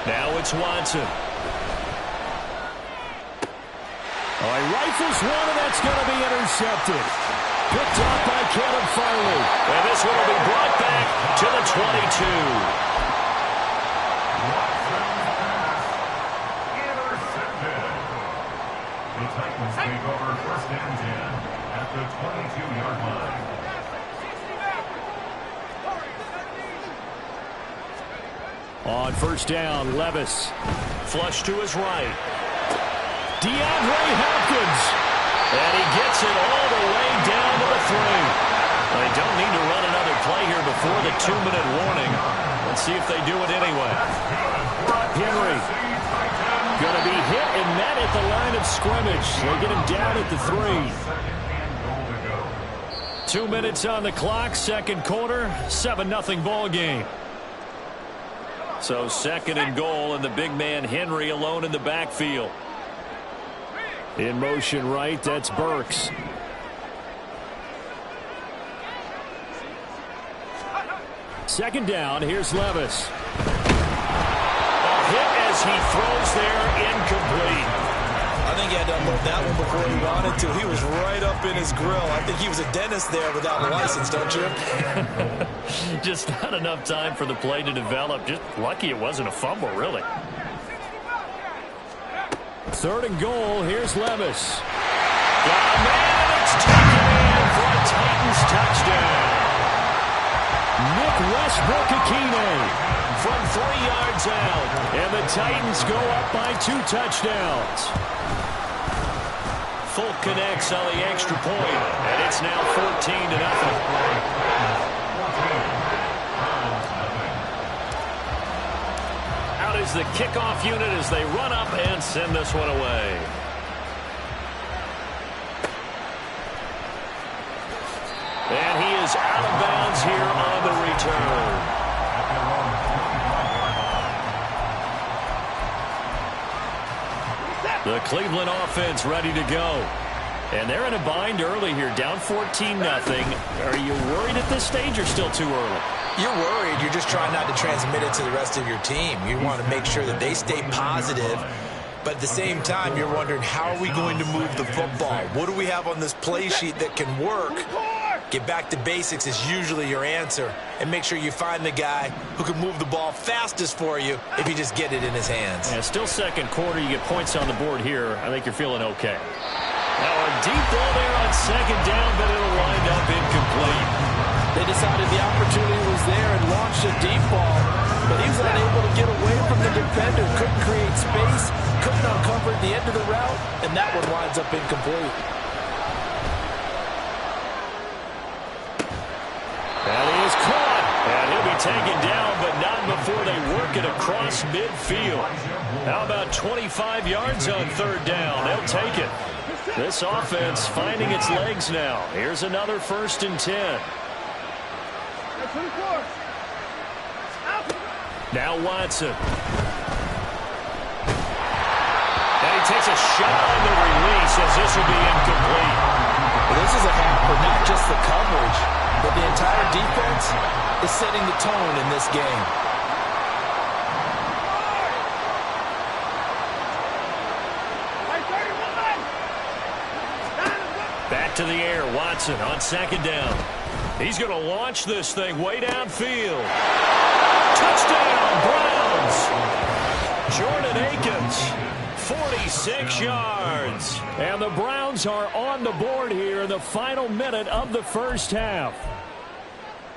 Now it's Watson. Oh, he rifles one, and that's going to be intercepted. Picked off by Caleb Farley. And this one will be brought back to the 22. Intercepted. The Titans take over 1st and 10 at the 22-yard line. On 1st down, Levis. Flush to his right. DeAndre Hopkins. And he gets it all the way down to the 3. They don't need to run another play here before the 2-minute warning. Let's see if they do it anyway. Henry. Going to be hit and met at the line of scrimmage. They get him down at the 3. 2 minutes on the clock, 2nd quarter, 7-0 ball game. So 2nd and goal, and the big man Henry alone in the backfield. In motion right, that's Burks. Second down, here's Levis. A hit as he throws there, incomplete. I think he had to unload that one before he wanted to. He was right up in his grill. I think he was a dentist there without a license, don't you? Just not enough time for the play to develop. Just lucky it wasn't a fumble, really. 3rd and goal, here's Levis. Got a man, and it's taken in for a Titans touchdown. Nick Westbrook-Akine From 3 yards out. And the Titans go up by 2 touchdowns. Folk connects on the extra point, and it's now 14-0. Out is the kickoff unit as they run up and send this one away. And he is out of bounds here on the return. The Cleveland offense ready to go. And they're in a bind early here, down 14-0. Are you worried at this stage or still too early? You're worried. You're just trying not to transmit it to the rest of your team. You want to make sure that they stay positive. But at the same time, you're wondering, how are we going to move the football? What do we have on this play sheet that can work? Get back to basics is usually your answer. And make sure you find the guy who can move the ball fastest for you if you just get it in his hands. Yeah, still 2nd quarter. You get points on the board here. I think you're feeling okay. Now a deep ball there on 2nd down, but it'll wind up incomplete. They decided the opportunity was there and launched a deep ball. But he was unable to get away from the defender. Couldn't create space. Couldn't uncover the end of the route. And that one winds up incomplete. That is caught. And he'll be taken down, but not before they work it across midfield. How about 25 yards on 3rd down? They'll take it. This offense finding its legs now. Here's another 1st and 10. Now Watson. And he takes a shot on the release as this will be incomplete. Well, this is a hack for not just the coverage, but the entire defense is setting the tone in this game. Back to the air, Watson on 2nd down. He's going to launch this thing way downfield. Touchdown, Browns! Jordan Akins, 46 yards. And the Browns are on the board here in the final minute of the 1st half.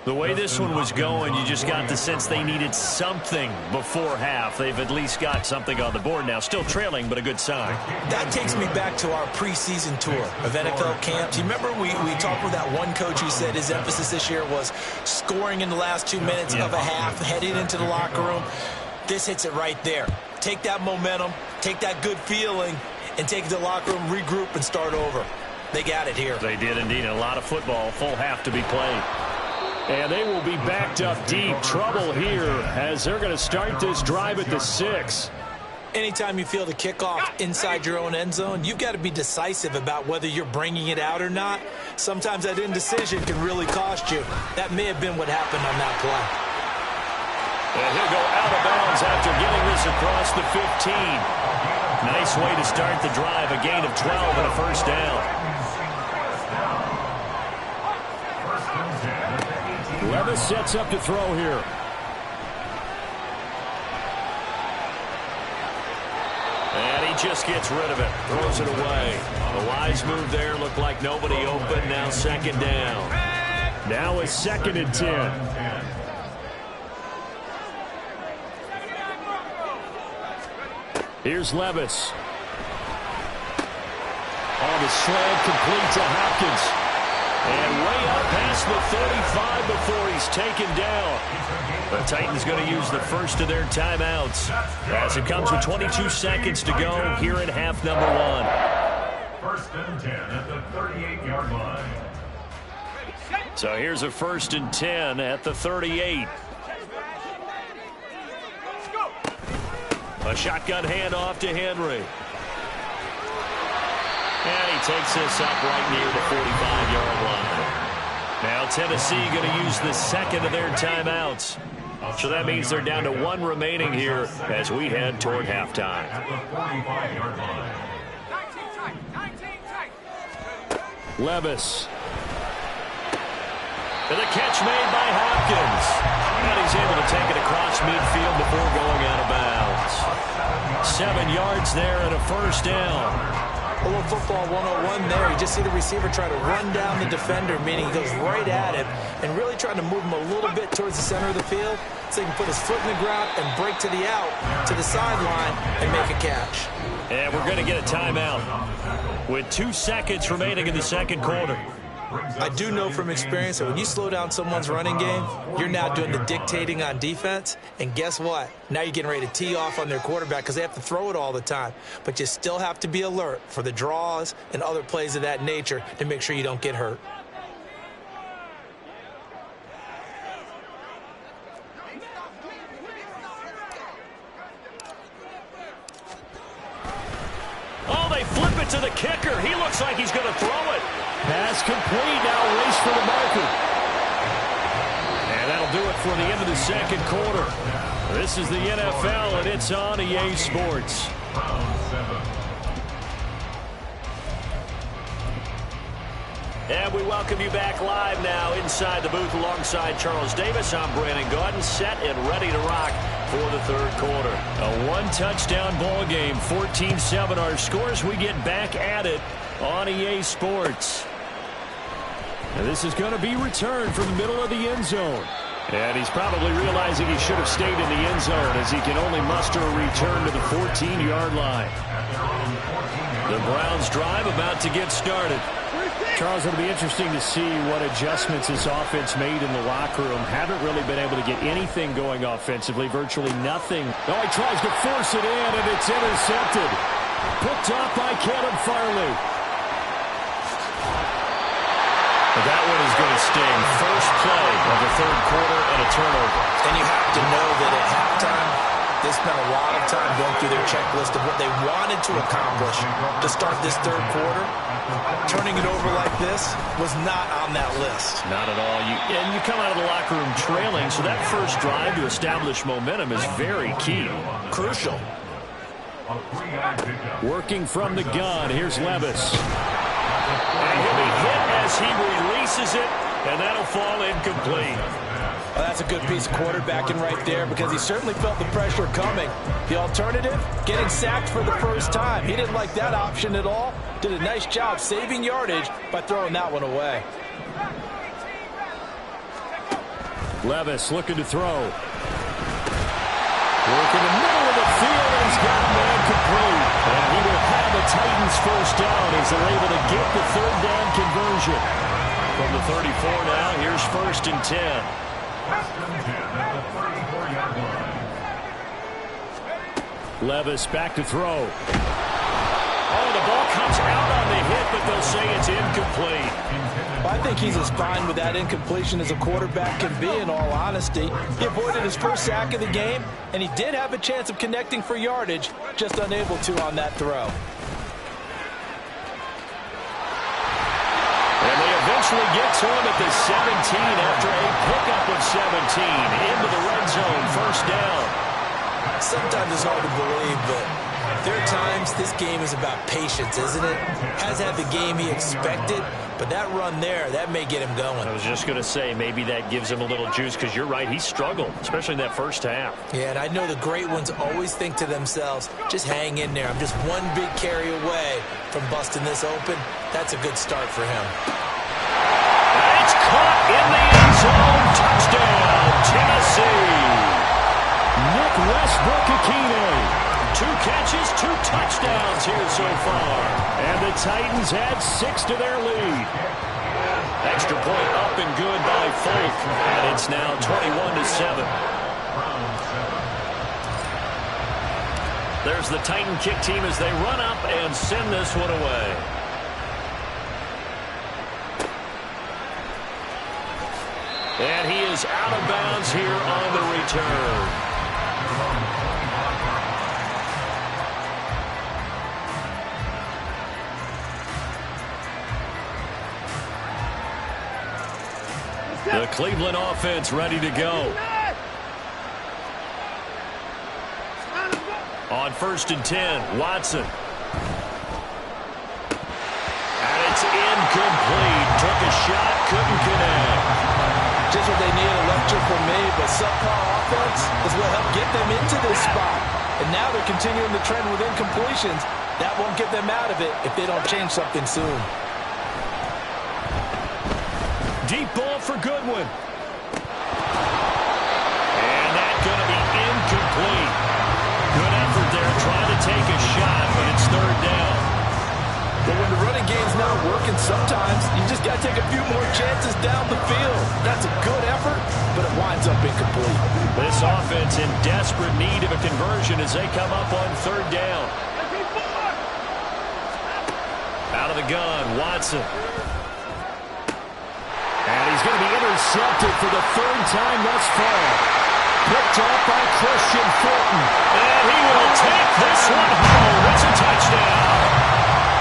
The way this one was going, you just got the sense they needed something before half. They've at least got something on the board now. Still trailing, but a good sign. That takes me back to our preseason tour of NFL camps. You remember we talked with that one coach who said his emphasis this year was scoring in the last 2 minutes of a half, heading into the locker room. This hits it right there. Take that momentum, take that good feeling, and take it to the locker room, regroup, and start over. They got it here. They did indeed. A lot of football, full half to be played. And they will be backed up deep. Trouble here as they're going to start this drive at the 6. Anytime you feel the kickoff inside your own end zone, you've got to be decisive about whether you're bringing it out or not. Sometimes that indecision can really cost you. That may have been what happened on that play. And he'll go out of bounds after getting this across the 15. Nice way to start the drive. A gain of 12 and a first down. Levis sets up to throw here. And he just gets rid of it. Throws it away. A wise move there. Looked like nobody open. Now second down. Now a 2nd and 10. Here's Levis. On the slant, complete to Hopkins. And way up past the 35 before he's taken down. The Titans going to use the first of their timeouts as it comes with 22 seconds to go here in half number 1. 1st and 10 at the 38-yard line. So here's a 1st and 10 at the 38. A shotgun handoff to Henry. And he takes this up right near the 45-yard line. Now Tennessee going to use the 2nd of their timeouts. So that means they're down to 1 remaining here as we head toward halftime. At the 45-yard line. Levis. And the catch made by Hopkins. And he's able to take it across midfield before going out of bounds. 7 yards there and a first down. A little football 101 there. You just see the receiver try to run down the defender, meaning he goes right at him and really trying to move him a little bit towards the center of the field so he can put his foot in the ground and break to the out, to the sideline, and make a catch. And we're going to get a timeout with 2 seconds remaining in the second quarter. I do know from experience that when you slow down someone's running game, you're now doing the dictating on defense. And guess what? Now you're getting ready to tee off on their quarterback because they have to throw it all the time. But you still have to be alert for the draws and other plays of that nature to make sure you don't get hurt. Oh, they flip it to the kicker. He looks like he's going to throw it. Pass complete. Now race for the marker. And that'll do it for the end of the second quarter. This is the NFL, and it's on EA Sports. And we welcome you back live now inside the booth alongside Charles Davis. I'm Brandon Gaudin, set and ready to rock for the third quarter. A one-touchdown ball game, 14-7 our scores. We get back at it on EA Sports. And this is going to be returned from the middle of the end zone. And he's probably realizing he should have stayed in the end zone as he can only muster a return to the 14-yard line. The Browns drive about to get started. Charles, it'll be interesting to see what adjustments this offense made in the locker room. Haven't really been able to get anything going offensively, virtually nothing. Oh, he tries to force it in, and it's intercepted. Picked off by Caleb Farley. That one is going to sting. First play of the third quarter and a turnover. And you have to know that at halftime, they spent a lot of time going through their checklist of what they wanted to accomplish to start this third quarter. Turning it over like this was not on that list. Not at all. And you come out of the locker room trailing, so that first drive to establish momentum is very key. Crucial. Working from the gun, here's Levis. And he'll be hit as he releases it, and that'll fall incomplete. Well, that's a good piece of quarterbacking right there because he certainly felt the pressure coming. The alternative, getting sacked for the first time. He didn't like that option at all. Did a nice job saving yardage by throwing that one away. Levis looking to throw. Work in the middle of the field, and he's got a man complete. And he will have the Titans first down as they're able to get the third down conversion. From the 34 now, here's 1st and 10. 1st and 10 at the 34-yard line. Levis back to throw. Oh, the ball comes out on the hit, but they'll say it's incomplete. I think he's as fine with that incompletion as a quarterback can be, in all honesty. He avoided his first sack of the game, and he did have a chance of connecting for yardage, just unable to on that throw. And they eventually get to him at the 17 after a pickup of 17 into the red zone, 1st down. Sometimes it's hard to believe, but there are times this game is about patience, isn't it? Has had the game he expected, but that run there, that may get him going. I was just going to say, maybe that gives him a little juice, because you're right, he struggled, especially in that first half. Yeah, and I know the great ones always think to themselves, just hang in there. I'm just one big carry away from busting this open. That's a good start for him. And it's caught in the end zone. Touchdown, Tennessee. Nick Westbrook-Ikhine. 2 catches, 2 touchdowns here so far. And the Titans add 6 to their lead. Extra point up and good by Folk. And it's now 21-7. There's the Titan kick team as they run up and send this one away. And he is out of bounds here on the return. The Cleveland offense ready to go. On 1st and 10, Watson. And it's incomplete. Took a shot, couldn't connect. Just what they need, a lecture from me, but subpar offense is what helped get them into this spot. And now they're continuing the trend with incompletions. That won't get them out of it if they don't change something soon. Deep ball for Goodwin. And that's going to be incomplete. Good effort there, trying to take a shot, but it's 3rd down. But when the running game's not working, sometimes you just got to take a few more chances down the field. That's a good effort, but it winds up incomplete. This offense in desperate need of a conversion as they come up on 3rd down. Out of the gun, Watson. And he's going to be intercepted for the 3rd time thus far. Picked off by Christian Fulton. And he will take this one home. It's a touchdown.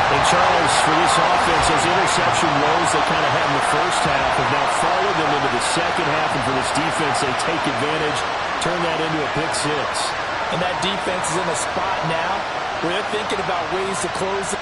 And Charles, for this offense, those interception woes they kind of had in the first half have now followed them into the second half. And for this defense, they take advantage, turn that into a pick 6. And that defense is in a spot now where they're thinking about ways to close it.